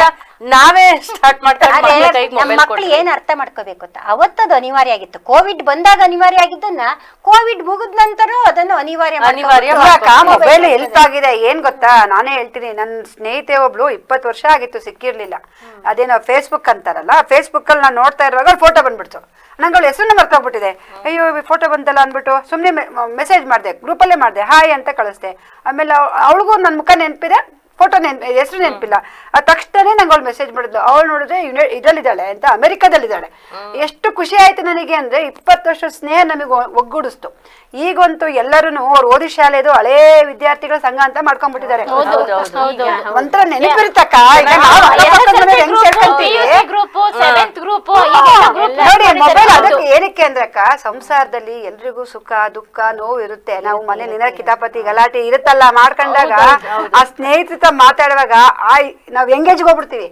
ನಾವೇ ಸ್ಟಾರ್ಟ್ ಮಾಡ್ತಾರೆ. ನಮ್ಮ ಮಕ್ಳು ಏನ್ ಅರ್ಥ ಮಾಡ್ಕೋಬೇಕು ಅಂತ, ಅವತ್ತದು ಅನಿವಾರ್ಯ ಆಗಿತ್ತು. ಕೋವಿಡ್ ಬಂದಾಗ ಅನಿವಾರ್ಯ ಆಗಿದ್ದನ್ನ ಕೋವಿಡ್ ಮುಗಿದ ನಂತರ ಅದನ್ನು ಅನಿವಾರ್ಯ ಮೊಬೈಲ್ ಹೆಲ್ಪ್ ಆಗಿದೆ. ಏನ್ ಗೊತ್ತಾ, ನಾನೇ ಹೇಳ್ತೀನಿ, ನನ್ನ ಸ್ನೇಹಿತೆ ಒಬ್ಳು 20 ವರ್ಷ ಆಗಿತ್ತು, ಸಿಕ್ಕಿರ್ಲಿಲ್ಲ. ಅದೇನೋ ಫೇಸ್ಬುಕ್ ಅಂತಾರಲ್ಲ, ಫೇಸ್ಬುಕ್ ಅಲ್ಲಿ ನಾನು ನೋಡ್ತಾ ಇರುವಾಗ ಫೋಟೋ ಬಂದ್ಬಿಡ್ತು. ನಂಗೆ ಅವಳು ಹೆಸರನ್ನ ಮರ್ತೋಗ್ಬಿಟ್ಟಿದೆ. ಅಯ್ಯೋ ಫೋಟೋ ಬಂತಲ್ಲ ಅಂದ್ಬಿಟ್ಟು ಸುಮ್ಮನೆ ಮೆಸೇಜ್ ಮಾಡಿದೆ, ಗ್ರೂಪಲ್ಲೇ ಮಾಡಿದೆ, ಹಾಯ್ ಅಂತ ಕಳಿಸ್ದೆ. ಆಮೇಲೆ ಅವಳಿಗೂ ನನ್ನ ಮುಖ ನೆನಪಿದೆ, ಫೋಟೋ ಹೆಸರು ನೆನಪಿಲ್ಲ. ಅದ್ ತಕ್ಷಣನೇ ನಂಗೆ ಅವಳು ಮೆಸೇಜ್ ಮಾಡಿದ್ಲು. ಅವಳು ನೋಡಿದ್ರೆ ಇದರಲ್ಲಿದ್ದಾಳೆ ಅಂತ, ಅಮೆರಿಕಾದಲ್ಲಿದ್ದಾಳೆ. ಎಷ್ಟು ಖುಷಿ ಆಯ್ತು ನನಗೆ ಅಂದ್ರೆ, 20 ವರ್ಷ ಸ್ನೇಹ ನಮಗೆ ಒಗ್ಗೂಡಿಸ್ತು. ಈಗಂತೂ ಎಲ್ಲರೂ ಅವ್ರು ಓದಿ ಶಾಲೆದು ಹಳೇ ವಿದ್ಯಾರ್ಥಿಗಳ ಸಂಘ ಅಂತ ಮಾಡ್ಕೊಂಡ್ಬಿಟ್ಟಿದ್ದಾರೆ. ಒಂಥರ ನೆನಪಿರುತ್ತಕ್ಕ. ನೋಡಿ, ಮೊಬೈಲ್ ಅದಕ್ಕೆ ಏನಕ್ಕೆ ಅಂದ್ರೆ ಅಕ್ಕ, ಸಂಸಾರದಲ್ಲಿ ಎಲ್ರಿಗೂ ಸುಖ ದುಃಖ ನೋವು ಇರುತ್ತೆ. ನಾವು ಮನೇಲಿ ಕಿತಾಪತಿ ಗಲಾಟೆ ಇರುತ್ತಲ್ಲ, ಮಾಡ್ಕೊಂಡಾಗ ಆ ಸ್ನೇಹಿತರ ಮಾತಾಡುವಾಗ ನಾವ್ ಎಂಗೇಜ್ ಹೋಗ್ಬಿಡ್ತೀವಿ.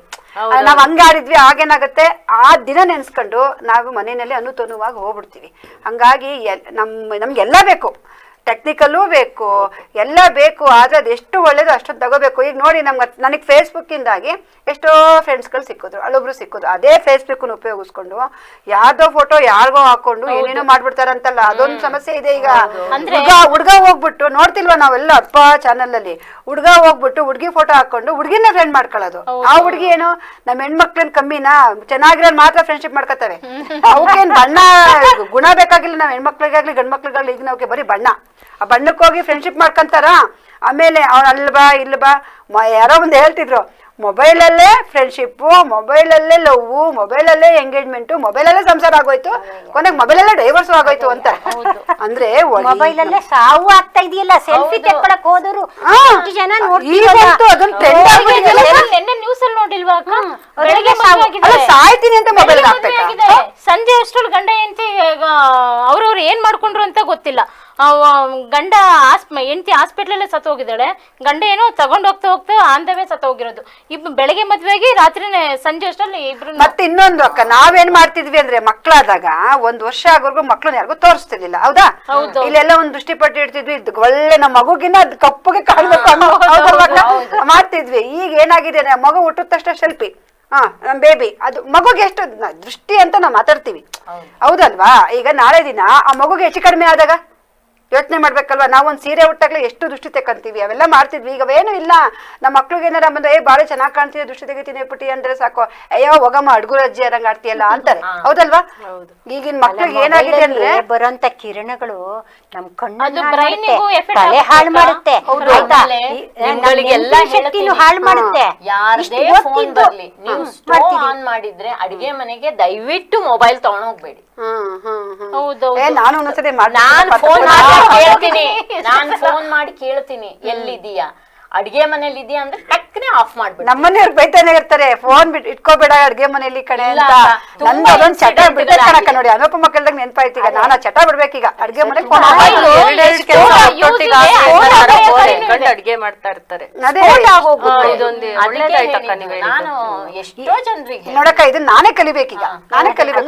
ನಾವ್ ಹಂಗಾಡಿದ್ವಿ, ಆಗೇನಾಗುತ್ತೆ ಆ ದಿನ ನೆನ್ಸ್ಕೊಂಡು ನಾವು ಮನೆಯಲ್ಲಿ ಅನುತನುವಾಗಿ ಹೋಗ್ಬಿಡ್ತೀವಿ. ಹಂಗಾಗಿ ನಮ್ಗೆಲ್ಲ ಬೇಕು, ಟೆಕ್ನಿಕಲ್ಲೂ ಬೇಕು, ಎಲ್ಲ ಬೇಕು. ಆದ್ರೆ ಅದು ಎಷ್ಟು ಒಳ್ಳೇದು ಅಷ್ಟೊಂದು ತಗೋಬೇಕು. ಈಗ ನೋಡಿ, ನನಗೆ ಫೇಸ್ಬುಕ್ ಇಂದಾಗಿ ಎಷ್ಟೋ ಫ್ರೆಂಡ್ಸ್ಗಳು ಸಿಕ್ಕಿದ್ರು, ಅಲ್ಲೊಬ್ರು ಸಿಕ್ಕಿದ್ರು. ಅದೇ ಫೇಸ್ಬುಕ್ ಉಪಯೋಗಿಸ್ಕೊಂಡು ಯಾರ್ದೋ ಫೋಟೋ ಯಾರಿಗೋ ಹಾಕೊಂಡು ಏನೇನೋ ಮಾಡ್ಬಿಡ್ತಾರಂತಲ್ಲ, ಅದೊಂದು ಸಮಸ್ಯೆ ಇದೆ ಈಗ. ಹುಡ್ಗ ಹೋಗ್ಬಿಟ್ಟು ನೋಡ್ತಿಲ್ವಾ ನಾವೆಲ್ಲ ಅಪ್ಪ ಚಾನಲ್ ಅಲ್ಲಿ, ಹುಡ್ಗ ಹೋಗ್ಬಿಟ್ಟು ಹುಡ್ಗಿ ಫೋಟೋ ಹಾಕೊಂಡು ಹುಡ್ಗಿನ ಫ್ರೆಂಡ್ ಮಾಡ್ಕೊಳ್ಳೋದು. ಆ ಹುಡ್ಗಿ ಏನು ನಮ್ಮ ಹೆಣ್ಮಕ್ಳೇನ್ ಕಮ್ಮಿನಾ, ಚೆನ್ನಾಗಿರೋ ಮಾತ್ರ ಫ್ರೆಂಡ್ಶಿಪ್ ಮಾಡ್ಕೊತವೆ. ಅವಕ್ಕೇನ್ ಬಣ್ಣ ಗುಣ ಬೇಕಾಗಿಲ್ಲ. ನಾವ್ ಹೆಣ್ಮಕ್ಳಿಗಾಗ್ಲಿ ಗಂಡ್ ಮಕ್ಳಿಗಾಗ್ಲಿ ಈಗ ನಾವ್ ಬರೀ ಬಣ್ಣ, ಆ ಬಣ್ಣಕ್ಕೆ ಹೋಗಿ ಫ್ರೆಂಡ್ಶಿಪ್ ಮಾಡ್ಕೊಂತಾರ. ಆಮೇಲೆ ಅವ್ನು ಅಲ್ಬಾ ಇಲ್ಬಾ, ಯಾರೋ ಒಂದು ಹೇಳ್ತಿದ್ರು, ಮೊಬೈಲಲ್ಲೇ ಫ್ರೆಂಡ್ಶಿಪ್, ಮೊಬೈಲಲ್ಲೇ ಲವ್, ಮೊಬೈಲಲ್ಲೇ ಎಂಗೇಜ್ಮೆಂಟ್, ಮೊಬೈಲಲ್ಲೇ ಸಂಸಾರ ಆಗೋಯ್ತು, ಕೊನೆಗೆ ಮೊಬೈಲಲ್ಲೇ ಡೈವರ್ಸ್ ಆಗೋಯ್ತು ಅಂತ. ಅಂದ್ರೆ ಮೊಬೈಲಲ್ಲೇ ಸಾವು ಆಗ್ತಾ ಇದೆಯಲ್ಲ, ಸೆಲ್ಫಿ ತೆಕ್ಕೊಳಕ್ ಹೋದ್ರು ಜನ ನ್ಯೂಸ್ ಅಲ್ಲಿ ನೋಡಿಲ್ವಾ, ಸಾಯ್ತೀನಿ ಅಂತ ಮೊಬೈಲ್ ಸಂಜೆ ಅಷ್ಟರಲ್ಲಿ ಗಂಡ ಹೆಂಡತಿ ಅವ್ರವ್ರು ಏನ್ ಮಾಡ್ಕೊಂಡ್ರು ಅಂತ ಗೊತ್ತಿಲ್ಲ, ಗಂಡ ಹೆಂಡತಿ ಹಾಸ್ಪಿಟ್ಲಲ್ಲೇ ಸತ್ತು ಹೋಗಿದ್ದಾಳೆ, ಗಂಡ ಏನೋ ತಗೊಂಡ್ ಹೋಗ್ತಾ ಆಂದವೇ ಸತ್ತು ಹೋಗಿರೋದು. ಇಬ್ರು ಬೆಳಗ್ಗೆ ಮದ್ವೆಗೆ ರಾತ್ರಿನೇ ಸಂಜೆ ಅಷ್ಟರಲ್ಲಿ ಇಬ್ರು. ಮತ್ತೆ ಇನ್ನೊಂದು ಅಕ್ಕ, ನಾವೇನ್ ಮಾಡ್ತಿದ್ವಿ ಅಂದ್ರೆ ಮಕ್ಳಾದಾಗ 1 ವರ್ಷ ಆಗೋರ್ಗು ಮಕ್ಳನ್ನ ಯಾರಿಗೂ ತೋರಿಸ್ತಿರ್ಲಿಲ್ಲ, ಹೌದಾ? ಇಲ್ಲೆಲ್ಲ ಒಂದ್ ದೃಷ್ಟಿಪಟ್ಟು ಇಡ್ತಿದ್ವಿ, ಒಳ್ಳೆ ನಮ್ಮ ಮಗುಗಿನ ಅದ್ ಕಪ್ಪಗೆ ಕಾಣ್ಬೇಕು ಅನ್ನೋ ಮಾಡ್ತಿದ್ವಿ. ಈಗ ಏನಾಗಿದೆ, ಮಗು ಹುಟ್ಟಿದ ತಕ್ಷಣ ಸೆಲ್ಫಿ, ನಮ್ ಬೇಬಿ, ಅದು ಮಗುಗೆ ಎಷ್ಟು ದೃಷ್ಟಿ ಅಂತ ನಾವು ಮಾತಾಡ್ತೀವಿ, ಹೌದಲ್ವಾ? ಈಗ ನಾಳೆ ದಿನ ಆ ಮಗುಗೆ ಹೆಚ್ಚು ಕಡಿಮೆ ಆದಾಗ ಯೋಚನೆ ಮಾಡ್ಬೇಕಲ್ವಾ? ನಾವೊಂದ್ ಸೀರೆ ಉಟ್ಟಾಗ್ಲೇ ಎಷ್ಟು ದೃಷ್ಟಿ ತೆಕ್ಕಂತೀವಿ, ಅವೆಲ್ಲ ಮಾಡ್ತಿದ್ವಿ. ಈಗ ಅವೇನು ಇಲ್ಲ. ನಮ್ಮ ಮಕ್ಳಿಗೆ ಏನಾರ ಬಂದ್ರೆ ಬಾಳೆ ಚೆನ್ನಾಗ್ ಕಾಣ್ತಿದೆ, ದೃಷ್ಟಿ ತೆಗಿತೀನಿ ಪುಟಿ ಅಂದ್ರೆ ಸಾಕು, ಅಯ್ಯೋ ಹೋಗಮ್ಮ ಅಡ್ಗುರ ಅಜ್ಜಿ ಅರಂಗ್ ಆಡ್ತೀಯಲ್ಲ ಅಂತಾರೆ, ಹೌದಲ್ವಾ? ಈಗಿನ ಮಕ್ಳಿಗೆ ಏನಾಗಿದೆ ಅಂದ್ರೆ ಬರೋಂತ ಕಿರಣಗಳು ನಮ್ ಕಣ್ಣು ತಲೆ ಹಾಳು ಮಾಡುತ್ತೆ, ಶಕ್ತಿನೂ ಹಾಳು ಮಾಡುತ್ತೆ. ಯಾರದೇ ಫೋನ್ ಬರ್ಲಿ, ನೀವು ಸ್ಟೋವ್ ಆನ್ ಮಾಡಿದ್ರೆ ಅಡಿಗೆ ಮನೆಗೆ ದಯವಿಟ್ಟು ಮೊಬೈಲ್ ತಗೊಂಡೋಗ್ಬೇಡಿ. ನಾನು ಒಂದೊಂದ್ಸತಿ ನಾನ್ ಫೋನ್ ಮಾಡಿ ಕೇಳ್ತೀನಿ ಎಲ್ಲಿದೀಯಾ, ಅಡ್ಗೆ ಮನೇಲಿ ಇದೆಯಾ ಅಂದ್ರೆ ಟಕ್ನೆ ಆಫ್ ಮಾಡ್ಬಿಡಿ. ನಮ್ಮನೆಯವ್ರು ಬೈತಾನೆ ಇರ್ತಾರೆ, ಫೋನ್ ಇಟ್ಕೋಬೇಡ ಅಡ್ಗೆ ಮನೇಲಿ ಕಡೆ ಅಂತ. ನಂದು ಅದೊಂದ್ ಚಟ ಬಿಡ್ಬೇಕು ಕಣಕ್ಕ. ನೋಡಿ ಅನುಪಮ ಕೇಳ್ದಾಗ ನೆನ್ಪಾಯ್ತು, ಈಗ ನಾನು ಚಟ ಬಿಡ್ಬೇಕೀಗ. ಅಡ್ಗೆ ಮನೆಗೆ ಅಡ್ಗೆ ಮಾಡ್ತಾ ಇರ್ತಾರೆ. ನಾನು ಎಷ್ಟೋ ಜನರಿಗೆ ನೋಡಕ್ಕ, ಇದನ್ನ ನಾನೇ ಕಲಿಬೇಕೀಗ, ನಾನೇ ಕಲಿಬೇಕು.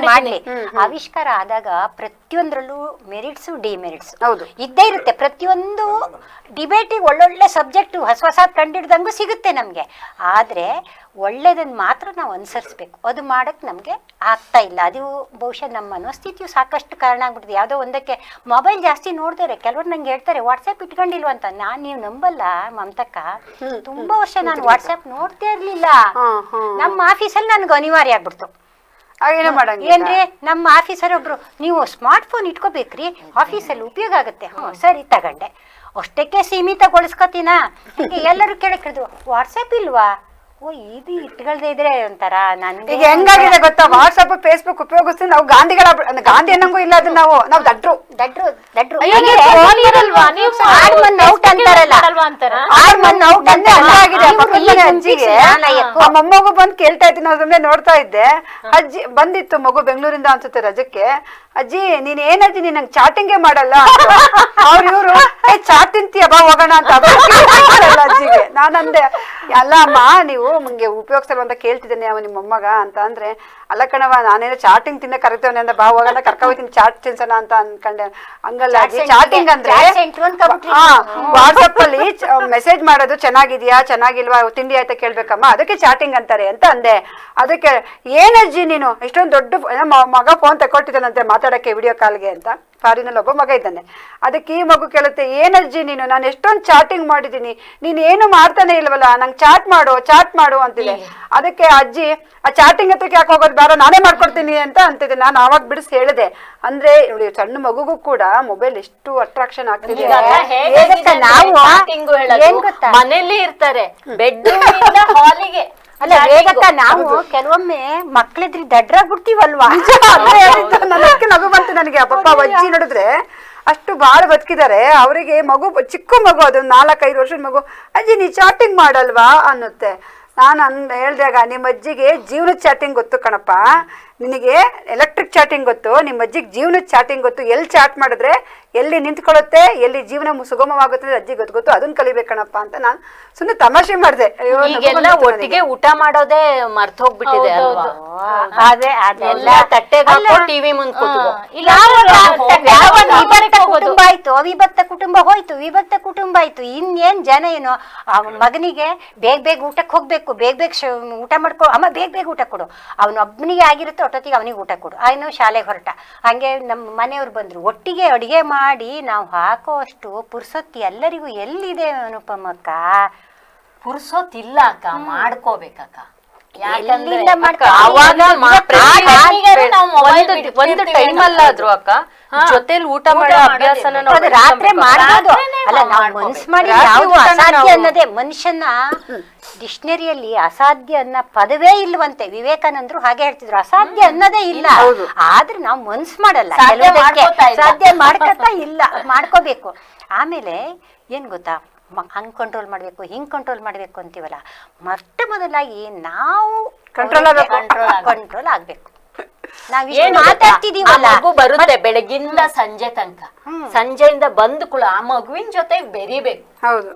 ಅಡ್ಗೆ ಆವಿಷ್ಕಾರ ಆದಾಗ ಪ್ರತಿಯೊಂದ್ರಲ್ಲೂ ಮೆರಿಟ್ಸ್ ಡಿಮೆರಿಟ್ಸ್ ಹೌದು ಇದ್ದೇ ಇರುತ್ತೆ. ಪ್ರತಿಯೊಂದು ಡಿಬೇಟಿಗೆ ಒಳ್ಳೊಳ್ಳೆ ಸಬ್ಜೆಕ್ಟ್ ಹೊಸ ಕಂಡಿಡ್ದಂಗೂ ಸಿಗುತ್ತೆ ನಮ್ಗೆ. ಆದ್ರೆ ಒಳ್ಳೇದನ್ನ ಮಾತ್ರ ನಾವು ಅನುಸರಿಸ್ಬೇಕು. ಅದು ಮಾಡಕ್ ನಮ್ಗೆ ಆಗ್ತಾ ಇಲ್ಲ. ಅದು ಬಹುಶಃ ನಮ್ಮ ಮನೋಸ್ಥಿತಿಯು ಸಾಕಷ್ಟು ಕಾರಣ ಆಗ್ಬಿಟ್ಟಿದೆ. ಯಾವುದೋ ಒಂದಕ್ಕೆ ಮೊಬೈಲ್ ಜಾಸ್ತಿ ನೋಡ್ತಾರೆ. ಕೆಲವರು ನಂಗೆ ಹೇಳ್ತಾರೆ ವಾಟ್ಸ್ಆ್ಯಪ್ ಇಟ್ಕೊಂಡಿಲ್ವ ಅಂತ. ನೀವು ನಂಬಲ್ಲ ಮಮತಕ್ಕ, ತುಂಬಾ ವರ್ಷ ನಾನು ವಾಟ್ಸ್ಆ್ಯಪ್ ನೋಡ್ತಾ ಇರ್ಲಿಲ್ಲ. ನಮ್ಮ ಆಫೀಸಲ್ಲಿ ನನ್ಗೆ ಅನಿವಾರ್ಯ ಆಗ್ಬಿಡ್ತು. ಏನ್ರಿ ನಮ್ಮ ಆಫೀಸರ್ ಒಬ್ರು, ನೀವು ಸ್ಮಾರ್ಟ್ ಫೋನ್ ಇಟ್ಕೋಬೇಕ್ರಿ, ಆಫೀಸಲ್ಲಿ ಉಪಯೋಗ ಆಗುತ್ತೆ. ಸರಿ ತಗೊಂಡೆ. ಅಷ್ಟಕ್ಕೆ ಸೀಮಿತಗೊಳಿಸ್ಕೊತೀನ. ಎಲ್ಲರೂ ಕೇಳಕ್ಕಿದ್ರು ವಾಟ್ಸ್ಆ್ಯಪ್ ಇಲ್ವಾ? ಓ ಇದು ಇಟ್ಕೊಳ್ದೇ ಇದ್ರೆ ಒಂಥರ ನನ್ಗೆ ಈಗ ಹೆಂಗಾಗಿದೆ ಗೊತ್ತಾ, ವಾಟ್ಸ್ಆಪ್ ಫೇಸ್ಬುಕ್ ಉಪಯೋಗಿಸ್ತೀವಿ ನಾವು. ಗಾಂಧಿ ಅನ್ನಂಗೂ ಇಲ್ಲ ಅದು. ನಾವು ದಡ್ರು ಮೊಮ್ಮಗು ಬಂದ್ ಕೇಳ್ತಾ ಇದ್ದೀನಿ, ನಾವು ಸುಮ್ನೆ ನೋಡ್ತಾ ಇದ್ದೆ. ಅಜ್ಜಿ ಬಂದಿತ್ತು ಮಗು ಬೆಂಗಳೂರಿಂದ ಅನ್ಸುತ್ತೆ ರಜಕ್ಕೆ. ಅಜ್ಜಿ ನೀನ್ ಏನಜ್ಜಿ ನೀನ್ ನಂಗೆ ಚಾಟಿಂಗೇ ಮಾಡಲ್ಲ. ಇವ್ರು ಚಾಟ್ ತಿಂತೀಯ ಬಾ ಹೋಗೋಣ ಅಂತ ಅಜ್ಜಿಗೆ. ನಾನಂದೆ ಅಲ್ಲ ಅಮ್ಮ ನೀವು ಮುಂಗೆ ಉಪಯೋಗಿಸಲ್ವ ಅಂತ ಕೇಳ್ತಿದ್ದೇನೆ ಅವ ನಿಮ್ಮ ಮೊಮ್ಮಗ ಅಂತ. ಅಂದ್ರೆ ಅಲ್ಲ ಕಣವ, ನಾನೇನೋ ಚಾಟಿಂಗ್ ತಿನ್ನ ಕರಿತೇವನೆ ಅಂದ, ಬಾ ಹೋಗೋಣ ಕರ್ಕ ಹೋಗ್ತೀನಿ ಚಾಟ್ ತಿನ್ಸೋಣ ಅಂತ ಅನ್ಕೊಂಡೆ. ಹಂಗಲ್ಲ ಚಾಟಿಂಗ್ ಅಂದ್ರೆ ವಾಟ್ಸಪ್ ಅಲ್ಲಿ ಮೆಸೇಜ್ ಮಾಡೋದು, ಚೆನ್ನಾಗಿದ್ಯಾ ಚೆನ್ನಾಗಿಲ್ವಾ ತಿಂಡಿ ಆಯ್ತಾ ಕೇಳ್ಬೇಕಮ್ಮ, ಅದಕ್ಕೆ ಚಾಟಿಂಗ್ ಅಂತಾರೆ ಅಂತ ಅಂದೆ. ಅದಕ್ಕೆ ಏನಜ್ಜಿ ನೀನು ಇಷ್ಟೊಂದು ದೊಡ್ಡ ಮಗ ಫೋನ್ ತಗೊಳ್ತಿದ್ದಾನಂತೆ ಮಾತಾಡಕ್ಕೆ ವಿಡಿಯೋ ಕಾಲ್ಗೆ ಅಂತ. ಫಾರಿನಲ್ಲಿ ಒಬ್ಬ ಮಗ ಇದ್ದಾನೆ. ಅದಕ್ಕೆ ಈ ಮಗು ಕೇಳುತ್ತೆ, ಏನಜ್ಜಿ ನೀನು, ನಾನು ಎಷ್ಟೊಂದು ಚಾಟಿಂಗ್ ಮಾಡಿದ್ದೀನಿ, ನೀನ್ ಏನು ಮಾಡ್ತಾನೆ ಇಲ್ವಲ್ಲ, ನಂಗೆ ಚಾಟ್ ಮಾಡು ಅಂತಿದೆ. ಅದಕ್ಕೆ ಅಜ್ಜಿ ಆ ಚಾಟಿಂಗ್ ಹತ್ರಕ್ಕೆ ಯಾಕೆ ಹೋಗೋದು, ಬೇಡ ನಾನೇ ಮಾಡ್ಕೊಡ್ತೀನಿ ಅಂತ ಅಂತಿದ್ದೆ. ನಾನು ಆವಾಗ ಬಿಡಿಸಿ ಹೇಳಿದೆ. ಅಂದ್ರೆ ನೋಡಿ ಸಣ್ಣ ಮಗುಗೂ ಕೂಡ ಮೊಬೈಲ್ ಎಷ್ಟು ಅಟ್ರಾಕ್ಷನ್ ಆಗ್ತಿದೆ. ಮನೇಲಿ ಇರ್ತಾರೆ, ಬೆಡ್ರೂಮ್ ಇಂದ ಹಾಲಿಗೆ. ಅಲ್ಲ ವೇಗಕ್ಕ, ನಾವು ಕೆಲವೊಮ್ಮೆ ಮಕ್ಳಿದ್ರಿ ದಡ್ರಾಗ್ಬಿಡ್ತೀವಲ್ವಾ? ಅದಕ್ಕೆ ನಗು ಬಂತು ನನಗೆ. ಪಾಪ ಅಜ್ಜಿ ನೋಡಿದ್ರೆ ಅಷ್ಟು ಬಾಳ ಬದುಕಿದ್ದಾರೆ. ಅವರಿಗೆ ಮಗು ಚಿಕ್ಕ ಮಗು, ಅದು 4-5 ವರ್ಷದ ಮಗು, ಅಜ್ಜಿ ನೀ ಚಾಟಿಂಗ್ ಮಾಡಲ್ವಾ ಅನ್ನುತ್ತೆ. ನಾನು ಹೇಳ್ದಾಗ ನಿಮ್ಮ ಅಜ್ಜಿಗೆ ಜೀವನದ ಚಾಟಿಂಗ್ ಗೊತ್ತು ಕಣಪ್ಪ, ನಿನಗೆ ಎಲೆಕ್ಟ್ರಿಕ್ ಚಾಟಿಂಗ್ ಗೊತ್ತು, ನಿಮ್ಮ ಅಜ್ಜಿಗೆ ಜೀವನದ ಚಾಟಿಂಗ್ ಗೊತ್ತು. ಎಲ್ಲಿ ಚಾಟ್ ಮಾಡಿದ್ರೆ ಎಲ್ಲಿ ನಿಂತ್ಕೊಳ್ಳುತ್ತೆ, ಎಲ್ಲಿ ಜೀವನ ಸುಗಮವಾಗುತ್ತೆ ಅಜ್ಜಿ ಗೊತ್ತು, ಅದನ್ನ ಕಲಿಬೇಕಣಪ್ಪ ಅಂತ ನಾನು ಸುಮ್ಮನೆ ತಮಾಷೆ ಮಾಡಿದೆ. ಈಗೆಲ್ಲ ಒಟ್ಟಿಗೆ ಊಟ ಮಾಡೋದೇ ಮರ್ತ ಹೋಗ್ಬಿಟ್ಟಿದೆ ಅಲ್ವಾ? ಅದೆಲ್ಲ ತಟ್ಟೆಗೆ ಟಿವಿ ಮುಂದೆ ಕುಟುಂಬ ಆಯ್ತು, ಅವಿಭಕ್ತ ಕುಟುಂಬ ಹೋಯ್ತು, ವಿಭಕ್ತ ಕುಟುಂಬ ಆಯ್ತು. ಇನ್ನೇನ್ ಜನ ಏನು, ಮಗನಿಗೆ ಬೇಗ ಊಟಕ್ಕೆ ಹೋಗ್ಬೇಕು, ಬೇಗ ಊಟ ಮಾಡ್ಕೊ ಅಮ್ಮ, ಬೇಗ ಊಟ ಕೊಡು. ಅವನೊಬ್ಬನಿಗೆ ಆಗಿರುತ್ತೆ, ಒಟ್ಟೊತ್ತಿಗೆ ಅವನಿಗೆ ಊಟ ಕೊಡು. ಅವನು ಶಾಲೆಗೆ ಹೊರಟ. ಹಂಗೆ ನಮ್ಮ ಮನೆಯವ್ರು ಬಂದ್ರು, ಒಟ್ಟಿಗೆ ಅಡುಗೆ ಮಾಡಿ ನಾವು ಹಾಕೋ ಅಷ್ಟು ಪುರ್ಸೊತ್ತಿ ಎಲ್ಲರಿಗೂ ಎಲ್ಲಿದೆ ಅನುಪಮಕ್ಕ? ಪುರ್ಸೊತ್ತಿಲ್ಲ ಅಕ್ಕ, ಮಾಡ್ಕೋಬೇಕಕ್ಕ. ಒಂದು ಟೈಮ್ ಅಲ್ಲಾದ್ರು ಅಕ್ಕ ಜೊತೆಲಿ ಊಟ ಮಾಡೋ ಅಭ್ಯಾಸನ ರಾತ್ರಿ ಮಾಡ್ಬೋದು. ಅಲ್ಲ ನಾವು ಮನ್ಸ್ ಮಾಡಿ ಯಾವ್ದು ಅಸಾಧ್ಯ ಅನ್ನೋದೇ ಮನುಷ್ಯನ ಡಿಕ್ಷನರಿಯಲ್ಲಿ ಅಸಾಧ್ಯ ಅನ್ನೋ ಪದವೇ ಇಲ್ವಂತೆ. ವಿವೇಕಾನಂದರು ಹಾಗೆ ಹೇಳ್ತಿದ್ರು, ಅಸಾಧ್ಯ ಅನ್ನೋದೇ ಇಲ್ಲ. ಆದ್ರೆ ನಾವು ಮನ್ಸ್ ಮಾಡಲ್ಲ, ಸಾಧ್ಯ ಮಾಡ್ಕೊತಾ ಇಲ್ಲ, ಮಾಡ್ಕೋಬೇಕು. ಆಮೇಲೆ ಏನ್ ಗೊತ್ತಾ, ಹಂಗ್ ಕಂಟ್ರೋಲ್ ಮಾಡ್ಬೇಕು, ಹಿಂಗ್ ಕಂಟ್ರೋಲ್ ಮಾಡ್ಬೇಕು ಅಂತೀವಲ್ಲ, ಮೊದಲಾಗಿ ನಾವು ಕಂಟ್ರೋಲ್ ಆಗ್ಬೇಕು. ಏನು ಗೊತ್ತಾ? ಮಾತಾಡ್ತಿದೀವಲ್ಲ. ಆ ಮಗು ಬರುತ್ತೆ ಬೆಳಗಿಂದ ಸಂಜೆ ತನಕ, ಸಂಜೆಯಿಂದ ಬಂದ ಕೂಡ ಆ ಮಗುವಿನ ಜೊತೆ ಬೆರಿಬೇಕು. ಹೌದು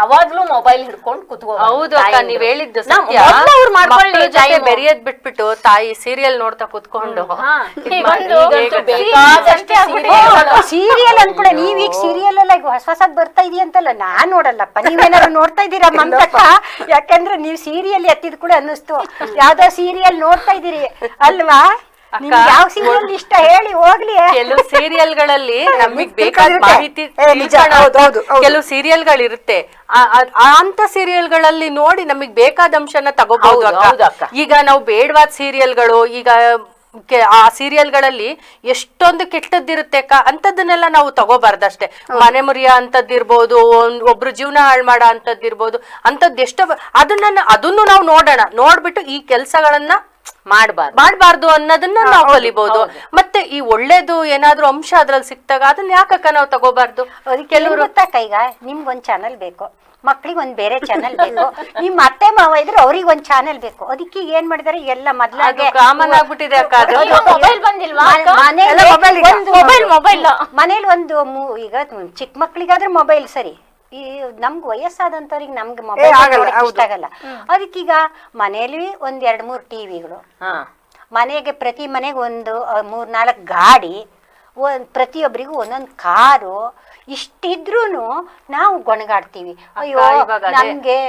ಅವಾಗ್ಲೂ ಮೊಬೈಲ್ ಹಿಡ್ಕೊಂಡು ಕುತ್ಕೋ. ಹೌದು ಅಕ್ಕ, ನೀವ್ ಹೇಳಿದ್ದು ಸತ್ಯ. ಅವ್ರು ಮಾಡ್ಕೊಳ್ಳಿ ಮಕ್ಳ ಜೊತೆ ಬೆರೆಯೋದ್ ಬಿಟ್ಬಿಟ್ಟು ತಾಯಿ ಸೀರಿಯಲ್ ನೋಡ್ತಾ ಕುತ್ಕೊಂಡು ಸೀರಿಯಲ್ ಅನ್ಕೊಳ. ನೀವೀಗ ಸೀರಿಯಲ್ ಎಲ್ಲ ಹೊಸ ಹೊಸದ್ ಬರ್ತಾ ಇದೆಯಂತಲ್ಲ, ನಾನ್ ನೋಡಲ್ಲಪ್ಪ. ನೀವೇನಾದ್ರು ನೋಡ್ತಾ ಇದ್ದೀರಾ ಮಂತಕ್ಕ? ಯಾಕಂದ್ರೆ ನೀವ್ ಸೀರಿಯಲ್ ಎತ್ತಿದ್ ಕೂಡ ಅನ್ನಿಸ್ತು ಯಾವ್ದೋ ಸೀರಿಯಲ್ ನೋಡ್ತಾ ಇದೀರಿ ಅಲ್ವಾ? ಯಾವ ಸೀರಿಯಲ್ ಇಷ್ಟ ಹೇಳಿ ಹೋಗ್ಲಿ. ಕೆಲವು ಸೀರಿಯಲ್ಗಳಲ್ಲಿ ನಮಗ್ ಬೇಕಾದ ಮಾಹಿತಿ ಕೆಲವು ಸೀರಿಯಲ್ಗಳಿರುತ್ತೆ, ಅಂತ ಸೀರಿಯಲ್ಗಳಲ್ಲಿ ನೋಡಿ ನಮಗ್ ಬೇಕಾದ ಅಂಶನ ತಗೋಬಹುದು ಅಕ್ಕ. ಈಗ ನಾವು ಬೇಡವಾದ ಸೀರಿಯಲ್ಗಳು, ಈಗ ಆ ಸೀರಿಯಲ್ಗಳಲ್ಲಿ ಎಷ್ಟೊಂದು ಕೆಟ್ಟದ್ದಿರುತ್ತೆ ಅಕ್ಕ, ಅಂತದನ್ನೆಲ್ಲ ನಾವು ತಗೋಬಾರ್ದಷ್ಟೇ. ಮನೆ ಮುರಿಯ ಅಂತದ್ದಿರ್ಬೋದು, ಒಬ್ರು ಜೀವನ ಹಾಳು ಮಾಡೋ ಅಂತದ್ದಿರ್ಬೋದು, ಅಂತದ್ ಎಷ್ಟೋ ಅದನ್ನು ನಾವು ನೋಡೋಣ. ನೋಡ್ಬಿಟ್ಟು ಈ ಕೆಲ್ಸಗಳನ್ನ ಮಾಡ್ಬಾರ್ದು ಅನ್ನೋದನ್ನ ನಾವು ಕಲಿಬಹುದು. ಮತ್ತೆ ಈ ಒಳ್ಳೇದು ಏನಾದ್ರೂ ಅಂಶ ಅದ್ರಲ್ಲಿ ಸಿಕ್ತಾಗ ಅದನ್ನ ಯಾಕಕ್ಕ ನಾವು ತಗೋಬಾರ್ದು? ಕೆಲವರು ಈಗ ನಿಮ್ಗೊಂದ್ ಚಾನಲ್ ಬೇಕು, ಮಕ್ಳಿಗೆ ಒಂದ್ ಬೇರೆ ಚಾನಲ್ ಬೇಕು, ನಿಮ್ ಅತ್ತೆ ಮಾವ ಇದ್ರೆ ಅವ್ರಿಗೆ ಒಂದ್ ಚಾನಲ್ ಬೇಕು. ಅದಕ್ಕೆ ಏನ್ ಮಾಡಿದಾರೆ ಎಲ್ಲ ಮೊದ್ಲಾಗೆ ಕಾಮನ್ ಆಗ್ಬಿಟ್ಟಿದೆ ಅಕ್ಕ. ಮೊಬೈಲ್ ಬಂದಿಲ್ವಾ? ಮನೇಲಿ ಒಂದು ಈಗ ಚಿಕ್ಕ ಮಕ್ಳಿಗಾದ್ರೆ ಮೊಬೈಲ್ ಸರಿ, ಈ ನಮ್ಗೆ ವಯಸ್ಸಾದಂತವ್ರಿಗೆ ನಮ್ಗೆ ಮೊಬೈಲ್ ಇಷ್ಟ ಆಗಲ್ಲ. ಅದಕ್ಕೀಗ ಮನೇಲಿ 1-2-3 ಟಿವಿಗಳು, ಮನೆಗೆ ಪ್ರತಿ ಮನೆಗೆ 3-4 ಗಾಡಿ, ಪ್ರತಿಯೊಬ್ಬರಿಗೂ ಒಂದೊಂದು ಕಾರು. ಇಷ್ಟಿದ್ರೂ ನಾವು ಗೊಣಗಾಡ್ತೀವಿ, ಅಯ್ಯೋ ನಮ್ಗೆ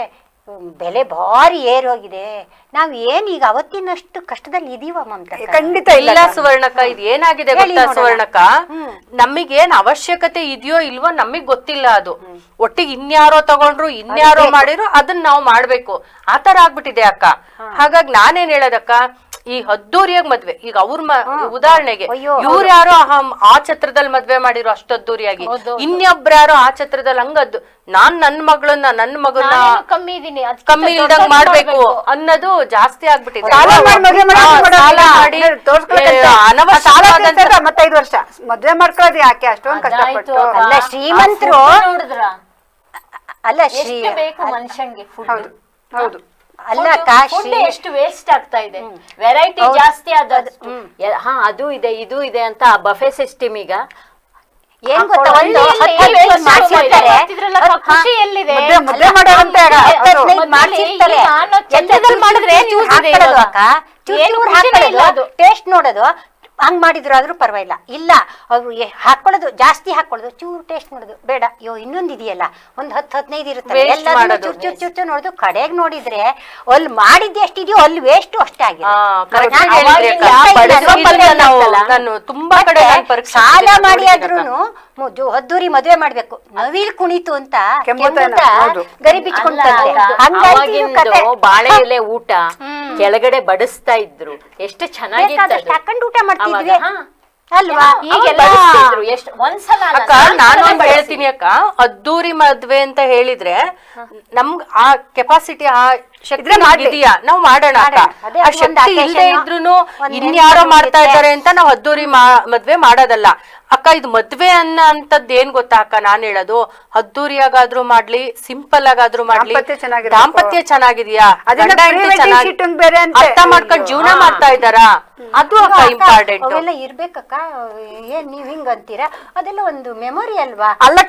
ಬೆಲೆ ಭಾರಿ ಏರೋಗಿದೆ, ನಾವ್ ಏನ್ ಈಗ ಅವತ್ತಿನಷ್ಟು ಕಷ್ಟದಲ್ಲಿ ಇದೀವ ಮಮತಾ? ಖಂಡಿತ ಇಲ್ಲ ಸುವರ್ಣಕ್ಕ, ಇದು ಏನಾಗಿದೆ ಗೊತ್ತಾ ಸುವರ್ಣಕ್ಕ, ನಮಗೇನ್ ಅವಶ್ಯಕತೆ ಇದೆಯೋ ಇಲ್ವೋ ನಮಗ್ ಗೊತ್ತಿಲ್ಲ. ಅದು ಒಟ್ಟಿಗೆ ಇನ್ಯಾರೋ ತಗೊಂಡ್ರು ಇನ್ಯಾರೋ ಮಾಡಿದ್ರು ಅದನ್ನ ನಾವು ಮಾಡ್ಬೇಕು, ಆತರ ಆಗ್ಬಿಟ್ಟಿದೆ ಅಕ್ಕ. ಹಾಗಾಗಿ ನಾನೇನ್ ಹೇಳದಕ್ಕ, ಈ ಅದ್ದೂರಿಯಾಗ ಮದ್ವೆ, ಈಗ ಅವ್ರ ಉದಾಹರಣೆಗೆ ಇವ್ರ ಯಾರೋ ಆ ಛತ್ರದಲ್ಲಿ ಮದ್ವೆ ಮಾಡಿರೋ ಅಷ್ಟು ಅದ್ದೂರಿಯಾಗಿ, ಇನ್ನೊಬ್ರ ಯಾರೋ ಆ ಛತ್ರದಲ್ಲಿ ಹಂಗದ್ದು, ನಾನ್ ನನ್ನ ಮಗನ್ನ ಕಮ್ಮಿ ಇಲ್ದಂಗ್ ಮಾಡ್ಬೇಕು ಅನ್ನೋದು ಜಾಸ್ತಿ ಆಗ್ಬಿಟ್ಟಿದೆ. ಮತ್ತೆ 5 ವರ್ಷ ಮದ್ವೆ ಮಾಡ್ಕೊಳ್ಳೋದು ಯಾಕೆ ಅಷ್ಟೊಂದು ಕಷ್ಟಪಟ್ಟು? ಅಲ್ಲ ಶ್ರೀಮಂತರು ಅಲ್ಲ ಬೇಕು ಮನುಷ್ಯಂಗೆ ಫುಡ್. ಹೌದು ಅಲ್ಲ ಫುಡ್ ಎಷ್ಟು ವೇಸ್ಟ್ ಆಗ್ತಾ ಇದೆ, ವೆರೈಟಿ ಜಾಸ್ತಿ ಆದಷ್ಟು. ಅದು ಇದೆ ಇದು ಇದೆ ಅಂತ ಬಫೆ ಸಿಸ್ಟಮ್ ಈಗ ಏನ್ ಗೊತ್ತಾ, ಖುಷಿ ಎಲ್ಲಿದೆ? ಟೇಸ್ಟ್ ನೋಡೋದು ಹಂಗ್ ಮಾಡಿದ್ರು ಆದ್ರೂ ಪರವಾಗಿಲ್ಲ. ಇಲ್ಲ ಅವ್ರು ಹಾಕೊಳ್ಳೋದು ಜಾಸ್ತಿ ಹಾಕೊಳ್ಳೋದು, ಚೂರು ಟೇಸ್ಟ್ ನೋಡೋದು ಬೇಡ, ಅಯ್ಯೋ ಇನ್ನೊಂದು ಇದೆಯಲ್ಲ ಒಂದ್ 10-15 ಇರುತ್ತೆ, ಎಲ್ಲ ಚುಚ್ಚು ನೋಡೋದು. ಕಡೆಗ್ ನೋಡಿದ್ರೆ ಅಲ್ಲಿ ಮಾಡಿದ್ದೆ ಎಷ್ಟಿದೆಯೋ ಅಲ್ಲಿ ವೇಸ್ಟ್ ಅಷ್ಟೇ ಆಗಿದೆ. ಸಾಲ ಮಾಡಿ ಆದ್ರೂನು ಅದ್ದೂರಿ ಮದ್ವೆ ಮಾಡ್ಬೇಕು, ನವಿಲ್ ಕುಣಿತು ಅಂತ ಗರಿ ಬಿಚ್ಕೊಂಡ್ರೆ ಬಾಳೆ ಎಲೆ ಊಟ ಕೆಳಗಡೆ ಬಡಿಸ್ತಾ ಇದ್ರು, ಎಷ್ಟು ಚೆನ್ನಾಗಿತ್ತು. ಹಾಕೊಂಡು ಊಟ ಮಾಡ್ತಿದ್ವಿ ಅಲ್ವಾ? ಒಂದ್ಸಲ ಅಕ್ಕ ನಾನು ಹೇಳ್ತೀನಿ ಅಕ್ಕ, ಅದ್ದೂರಿ ಮದ್ವೆ ಅಂತ ಹೇಳಿದ್ರೆ ನಮ್ಗ್ ಆ ಕೆಪಾಸಿಟಿ ಆ ಶಕ್ತಿ ಇದೆಯಾ, ನಾವ್ ಮಾಡೋಣ ಅಕ್ಕ. ಆ ಶಕ್ತಿ ಇಲ್ಲದೆ ಇದ್ರೂನು ಇನ್ಯಾರೋ ಮಾಡ್ತಾ ಇದ್ದಾರೆ ಅಂತ ನಾವ್ ಅದ್ದೂರಿ ಮದ್ವೆ ಮಾಡೋದಲ್ಲ ಅಕ್ಕ. ಇದು ಮದ್ವೆ ಅಂತದ್ ಏನ್ ಗೊತ್ತಾ ಅಕ್ಕ, ನಾನ್ ಹೇಳೋದು ಅದ್ದೂರಿಯಾಗಾದ್ರೂ ಮಾಡ್ಲಿ, ಸಿಂಪಲ್ ಆಗಾದ್ರೂ ಮಾಡ್ಲಿ, ದಾಂಪತ್ಯ ಚೆನ್ನಾಗಿದ್ಯಾ, ಅರ್ಥ ಮಾಡ್ಕೊಂಡ್ ಜೀವನ ಮಾಡ್ತಾ ಇದ್ದಾರಾ, ಅದು ಅಕ್ಕ ಇಂಪಾರ್ಟೆಂಟ್. ಅವೆಲ್ಲ ಇರ್ಬೇಕಕ್ಕ. ಏನ್ ನೀವ್ ಹಿಂಗ ಅಂತೀರಾ? ಅದೆಲ್ಲ ಒಂದು ಮೆಮೊರಿ ಅಲ್ವಾ? ಅಲ್ಲ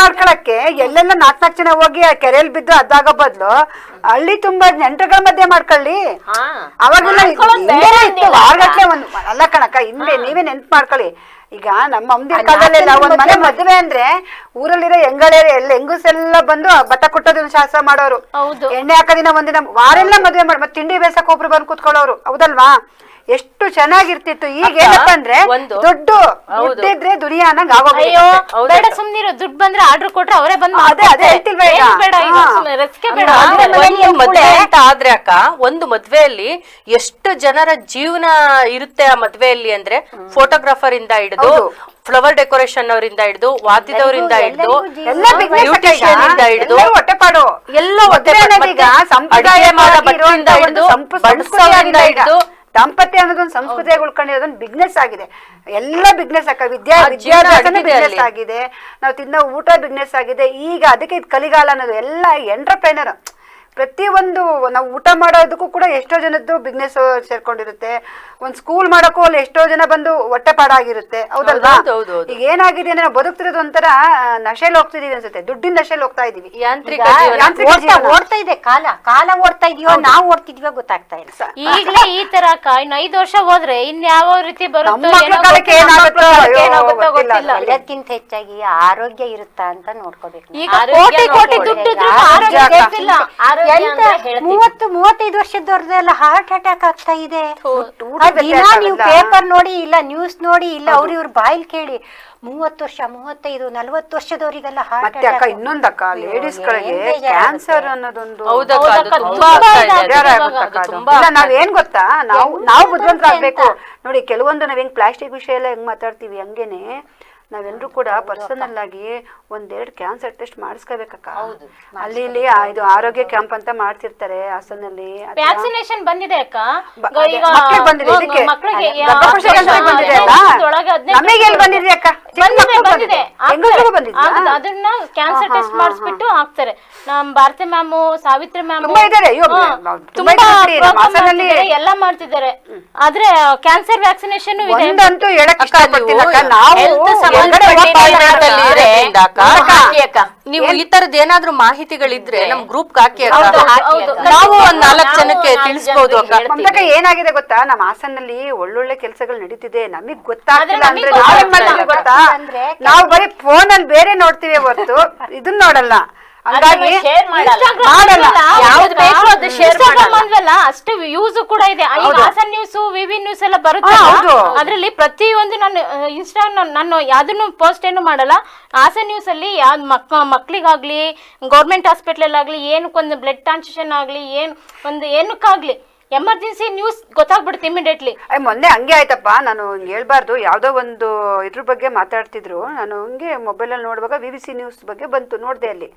ಮಾಡ್ಕೊಳಕ್ಕೆ ಎಲ್ಲೆಲ್ಲ 4 ಜನ ಹೋಗಿ ಆ ಕೆರೆಯಲ್ಲಿ ಬಿದ್ದು ಅದಾಗ ಬದ್ಲು ಹಳ್ಳಿ ತುಂಬಾ ನೆಂಟರುಗಳ ಮಧ್ಯೆ ಮಾಡ್ಕೊಳ್ಳಿ. ಅವಾಗೆಲ್ಲ ವಾರಗಟ್ಲೆ ಅಲ್ಲ ಕಣಕ್ಕ, ಹಿಂದೆ ನೀವೇ ನೆನ್ಪು ಮಾಡ್ಕೊಳ್ಳಿ. ಈಗ ನಮ್ಮ ಅಮ್ಮದಿರ ಕಾಲದಲ್ಲೆಲ್ಲ ಒಂದ್ ಮನೆ ಮದ್ವೆ ಅಂದ್ರೆ ಊರಲ್ಲಿರೋ ಹೆಂಗಸೆಲ್ಲ ಬಂದು ಭತ್ತ ಕುಟ್ಟೋದನ್ನ ಶಾಸ್ತ್ರ ಮಾಡೋರು, ಎಣ್ಣೆ ಹಾಕೋದಿನ ಒಂದಿನ ವಾರೆಲ್ಲ ಮದ್ವೆ ಮಾಡಿ ಮತ್ತೆ ತಿಂಡಿ ಬೇಸಕ್ ಒಬ್ರು ಬಂದು ಕುತ್ಕೊಳ್ಳೋರು, ಹೌದಲ್ವಾ? ಎಷ್ಟು ಚೆನ್ನಾಗಿರ್ತಿತ್ತು. ಈಗ ಏನಪ್ಪ ಅಂದ್ರೆ ದುಡ್ಡು ದುಡ್ಡಿದ್ರೆ ದುನಿಯಾ ಅನ್ನಂಗ್ ಬೇಡ, ಸುಮ್ನಿರು. ದುಡ್ಡು ಬಂದ್ರೆ ಆರ್ಡರ್ ಕೊಟ್ರೆ ಅವರೇ ಬಂದು ಮದ್ವೆ ಅಂತ ಆದ್ರೆ ಅಕ್ಕ, ಒಂದು ಮದ್ವೆಯಲ್ಲಿ ಎಷ್ಟು ಜನರ ಜೀವನ ಇರುತ್ತೆ ಆ ಮದ್ವೆಯಲ್ಲಿ ಅಂದ್ರೆ, ಫೋಟೋಗ್ರಾಫರ್ ಇಂದ ಹಿಡಿದು, ಫ್ಲವರ್ ಡೆಕೋರೇಷನ್ ಅವರಿಂದ ಹಿಡಿದು, ವಾದ್ಯದವರಿಂದ ಹಿಡಿದು, ಬ್ಯೂಟಿಷಿಯನ್ ಇಂದ ಹಿಡಿದು, ಹೊಟ್ಟೆಪಾಡು ಎಲ್ಲ ಅಡಿಗೆ ಮಾಡೋ ಬಟ್ಟೆಯಿಂದ ಹಿಡಿದು, ಬಡಿಸೋರಿಂದ ಹಿಡಿದು, ದಾಂಪತ್ಯ ಅನ್ನೋದೊಂದು ಸಂಸ್ಕೃತಿಯಾಗಿ ಉಳ್ಕೊಂಡಿರೋದೊಂದು ಬಿಸ್ನೆಸ್ ಆಗಿದೆ. ಎಲ್ಲ ಬಿಸ್ನೆಸ್ ಅಕ್ಕ. ವಿದ್ಯಾಭ್ಯಾಸನೇ ಬಿಸ್ನೆಸ್ ಆಗಿದೆ, ನಾವು ತಿನ್ನೋ ಊಟ ಬಿಸ್ನೆಸ್ ಆಗಿದೆ. ಈಗ ಅದಕ್ಕೆ ಇದು ಕಲಿಗಾಲ ಅನ್ನೋದು ಎಲ್ಲ ಎಂಟರ್ಪ್ರೈನರ್ ಪ್ರತಿಯೊಂದು ನಾವು ಊಟ ಮಾಡೋದಕ್ಕೂ ಕೂಡ ಎಷ್ಟೋ ಜನದ್ದು ಬಿಸ್ನೆಸ್ ಸೇರ್ಕೊಂಡಿರುತ್ತೆ. ಒಂದ್ ಸ್ಕೂಲ್ ಮಾಡೋಕ್ಕೂ ಅಲ್ಲಿ ಎಷ್ಟೋ ಜನ ಬಂದು ಹೊಟ್ಟೆಪಾಡಾಗಿರುತ್ತೆ. ಹೌದಲ್ವಾ? ಈಗ ಏನಾಗಿದೆ ಅಂದ್ರೆ ನಾವು ಬದುಕ್ತಿರೋದು ಒಂಥರ ನಶೆಲ್ ಹೋಗ್ತಿದೀವಿ ಅನ್ಸುತ್ತೆ, ದುಡ್ಡಿನ ನಶೆಲ್ ಹೋಗ್ತಾ ಇದೀವಿ. ಓಡ್ತಾ ಇದೆ ಕಾಲ ಓಡ್ತಾ ಇದೆಯೋ ನಾವು ಓಡ್ತಿದ್ಯೋ ಗೊತ್ತಾಗ್ತಾ ಇಲ್ಲ. ಈಗ್ಲೇ ಈ ತರ ಇನ್ನು 5 ವರ್ಷ ಹೋದ್ರೆ ಇನ್ಯಾವ ರೀತಿ ಬರುತ್ತೋ ಗೊತ್ತಿಲ್ಲ. ಎಲ್ಲದಕ್ಕಿಂತ ಹೆಚ್ಚಾಗಿ ಆರೋಗ್ಯ ಇರುತ್ತಾ ಅಂತ ನೋಡ್ಕೋಬೇಕು. ಈಗ ಕೋಟಿ ದುಡ್ಡು ಆರೋಗ್ಯ ಗೊತ್ತಿಲ್ಲ. 30-35 ವರ್ಷದವ್ರದೆಲ್ಲ ಹಾರ್ಟ್ ಅಟ್ಯಾಕ್ ಆಗ್ತಾ ಇದೆ. ದಿನ ನೀವು ಪೇಪರ್ ನೋಡಿ ಇಲ್ಲ ನ್ಯೂಸ್ ನೋಡಿ ಇಲ್ಲ ಇವ್ರ ಬಾಯಿಲ್ ಕೇಳಿ 30 ವರ್ಷ 35-40 ವರ್ಷದವರಿಗೆಲ್ಲ ಹಾರ್ಟ್ ಅಟ್ಯಾಕ್. ಇನ್ನೊಂದಕ್ಕ ಲೇಡೀಸ್ ಗಳಿಗೆ ಕ್ಯಾನ್ಸರ್ ಅನ್ನೋದೊಂದು ನಾವೇನ್ ಗೊತ್ತಾ, ನಾವು ಬುದ್ಧಿವಂತರಾಗ್ಬೇಕು ನೋಡಿ. ಕೆಲವೊಂದು ನಾವ್ ಹೆಂಗ್ ಪ್ಲಾಸ್ಟಿಕ್ ವಿಷಯ ಎಲ್ಲ ಹೆಂಗ್ ಮಾತಾಡ್ತೀವಿ ಹಂಗೇನೆ ನಾವೆಲ್ಲರೂ ಕೂಡ ಪರ್ಸನಲ್ ಆಗಿ 1-2 ಕ್ಯಾನ್ಸರ್ ಟೆಸ್ಟ್ ಮಾಡಿಸ್ಕೋಬೇಕಕ್ಕ. ಅಲ್ಲಿ ಇಲ್ಲಿ ಇದು ಆರೋಗ್ಯ ಕ್ಯಾಂಪ್ ಅಂತ ಮಾಡ್ತಿರ್ತಾರೆ ಹಾಸನಲ್ಲಿ. ವ್ಯಾಕ್ಸಿನೇಷನ್ ಬಂದಿದೆ ಅಕ್ಕ, ಬಂದಿದೆ ಅಕ್ಕ, ಅದನ್ನ ಕ್ಯಾನ್ಸರ್ ಟೆಸ್ಟ್ ಮಾಡಿಸ್ಬಿಟ್ಟು ಹಾಕ್ತಾರೆ. ನಮ್ ಭಾರತಿ ಮ್ಯಾಮು, ಸಾವಿತ್ರಿ ಮ್ಯಾಮು ಎಲ್ಲ ಮಾಡ್ತಿದ್ದಾರೆ. ಆದ್ರೆ ಕ್ಯಾನ್ಸರ್ ವ್ಯಾಕ್ಸಿನೇಷನ್ ಒಂದಂತೂ ಹೇಳಕ್ ಇಷ್ಟಪಡ್ತೀನಿ, ನಾವು ನೀವು ಈ ತರದ್ ಏನಾದ್ರು ಮಾಹಿತಿಗಳಿದ್ರೆ ನಮ್ ಗ್ರೂಪ್ ಹಾಕಿ ನಾವು 4 ಜನಕ್ಕೆ ತಿಳಿಸಬಹುದು. ಮಮತಕ್ಕ ಏನಾಗಿದೆ ಗೊತ್ತಾ, ನಮ್ಮ ಹಾಸನಲ್ಲಿ ಒಳ್ಳೊಳ್ಳೆ ಕೆಲಸಗಳು ನಡೀತಿದೆ, ನಮಗ್ ಗೊತ್ತಾಗ್ತಿಲ್ಲ ಅಂದ್ರೆ ಗೊತ್ತಾ, ನಾವು ಬರೀ ಫೋನ್ ಅಲ್ಲಿ ಬೇರೆ ನೋಡ್ತೀವಿ ಹೊರತು ಇದನ್ನ ನೋಡಲ್ಲ. ಹಂಗಾಗಿ ಅಷ್ಟು ಯೂಸ್ ಕೂಡ ಇದೆ. ಹಾಸನ್ ನ್ಯೂಸ್, ವಿವಿ ನ್ಯೂಸ್ ಎಲ್ಲ ಬರುತ್ತೆ, ಅದ್ರಲ್ಲಿ ಪ್ರತಿಯೊಂದು ನಾನು ಇನ್ಸ್ಟಾ ನಾನು ಯಾವ್ದನ್ನು ಪೋಸ್ಟ್ ಏನು ಮಾಡಲ್ಲ. ಹಾಸನ್ ನ್ಯೂಸ್ ಅಲ್ಲಿ ಯಾವ್ದು ಮಕ್ಳಿಗಾಗ್ಲಿ ಗೌರ್ಮೆಂಟ್ ಹಾಸ್ಪಿಟಲ್ ಆಗ್ಲಿ ಏನಕ್ಕೊಂದು ಬ್ಲಡ್ ಟ್ರಾನ್ಸ್ಫ್ಯೂಷನ್ ಆಗ್ಲಿ ಏನಕ್ಕಾಗ್ಲಿ ಎಮರ್ಜೆನ್ಸಿ ನ್ಯೂಸ್ ಗೊತ್ತಾಗ್ಬಿಡುತ್ತೆ ಇಮಿಡಿಯೇಟ್ಲಿ. ಮೊನ್ನೆ ಹಂಗೆ ಆಯ್ತಪ್ಪ, ನಾನು ಹೇಳ್ಬಾರ್ದು, ಯಾವ್ದೋ ಒಂದು ಇದ್ರ ಬಗ್ಗೆ ಮಾತಾಡ್ತಿದ್ರು, ನಾನು ಹಂಗೆ ಮೊಬೈಲಲ್ಲಿ ನೋಡುವಾಗ BBC ನ್ಯೂಸ್ ಬಗ್ಗೆ ಬಂತು, ನೋಡಿದೆ.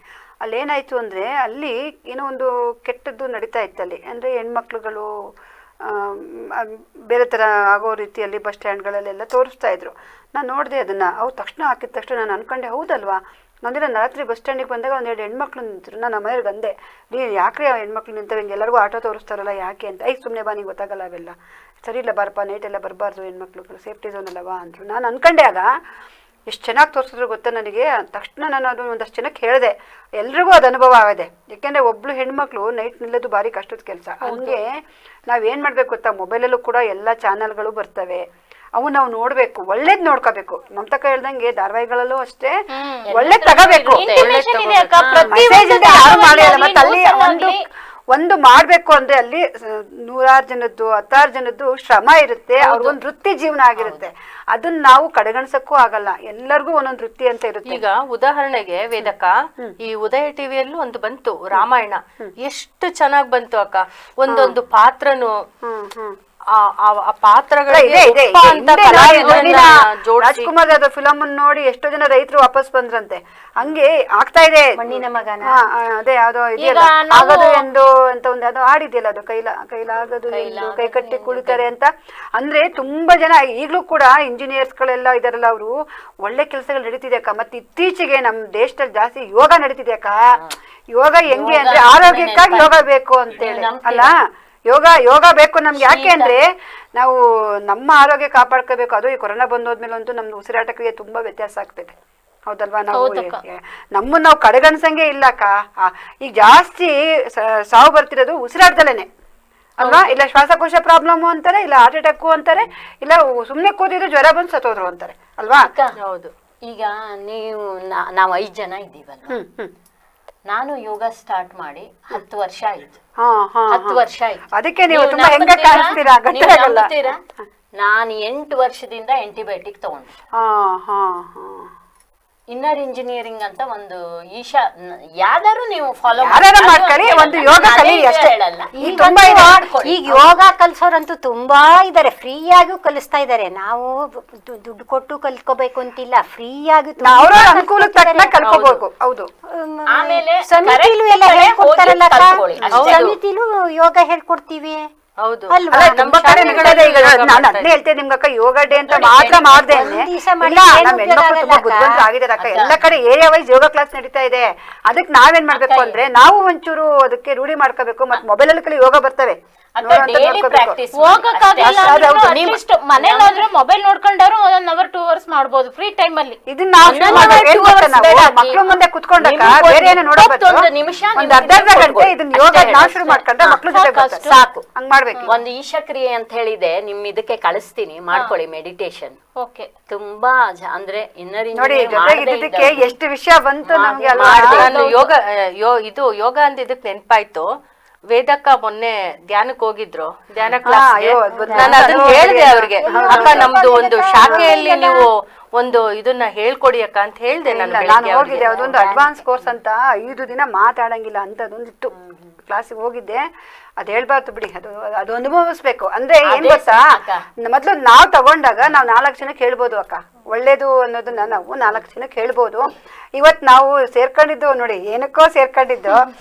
ಅಲ್ಲಿ ಏನಾಯ್ತು ಅಂದ್ರೆ ಅಲ್ಲಿ ಏನೋ ಒಂದು ಕೆಟ್ಟದ್ದು ನಡೀತಾ ಇತ್ತಲ್ಲಿ. ಅಂದ್ರೆ ಹೆಣ್ಮಕ್ಳುಗಳು ಬೇರೆ ತರ ಆಗೋ ರೀತಿಯಲ್ಲಿ ಬಸ್ ಸ್ಟ್ಯಾಂಡ್ಗಳಲ್ಲೆಲ್ಲ ತೋರಿಸ್ತಾ ಇದ್ರು. ನಾನು ನೋಡಿದೆ ಅದನ್ನ. ತಕ್ಷಣ ಹಾಕಿದ ತಕ್ಷಣ ನಾನು ಅನ್ಕೊಂಡೆ, ಹೌದಲ್ವಾ, ನಂದಿನ ರಾತ್ರಿ ಬಸ್ ಸ್ಟ್ಯಾಂಡಿಗೆ ಬಂದಾಗ 1-2 ಹೆಣ್ಮಕ್ಳು ನಿಂತರು. ನಾನು ನಮ್ಮ ಮನೆಯವ್ರಿಗೆ ಅಂದೆ, ಯಾಕ್ರಿ ಹೆಣ್ಮಕ್ಳು ನಿಂತವೆ, ಹಿಂಗೆ ಎಲ್ಲರಿಗೂ ಆಟೋ ತೋರಿಸ್ತಾರಲ್ಲ ಯಾಕೆ ಅಂತ. ಸುಮ್ಮನೆ ಬಾ, ನಿಂಗೆ ಗೊತ್ತಾಗಲ್ಲ ಅವೆಲ್ಲ, ಸರಿ ಇಲ್ಲ ಬಾರಪ್ಪ, ನೈಟ್ ಎಲ್ಲ ಬರಬಾರ್ದು ಹೆಣ್ಮಕ್ಳುಗಳು, ಸೇಫ್ಟಿ ಝೋನ್ ಅಲ್ಲವಾ ಅಂದರು. ನಾನು ಅನ್ಕೊಂಡೆ ಆಗ ಎಷ್ಟು ಚೆನ್ನಾಗಿ ತೋರಿಸಿದ್ರು ಗೊತ್ತಾ ನನಗೆ. ತಕ್ಷಣ ನಾನು ಅದು ಒಂದಷ್ಟು ಜನಕ್ಕೆ ಹೇಳಿದೆ, ಎಲ್ರಿಗೂ ಅದು ಅನುಭವ ಆಗಿದೆ. ಯಾಕೆಂದರೆ ಒಬ್ಳು ಹೆಣ್ಮಕ್ಳು ನೈಟ್ ನಿಲ್ಲೋದು ಭಾರಿ ಕಷ್ಟದ ಕೆಲಸ. ಹಂಗೆ ನಾವೇನು ಮಾಡಬೇಕು ಗೊತ್ತಾ, ಮೊಬೈಲಲ್ಲೂ ಕೂಡ ಎಲ್ಲ ಚಾನಲ್ಗಳು ಬರ್ತವೆ, ಅವು ನಾವು ನೋಡ್ಬೇಕು, ಒಳ್ಳೇದ್ ನೋಡ್ಕೋಬೇಕು. ಮಮತಕ್ಕ ಹೇಳ್ದಂಗೆ ಧಾರಾವಾಹಿಗಳಲ್ಲೂ ಅಷ್ಟೇ ಒಳ್ಳೇದ್ ತಗೋಬೇಕು. ಮತ್ತೆ ಅಲ್ಲಿ ಒಂದು ಮಾಡ್ಬೇಕು ಅಂದ್ರೆ ಅಲ್ಲಿ 100 ಜನದ್ದು 10 ಜನದ್ದು ಶ್ರಮ ಇರುತ್ತೆ, ಅವ್ರಿಗೊಂದು ವೃತ್ತಿ ಜೀವನ ಆಗಿರುತ್ತೆ. ಅದನ್ನ ನಾವು ಕಡೆಗಣಿಸಕ್ಕೂ ಆಗಲ್ಲ, ಎಲ್ಲರಿಗೂ ಒಂದೊಂದು ವೃತ್ತಿ ಅಂತ ಇರುತ್ತೆ. ಈಗ ಉದಾಹರಣೆಗೆ ವೇದಕ್ಕ, ಈ ಉದಯ ಟಿವಿಯಲ್ಲೂ ಒಂದು ಬಂತು ರಾಮಾಯಣ, ಎಷ್ಟು ಚೆನ್ನಾಗ್ ಬಂತು ಅಕ್ಕ. ಒಂದೊಂದು ಪಾತ್ರನು ರಾಜ್ಕುಮಾರ್ ಅದು ಫಿಲಮ್ ನೋಡಿ ಎಷ್ಟೋ ಜನ ರೈತರು ವಾಪಸ್ ಬಂದ್ರಂತೆ. ಹಂಗೆ ಆಗ್ತಾ ಇದೆ. ಮಣ್ಣಿನ ಮಗನ ಅದೇ ಯಾವ್ದೋ ಇದೆಯಲ್ಲ, ಆಗದು ಎಂದು ಅಂತ ಒಂದು ಯಾವ್ದೋ ಹಾಡಿದೆಯಲ್ಲ, ಅದು ಕೈಲಾಗದು ಎಂದು ಕೈ ಕಟ್ಟಿ ಕುಳಿತಾರೆ ಅಂತ. ಅಂದ್ರೆ ತುಂಬಾ ಜನ ಈಗ್ಲೂ ಕೂಡ ಇಂಜಿನಿಯರ್ಸ್ ಗಳೆಲ್ಲ ಇದಾರಲ್ಲ, ಅವರು ಒಳ್ಳೆ ಕೆಲಸಗಳು ನಡೀತಿದೆ ಅಕ್ಕ. ಮತ್ತೆ ಇತ್ತೀಚೆಗೆ ನಮ್ ದೇಶದಲ್ಲಿ ಜಾಸ್ತಿ ಯೋಗ ನಡೀತಿದೆ ಅಕ್ಕ. ಯೋಗ ಹೆಂಗೆ ಅಂದ್ರೆ ಆರೋಗ್ಯಕ್ಕಾಗಿ ಯೋಗ ಬೇಕು ಅಂತೇಳಿ ಅಲ್ಲ, ಯೋಗ ಬೇಕು ನಮ್ಗೆ. ಯಾಕೆ ಅಂದ್ರೆ ನಾವು ನಮ್ಮ ಆರೋಗ್ಯ ಕಾಪಾಡ್ಕೋಬೇಕು. ಅದು ಈ ಕೊರೋನಾ ಬಂದೋದ್ಮೇಲೆ ಅಂತೂ ನಮ್ದು ಉಸಿರಾಟಕ್ಕೆ ತುಂಬಾ ವ್ಯತ್ಯಾಸ ಆಗ್ತದೆ, ಹೌದಲ್ವಾ? ನಮ್ಮನ್ನ ನಾವು ಕಡೆಗಣಿಸಂಗೆ ಇಲ್ಲಕ್ಕ. ಈಗ ಜಾಸ್ತಿ ಸಾವು ಬರ್ತಿರೋದು ಉಸಿರಾಟದಲ್ಲೇನೆ ಅಲ್ವಾ? ಇಲ್ಲ ಶ್ವಾಸಕೋಶ ಪ್ರಾಬ್ಲಮ್ ಅಂತಾರೆ, ಇಲ್ಲ ಹಾರ್ಟ್ ಅಟ್ಯಾಕ್ ಅಂತಾರೆ, ಇಲ್ಲ ಸುಮ್ನೆ ಕೂತಿದ್ರು ಜ್ವರ ಬಂದು ಸತ್ತೋದ್ರು ಅಂತಾರೆ ಅಲ್ವಾ? ಹೌದು. ಈಗ ನಾವು 5 ಜನ ಇದ್ದೀವಲ್ಲ, ನಾನು ಯೋಗ ಸ್ಟಾರ್ಟ್ ಮಾಡಿ 10 ವರ್ಷ ಆಯ್ತು. 10 ವರ್ಷ ಆಯ್ತು. ಅದಕ್ಕೆ ನೀವು ತುಂಬಾ ಹೆಂಗ ಕಾಣಿಸ್ತೀರಾ, ನಾನು 8 ವರ್ಷದಿಂದ ಆಂಟಿಬಯೋಟಿಕ್ ತಗೊಂಡೆ. ಇನ್ನರ್ ಇಂಜಿನಿಯರಿಂಗ್ ಅಂತ ಒಂದು ಯಾವ್ದಾರು ನೀವು ಫಾಲೋ ಮಾಡ್ಕೊಳ್ಳಿ, ಒಂದು ಯೋಗ ಕಲಿ ಅಷ್ಟೇ. ಈಗ ಯೋಗ ಕಲ್ಸೋರಂತೂ ತುಂಬಾ ಇದಾರೆ, ಫ್ರೀ ಆಗಿ ಕಲಿಸ್ತಾ ಇದಾರೆ. ನಾವು ದುಡ್ಡು ಕೊಟ್ಟು ಕಲ್ತ್ಕೋಬೇಕು ಅಂತಿಲ್ಲ, ಫ್ರೀ ಆಗಿ ಅನುಕೂಲಕ್ಕೆ ತಕ್ಕಂತೆ ಕಲ್ತ್ಕೋಬೇಕು. ಹೌದು. ಆಮೇಲೆ ಸಮಿತಿಲೂ ಎಲ್ಲ ಹೇಳ್ಕೊಡ್ತಾರಲ್ಲ, ಸಮಿತಿಲೂ ಯೋಗ ಹೇಳ್ಕೊಡ್ತೀವಿ. ಹೌದು. ಅಲ್ವಾ? ಅಲ್ಲ, ತುಂಬಾ ಕಡೆ ನಡೀತಾ ಇದೆ ಈಗ. ನಾನು ಅದನ್ನೇ ಹೇಳ್ತೇನೆ ನಿಮ್ಗಕ್ಕ, ಯೋಗ ಡೇ ಅಂತ ಮಾತ್ರ ಮಾಡ್ದೆ ದಿವ್ಸ ಮಾಡಿ ಇಲ್ಲ, ಏನು ನಮ್ ಉಪಯೋಗ ಹೆಣ್ಮಕ್ಳು ತುಂಬಾ ಆಗಲ್ಲ ಬುದ್ಧಿವಂತರು ಆಗಿದ್ದಾರೆ ಅಕ್ಕ. ಎಲ್ಲ ಕಡೆ ಏರಿಯಾ ವೈಸ್ ಯೋಗ ಕ್ಲಾಸ್ ನಡೀತಾ ಇದೆ. ಅದಕ್ಕೆ ನಾವೇನ್ ಮಾಡ್ಬೇಕು ಅಂದ್ರೆ, ನಾವು ಒಂಚೂರು ಅದಕ್ಕೆ ರೂಢಿ ಮಾಡ್ಕೋಬೇಕು. ಮತ್ತೆ ಮೊಬೈಲ್ ಅಲ್ಲಿ ಯೋಗ ಬರ್ತವೆ, ಹೋಗಕ್ಕಾಗಲ್ಲ ಅಟ್ಲೀಸ್ಟ್ ಮನೇಲಾದ್ರೂ ಮೊಬೈಲ್ ನೋಡ್ಕೊಂಡಾರು 1 hour 2 hours ಮಾಡ್ಬೋದು ಫ್ರೀ ಟೈಮ್ ಅಲ್ಲಿ. ಇದನ್ನ ಮಕ್ಳು ಮುಂದೆ ಕುತ್ಕೊಂಡಕ್ಕ ಬೇರೆ ಏನೋ ನೋಡೋದು, ಒಂದ್ ಅರ್ಧ ಗಂಟೆ ಇದನ್ನ ಯೋಗ ನಾವು ಶುರು ಮಾಡ್ಕೊಂಡ್ರೆ ಮಕ್ಳು ಜೊತೆ ಸಾಕು. ಹಂಗ್ ಮಾಡ್ಬೇಕು. ಒಂದು ಈಶಕ್ರಿಯೆ ಅಂತ ಹೇಳಿದೆ, ನಿಮ್ ಇದಕ್ಕೆ ಕಳಿಸ್ತೀನಿ, ಮಾಡ್ಕೊಳ್ಳಿ ಮೆಡಿಟೇಷನ್. ಓಕೆ, ತುಂಬಾ ಅಂದ್ರೆ ಇನ್ನರ್ ನೋಡಿ ಜೊತೆಗೆ ಇದಕ್ಕೆ ಎಷ್ಟು ವಿಷಯ ಬಂತು ನಮ್ಗೆ ಅಲ್ವಾ. ನಾನು ಇದು ಯೋಗ ಅಂತ ಇದಕ್ ನೆನ್ಪಾಯ್ತು. ವೇದಕ್ಕ ಮೊನ್ನೆ ಧ್ಯಾನಕ್ಕೆ ಹೋಗಿದ್ರು, ಧ್ಯಾನ ಕ್ಲಾಸ್. ನಾನು ಅದನ್ನ ಹೇಳಿದೆ ಅವ್ರಿಗೆ, ಅಕ್ಕ ನಮ್ದು ಒಂದು ಶಾಖೆಯಲ್ಲಿ ನೀವು ಒಂದು ಇದನ್ನ ಹೇಳ್ಕೊಡಿ ಅಕ್ಕ ಅಂತ ಹೇಳ್ದೆ. ನಾನು ಹೋಗಿದ್ದೆ, ಅದೊಂದು ಅಡ್ವಾನ್ಸ್ ಕೋರ್ಸ್ ಅಂತ 5 ದಿನ ಮಾತಾಡಂಗಿಲ್ಲ ಅಂತದೊಂದಿತ್ತು. ಕ್ಲಾಸಿಗೆ ಹೋಗಿದ್ದೆ. ಅದ್ ಹೇಳ್ಬಾರ್ದು ಬಿಡಿ, ಅದು ಅನುಭವಿಸ್ಬೇಕು. ಅಂದ್ರೆ ಏನ್ ಗೊತ್ತಾ, ಮೊದ್ಲು ನಾವ್ ತಗೊಂಡಾಗ ನಾವ್ 4 ಜನಕ್ಕೆ ಹೇಳ್ಬೋದು ಅಕ್ಕ, ಒಳ್ಳೇದು ಅನ್ನೋದನ್ನ ನಾವು 4 ಜನಕ್ಕೆ ಹೇಳ್ಬೋದು. ಇವತ್ ನಾವು ಸೇರ್ಕೊಂಡಿದ್ದು ನೋಡಿ, ಏನಕ್ಕೋ ಸೇರ್ಕೊಂಡಿದ್ದು,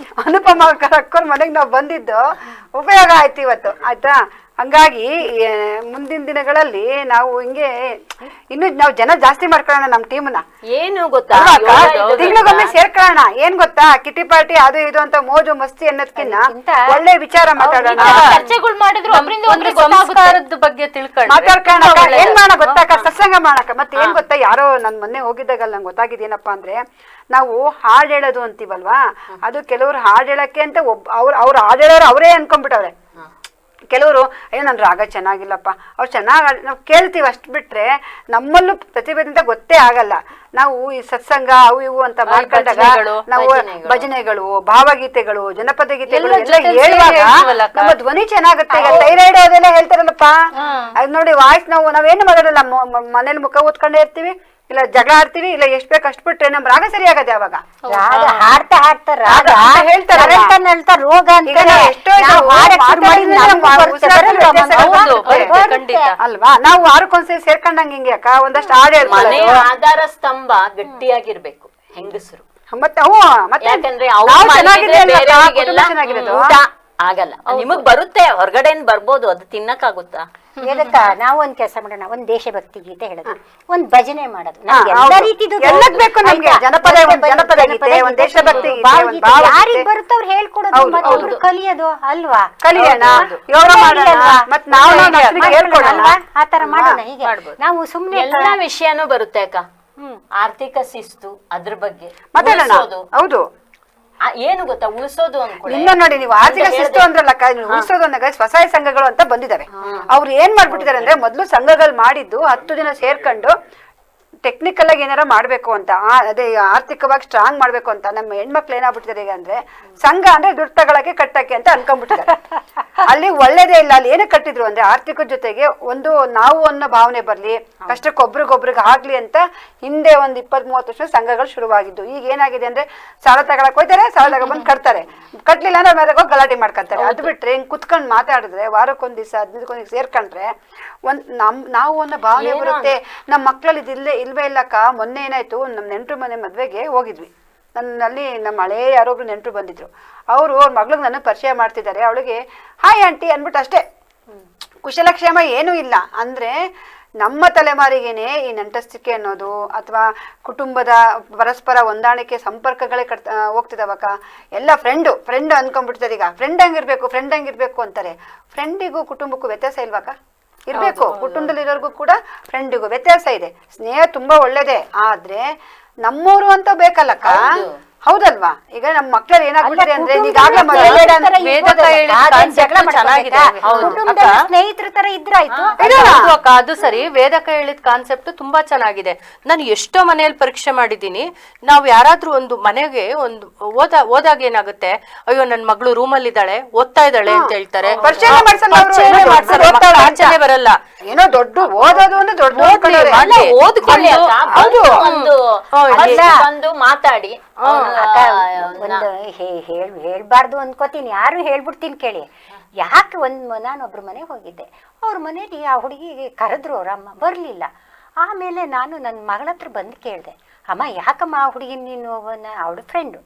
ಅನುಪಮ ಅಕ್ಕವ್ರ ಮನೆಗ್ ನಾವ್ ಬಂದಿದ್ದು ಉಪಯೋಗ ಆಯ್ತು ಇವತ್ತು, ಆಯ್ತಾ. ಹಂಗಾಗಿ ಮುಂದಿನ ದಿನಗಳಲ್ಲಿ ನಾವು ಹಿಂಗೆ ಇನ್ನು ನಾವು ಜನ ಜಾಸ್ತಿ ಮಾಡ್ಕೊಳ್ಳೋಣ ನಮ್ ಟೀಮ್ನ. ಏನು ಗೊತ್ತಾ, ತಿಂಗಳಿಗೊಮ್ಮೆ ಸೇರ್ಕೊಳ್ಳೋಣ. ಏನ್ ಗೊತ್ತಾ, ಕಿಟಿ ಪಾರ್ಟಿ ಅದು ಇದು ಅಂತ ಮೋಜು ಮಸ್ತಿ ಅನ್ನೋದ್ಕಿನ್ನ ಒಳ್ಳೆ ವಿಚಾರ ಮಾತಾಡೋಣ, ಚರ್ಚೆಗಳು ಮಾಡಿದ್ರು ಒಬ್ರಿಂದ ಒಬ್ರಿಗೆ ಸಂಸ್ಕಾರದ ಬಗ್ಗೆ ಮಾತಾಡ್ಕೋಣ. ಏನ್ ಮಾಡೋಣ ಗೊತ್ತಾಕ, ಸತ್ಸಂಗ ಮಾಡಕ. ಮತ್ತೆ ಏನ್ ಗೊತ್ತಾ, ಯಾರೋ ನನ್ ಮೊನ್ನೆ ಹೋಗಿದ್ದಾಗಲ್ಲ ನಂಗೆ ಗೊತ್ತಾಗಿದ್ದೇನಪ್ಪಾ ಅಂದ್ರೆ, ನಾವು ಹಾಡ್ ಹೇಳೋದು ಅಂತೀವಲ್ವಾ, ಅದು ಕೆಲವ್ರು ಹಾಡ್ ಹೇಳಕ್ಕೆ ಅಂತ ಅವ್ರು ಹಾಡ್ ಹೇಳೋರು ಅವರೇ ಅನ್ಕೊಂಡ್ಬಿಟ್ಟವ್ರೆ. ಕೆಲವರು ಅಯ್ಯೋ ನನ್ ರಾಗ ಚೆನ್ನಾಗಿಲ್ಲಪ್ಪ, ಅವ್ರು ಚೆನ್ನಾಗಿ ನಾವು ಕೇಳ್ತೀವಿ, ಅಷ್ಟು ಬಿಟ್ರೆ ನಮ್ಮಲ್ಲೂ ಪ್ರತಿಭೆಯಿಂದ ಗೊತ್ತೇ ಆಗಲ್ಲ. ನಾವು ಈ ಸತ್ಸಂಗ ಅವು ಇವು ಅಂತ ಮಾಡ್ಕೊಂಡಾಗ ನಾವು ಭಜನೆಗಳು, ಭಾವಗೀತೆಗಳು, ಜನಪದ ಗೀತೆಗಳು ಎಲ್ಲ ಹೇಳುವಾಗ ನಮ್ಮ ಧ್ವನಿ ಚೆನ್ನಾಗುತ್ತೆ. ಈಗ ಥೈರಾಯ್ಡ್ ಅದೆಲ್ಲ ಹೇಳ್ತಾರಲ್ಲಪ್ಪ, ಅದ್ ನೋಡಿ ವಾಯ್ಸ್ ನಾವೇನು ಮಾಡೋದಿಲ್ಲ, ಮನೇಲಿ ಮುಖ ಓದ್ಕೊಂಡೇ ಇರ್ತೀವಿ, ಇಲ್ಲ ಜಗಳ ಆಡ್ತೀವಿ, ಇಲ್ಲ ಎಷ್ಟ್ ಬೇಕು ಅಷ್ಟು ಬಿಟ್ರೆ ನಮ್ ರಾಗ ಸರಿ ಆಗತ್ತೆ. ಅವಾಗ ಹಾಡ್ತಾ ಹೇಳ್ತಾರೆ ರೋಗ ಅಲ್ವಾ. ನಾವು ವಾರಕ್ಕೊಂದ್ಸರಿ ಸೇರ್ಕೊಂಡಂಗ ಹಿಂಗೆ ಅಕ್ಕ ಒಂದಷ್ಟು ಹಾಡು ಹೇಳ್ತಾರೆ. ಆಧಾರ ಸ್ತಂಭ ಗಟ್ಟಿಯಾಗಿರ್ಬೇಕು ಹೆಂಗಸರು. ಮತ್ತೆ ಯಾಕಂದ್ರೆ ಚೆನ್ನಾಗಿರೋದು ಆಗಲ್ಲ, ನಿಮಗ್ ಬರುತ್ತೆ, ಹೊರಗಡೆಯಿಂದ ಬರ್ಬೋದು, ಅದು ತಿನ್ನಕ್ಕಾಗುತ್ತಾ? ಇದಕ್ಕ ನಾವು ಒಂದ್ ಕೆಲಸ ಮಾಡೋಣ, ಒಂದ್ ದೇಶಭಕ್ತಿ ಗೀತೆ ಹೇಳೋದು, ಒಂದ್ ಭಜನೆ ಮಾಡೋದು, ಯಾರಿಗ್ ಬರುತ್ತೋ ಅವ್ರು ಹೇಳ್ಕೊಡೋದು, ಮತ್ತೊಬ್ರು ಕಲಿಯೋದು ಅಲ್ವಾ. ಕಲಿಯೋಣ, ಆತರ ಮಾಡೋಣ. ಹೀಗೆ ನಾವು ಸುಮ್ನೆ ಎಲ್ಲಾ ವಿಷಯನೂ ಬರುತ್ತೆ ಅಕ್ಕ. ಆರ್ಥಿಕ ಶಿಸ್ತು, ಅದ್ರ ಬಗ್ಗೆ ಮಾತಾಡೋಣ. ಹೌದು, ಏನು ಗೊತ್ತಾ, ಉಳಿಸೋದು ಅನ್ಕೊಳ್ಳಿ. ಇನ್ನ ನೋಡಿ, ನೀವು ಆರ್ಥಿಕ ಶಿಸ್ತು ಅಂದ್ರಲ್ಲ, ಉಳಿಸೋದು ಅಂದಾಗ ಸ್ವಸಹಾಯ ಸಂಘಗಳು ಅಂತ ಬಂದಿದ್ದಾವೆ. ಅವ್ರು ಏನ್ ಮಾಡ್ಬಿಟ್ಟಿದ್ದಾರೆ ಅಂದ್ರೆ, ಮೊದ್ಲು ಸಂಘಗಳು ಮಾಡಿದ್ದು 10 ಜನ ಸೇರ್ಕೊಂಡು ಟೆಕ್ನಿಕಲ್ ಆಗಿ ಏನಾರ ಮಾಡ್ಬೇಕು ಅಂತ, ಅದೇ ಆರ್ಥಿಕವಾಗಿ ಸ್ಟ್ರಾಂಗ್ ಮಾಡ್ಬೇಕು ಅಂತ. ನಮ್ಮ ಹೆಣ್ಮಕ್ಳು ಏನಾಗ್ಬಿಟ್ಟಿದ್ದಾರೆ ಈಗ ಅಂದ್ರೆ, ಸಂಘ ಅಂದ್ರೆ ದುಡ್ಡು ತಗೊಳಕ್ಕೆ ಕಟ್ಟಕ್ಕೆ ಅಂತ ಅನ್ಕೊಂಡ್ಬಿಟ್ಟಿದ್ದಾರೆ. ಅಲ್ಲಿ ಒಳ್ಳೇದೇ ಇಲ್ಲ. ಅಲ್ಲಿ ಏನಕ್ಕೆ ಕಟ್ಟಿದ್ರು ಅಂದ್ರೆ, ಆರ್ಥಿಕ ಜೊತೆಗೆ ಒಂದು ನಾವು ಅನ್ನೋ ಭಾವನೆ ಬರ್ಲಿ, ಕಷ್ಟಕ್ಕೆ ಒಬ್ರಿಗೊಬ್ರಿಗೆ ಆಗ್ಲಿ ಅಂತ ಹಿಂದೆ ಒಂದು 20-30 ವರ್ಷ ಸಂಘಗಳು ಶುರುವಾಗಿದ್ದು. ಈಗ ಏನಾಗಿದೆ ಅಂದ್ರೆ, ಸಾಲ ತಗೊಳಕ್ ಹೋಗ್ತಾರೆ, ಸಾಲ ತಗೊಬಂದು ಕಟ್ತಾರೆ, ಕಟ್ಲಿಲ್ಲ ಅಂದ್ರೆ ಮೇಲೆ ಹೋಗಿ ಗಲಾಟೆ ಮಾಡ್ಕೊಂತಾರೆ. ಅದು ಬಿಟ್ರೆ ಹಿಂಗ್ ಕುತ್ಕೊಂಡ್ ಮಾತಾಡಿದ್ರೆ, ವಾರಕ್ಕೊಂದ್ ದಿವಸ 15 ದಿವಸ ಸೇರ್ಕೊಂಡ್ರೆ ನಾವು ಅನ್ನೋ ಭಾವನೆ ಬರುತ್ತೆ. ನಮ್ಮ ಮಕ್ಳಲ್ಲಿ ಇಲ್ವೇ ಇಲ್ಲಕ್ಕ. ಮೊನ್ನೆ ಏನಾಯ್ತು, ನಮ್ ನೆಂಟ್ರು ಮನೆ ಮದ್ವೆಗೆ ಹೋಗಿದ್ವಿ. ನನ್ನಲ್ಲಿ ನಮ್ಮ ಹಳೇ ಯಾರೊಬ್ರು ನೆಂಟ್ರು ಬಂದಿದ್ರು. ಅವ್ರ ಮಗ್ಳಿಗೆ ನನ್ನ ಪರಿಚಯ ಮಾಡ್ತಿದ್ದಾರೆ. ಅವಳಿಗೆ ಹಾಯ್ ಆಂಟಿ ಅಂದ್ಬಿಟ್ಟು ಅಷ್ಟೇ, ಕುಶಲಕ್ಷೇಮ ಏನೂ ಇಲ್ಲ. ಅಂದ್ರೆ ನಮ್ಮ ತಲೆಮಾರಿಗೇನೆ ಈ ನಂಟಸ್ತಿಕೆ ಅನ್ನೋದು, ಅಥವಾ ಕುಟುಂಬದ ಪರಸ್ಪರ ಹೊಂದಾಣಿಕೆ ಸಂಪರ್ಕಗಳೇ ಹೋಗ್ತಿದಾವಕ್ಕ. ಎಲ್ಲ ಫ್ರೆಂಡ್ ಅನ್ಕೊಂಡ್ಬಿಡ್ತಾರೆ. ಈಗ ಫ್ರೆಂಡ್ ಹಂಗಿರ್ಬೇಕು ಅಂತಾರೆ. ಫ್ರೆಂಡಿಗೂ ಕುಟುಂಬಕ್ಕೂ ವ್ಯತ್ಯಾಸ ಇಲ್ವಾಕ? ಇರ್ಬೇಕು. ಕುಟುಂಬದಲ್ಲಿರೋರ್ಗೂ ಕೂಡ ಫ್ರೆಂಡಿಗೂ ವ್ಯತ್ಯಾಸ ಇದೆ. ಸ್ನೇಹ ತುಂಬಾ ಒಳ್ಳೇದೇ, ಆದ್ರೆ ನಮ್ಮೂರು ಅಂತ ಬೇಕಲ್ಲಕ್ಕ. ಹೌದಲ್ವಾ? ಈಗ ನಮ್ಮ ಮಕ್ಕಳು ಏನಾಗ್ಬಿಟ್ಟಿದೆ ಅಂದ್ರೆ, ಸ್ನೇಹಿತರ ತರ ಇದ್ರಾಯ್ತು. ಅದು ಸರಿ, ವೇದಕ ಹೇಳಿದ ಕಾನ್ಸೆಪ್ಟ್ ತುಂಬಾ ಚೆನ್ನಾಗಿದೆ. ನಾನು ಎಷ್ಟೋ ಮನೆಯಲ್ಲಿ ಪರೀಕ್ಷೆ ಮಾಡಿದ್ದೀನಿ. ನಾವು ಯಾರಾದ್ರೂ ಒಂದು ಮನೆಗೆ ಒಂದು ಓದಾಗ ಏನಾಗುತ್ತೆ, ಅಯ್ಯೋ ನನ್ ಮಗಳು ರೂಮಲ್ಲಿ ಇದ್ದಾಳೆ, ಓದ್ತಾ ಇದ್ದಾಳೆ ಅಂತ ಹೇಳ್ತಾರೆ. ಆಚರಣೆ ಬರಲ್ಲ. ಏನೋ ದೊಡ್ಡ ಓದೋದು ಅಂದ್ರೆ ದೊಡ್ಡ ಓದ್ಕೊಂಡು ಮಾತಾಡಿ ಒಂದು ಹೇಳ್ಬಾರ್ದು ಅನ್ಕೋತೀನಿ, ಯಾರು ಹೇಳ್ಬಿಡ್ತೀನಿ ಕೇಳಿ. ಯಾಕೆ ನಾನೊಬ್ರ ಮನೆಗೆ ಹೋಗಿದ್ದೆ, ಅವ್ರ ಮನೇಲಿ ಆ ಹುಡುಗಿಗೆ ಕರೆದ್ರು, ಅವ್ರ ಅಮ್ಮ ಬರ್ಲಿಲ್ಲ. ಆಮೇಲೆ ನಾನು ನನ್ನ ಮಗಳ ಹತ್ರ ಬಂದು ಕೇಳಿದೆ, ಅಮ್ಮ ಯಾಕಮ್ಮ ಆ ಹುಡುಗಿ ನೀನು ಅವಳ ಫ್ರೆಂಡು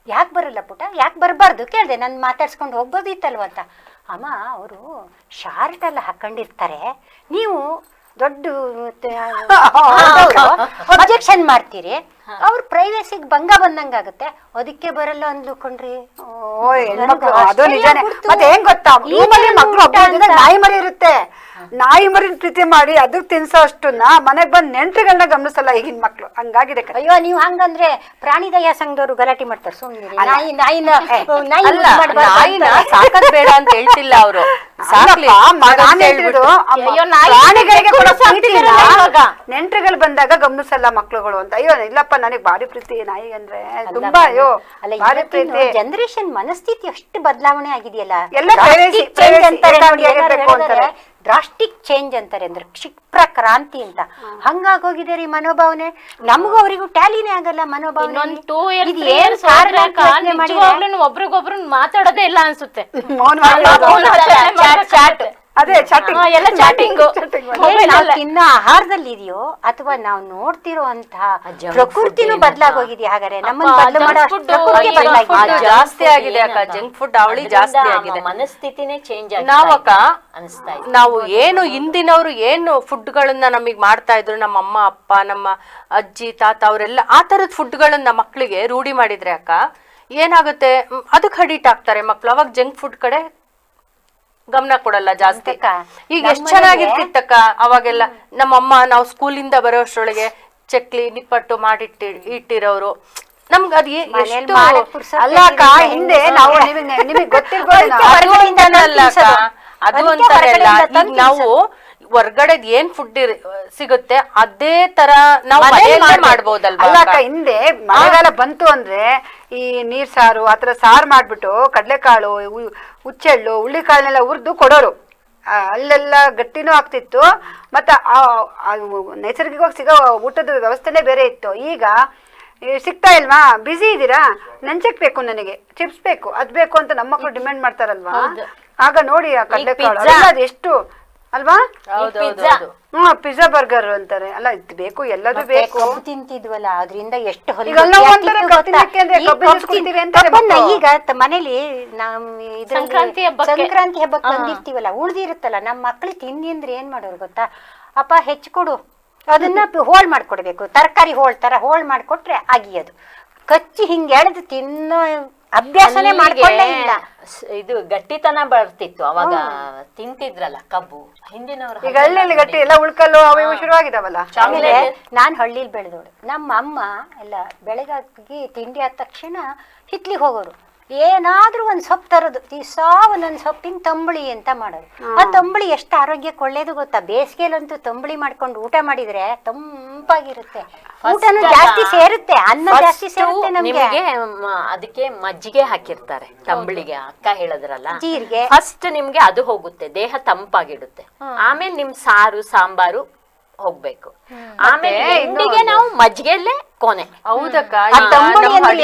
ಯಾಕೆ ಬರಲ್ಲ ಪುಟ, ಯಾಕೆ ಬರಬಾರ್ದು ಕೇಳಿದೆ. ನಾನು ಮಾತಾಡ್ಸ್ಕೊಂಡು ಹೋಗ್ಬೋದಿತ್ತಲ್ವ ಅಂತ. ಅಮ್ಮ ಅವರು ಶಾರ್ಟ್ ಎಲ್ಲ ಹಾಕೊಂಡಿರ್ತಾರೆ, ನೀವು ದೊಡ್ಡ ಅಬ್ಜೆಕ್ಷನ್ ಮಾಡ್ತೀರಿ, ಅವ್ರ ಪ್ರೈವೇಸಿಗೆ ಭಂಗ ಬಂದಂಗಾಗುತ್ತೆ, ಅದಕ್ಕೆ ಬರಲ್ಲ ಅಂದ್ಕೊಂಡ್ರಿ. ಹೆಣ್ಮಕ್ಳು ಅದು ನಿಜಾನೇ. ಮತ್ತೆ ಹೆಂಗ್ ಗೊತ್ತಾ, ರೂಮಲ್ಲಿ ಮಕ್ಳು ಒಬ್ಬ ನಾಯಿ ಮರಿ ಇರುತ್ತೆ, ನಾಯಿ ಮರಿ ಪ್ರೀತಿ ಮಾಡಿ ಅದಕ್ಕೆ ತಿನ್ಸೋ ಅಷ್ಟನ್ನ ಮನೆಗ್ ಬಂದ್ ನೆಂಟ್ರುಗಳನ್ನ ಗಮನಿಸಲ್ಲ ಈಗಿನ ಮಕ್ಳು. ಹಂಗಾಗಿದೆ. ಅಯ್ಯೋ ನೀವು ಹಂಗಂದ್ರೆ ಪ್ರಾಣಿ ದಯಾ ಸಂಘದವ್ರು ಗಲಾಟೆ ಮಾಡ್ತಾರೆ. ಸುಮ್ಮನೆ ನಾಯಿನ ಸಾಕದ್ ಬೇಡ ಅಂತ ಹೇಳ್ತಿಲ್ಲ ಅವರು, ನೆಂಟ್ರುಗಳು ಬಂದಾಗ ಗಮನಿಸಲ್ಲ ಮಕ್ಳುಗಳು ಅಂತ. ಅಯ್ಯೋ ಇಲ್ಲಪ್ಪ ನನಗ್ ಭಾರಿ ಪ್ರೀತಿ ನಾಯಿ ಅಂದ್ರೆ ತುಂಬಾ. ಅಯ್ಯೋ ಭಾರಿ ಪ್ರೀತಿ. ಜನರೇಷನ್ ಮನಸ್ಥಿತಿ ಅಷ್ಟು ಬದಲಾವಣೆ ಆಗಿದೆಯಲ್ಲ, ಎಲ್ಲ ಡ್ರಾಸ್ಟಿಕ್ ಚೇಂಜ್ ಅಂತಾರೆ, ಅಂದ್ರೆ ಕ್ಷಿಪ್ರ ಕ್ರಾಂತಿ ಅಂತ. ಹಂಗಾಗೋಗಿದೆ ರೀ ಮನೋಭಾವನೆ. ನಮಗೂ ಅವರಿಗೂ ಟ್ಯಾಲಿನೇ ಆಗಲ್ಲ ಮನೋಭಾವನೆ. ಒಬ್ರಿಗೊಬ್ರು ಮಾತಾಡೋದೇ ಇಲ್ಲ ಅನ್ಸುತ್ತೆ. ಅದೇ ಎಲ್ಲ ಚಾಟಿಂಗ್. ತಿನ್ನೋ ಆಹಾರದಲ್ಲಿ ಇದೆಯೋ ಅಥವಾ ನಾವು ನೋಡ್ತಿರೋ ಅಂತ ಪ್ರಕೃತಿನೂ ಬದಲಾಗೋಗಿದೆ. ಹಾಗಾದ್ರೆ ನಮ್ಮನ್ನ ಬದಲು ಮಾಡೋ ಜಾಸ್ತಿ ಆಗಿದೆ ಅಕ್ಕ, ಜಂಕ್ ಫುಡ್ ಅವಳಿ ಜಾಸ್ತಿ ಆಗಿದೆ, ಮನಸ್ಥಿತಿನೇ ಚೇಂಜ್ ನಾವಕ್ಕ ನಾವು ಏನು ಹಿಂದಿನವ್ರು ಏನು ಫುಡ್ ಗಳನ್ನ ನಮಗ್ ಮಾಡ್ತಾ ಇದ್ರು, ನಮ್ಮ ಅಮ್ಮ ಅಪ್ಪ ನಮ್ಮ ಅಜ್ಜಿ ತಾತ ಅವರೆಲ್ಲ ಆ ತರದ ಫುಡ್ ಗಳನ್ನ ಮಕ್ಳಿಗೆ ರೂಢಿ ಮಾಡಿದ್ರೆ ಅಕ್ಕ ಏನಾಗುತ್ತೆ, ಅದಕ್ಕೆ ಅಡಿಕ್ಟ್ ಆಗ್ತಾರೆ ಮಕ್ಳು. ಅವಾಗ ಜಂಕ್ ಫುಡ್ ಕಡೆ ಗಮನ ಕೊಡಲ್ಲ ಜಾಸ್ತಿ. ಈಗ ಎಷ್ಟ್ ಚೆನ್ನಾಗಿರ್ತಿತ್ತಕ್ಕ ಅವಾಗೆಲ್ಲ. ನಮ್ಮಮ್ಮ ನಾವು ಸ್ಕೂಲಿಂದ ಬರೋಷ್ರೊಳಗೆ ಚಕ್ಲಿ ನಿಪ್ಪಟ್ಟು ಇಟ್ಟಿರೋರು ನಮ್ಗೆ ಅದು ಎಷ್ಟು ಅಲ್ಲ ಅಕ್ಕ. ಹಿಂದೆ ನಾವು ನಿಮಗೆ ಗೊತ್ತಿರ್ಬೋದು, ಅದು ಅಂತಾರಲ್ಲ, ಈಗ ನಾವು ಹೊರ್ಗಡೆ ಏನ್ ಫುಡ್ ಸಿಗುತ್ತೆ ಅದೇ ತರ ನಾವು ಮಾಡ್ಬೋದಲ್ವಾ. ಅಲ್ಲ ಅಕ್ಕ, ಹಿಂದೆ ಮಳೆಗಾಲ ಬಂತು ಅಂದ್ರೆ ಈ ನೀರ್ ಸಾರು ಆತರ ಸಾರು ಮಾಡ್ಬಿಟ್ಟು ಕಡ್ಲೆಕಾಳು ಹುಚ್ಚೆಳ್ಳು ಹುಳ್ಳಿಕಾಳನ್ನೆಲ್ಲ ಹುರಿದು ಕೊಡೋರು. ಅಲ್ಲೆಲ್ಲ ಗಟ್ಟಿನೂ ಆಗ್ತಿತ್ತು. ಮತ್ತೆ ನೈಸರ್ಗಿಕವಾಗಿ ಸಿಗೋ ಊಟದ ವ್ಯವಸ್ಥೆನೇ ಬೇರೆ ಇತ್ತು. ಈಗ ಸಿಗ್ತಾ ಇಲ್ವಾ, ಬಿಸಿ ಇದ್ದೀರಾ, ನಂಚಕ್ ಬೇಕು, ನನಗೆ ಚಿಪ್ಸ್ ಬೇಕು, ಅದ್ ಬೇಕು ಅಂತ ನಮ್ಮ ಮಕ್ಕಳು ಡಿಮ್ಯಾಂಡ್ ಮಾಡ್ತಾರಲ್ವಾ. ಆಗ ನೋಡಿ ಆ ಕಡ್ಲೆಕಾಳು ಅದು ಎಷ್ಟು ಅಲ್ವಾ. ಪಿಜ್ಜಾ ಬರ್ಗರ್ ಅಂತಾರೆ. ಅಲ್ಲ ಇದು ಬೇಕು, ಎಲ್ಲದೂ ಬೇಕು. ಕಬ್ಬು ತಿಂತಿದ್ವಲ್ಲ, ಅದರಿಂದ ಎಷ್ಟು ಈಗ ಮನೇಲಿ ಸಂಕ್ರಾಂತಿ ಹಬ್ಬಕ್ಕೆ ತಂದಿರ್ತೀವಲ್ಲ, ಉಳ್ದಿರುತ್ತಲ್ಲ, ನಮ್ಮ ಮಕ್ಳು ತಿಂದ್ರೆ ಏನ್ ಮಾಡೋರು ಗೊತ್ತಾ, ಅಪ್ಪ ಹೆಚ್ಚಿಕೊಡು, ಅದನ್ನ ಹೋಳ್ ಮಾಡ್ಕೊಡ್ಬೇಕು, ತರಕಾರಿ ಹೋಳ್ ತರ ಹೋಳ್ ಮಾಡ್ಕೊಟ್ರೆ ಆಗಿಯೋದು. ಕಚ್ಚಿ ಹಿಂಗೆ ಎಳೆದು ತಿನ್ನೋ ಅಭ್ಯಾಸನೇ ಮಾಡ್ಕೊಂಡೇ ಇಲ್ಲ. ಇದು ಗಟ್ಟಿತನ ಬರ್ತಿತ್ತು ಅವಾಗ, ತಿಂತಿದ್ರಲ್ಲ ಕಬ್ಬು ಹಿಂದಿನವ್ರು. ಈಗ ಹಳ್ಳಿಯಲ್ಲಿ ಗಟ್ಟಿ ಎಲ್ಲ ಉಳ್ಕಲ್ಲು ಅವು ಶುರುವಾಗಿದಾವಲ್ಲ. ಆಮೇಲೆ ನಾನ್ ಹಳ್ಳಿಲಿ ಬೆಳೆದೋಳು. ನಮ್ಮ ಅಮ್ಮ ಎಲ್ಲ ಬೆಳಗಾಗಿ ತಿಂಡಿ ಆದ ತಕ್ಷಣ ಹಿತ್ಲಿಗೆ ಹೋಗೋರು, ಏನಾದ್ರೂ ಒಂದ್ ಸೊಪ್ಪು ತರೋದು, ದಿವಸಾ ಒಂದೊಂದ್ ಸೊಪ್ಪಿನ ತಂಬುಳಿ ಅಂತ ಮಾಡೋದು. ಆ ತಂಬುಳಿ ಎಷ್ಟು ಆರೋಗ್ಯಕ್ಕೆ ಒಳ್ಳೇದು ಗೊತ್ತಾ. ಬೇಸಿಗೆಲಂತೂ ತಂಬುಳಿ ಮಾಡ್ಕೊಂಡು ಊಟ ಮಾಡಿದ್ರೆ ತಂಪಾಗಿರುತ್ತೆ, ಊಟನೂ ಜಾಸ್ತಿ ಸೇರುತ್ತೆ, ಅನ್ನ ಜಾಸ್ತಿ ಸೇರುತ್ತೆ ನಮ್ಗೆ. ಅದಕ್ಕೆ ಮಜ್ಜಿಗೆ ಹಾಕಿರ್ತಾರೆ ತಂಬುಳಿಗೆ, ಅಕ್ಕ ಹೇಳಿದ್ರಲ್ಲ, ಜೀರಿಗೆ. ಫಸ್ಟ್ ನಿಮ್ಗೆ ಅದು ಹೋಗುತ್ತೆ, ದೇಹ ತಂಪಾಗಿಡುತ್ತೆ. ಆಮೇಲೆ ನಿಮ್ ಸಾರು ಸಾಂಬಾರು ಹೋಗ್ಬೇಕು, ಆಮೇಲೆ ಹಿಂಡಿಗೆ ನಾವು ಮಜ್ಜಿಗೆಲ್ಲೇ ಕೊನೆ. ಹೌದಕ್ಕ,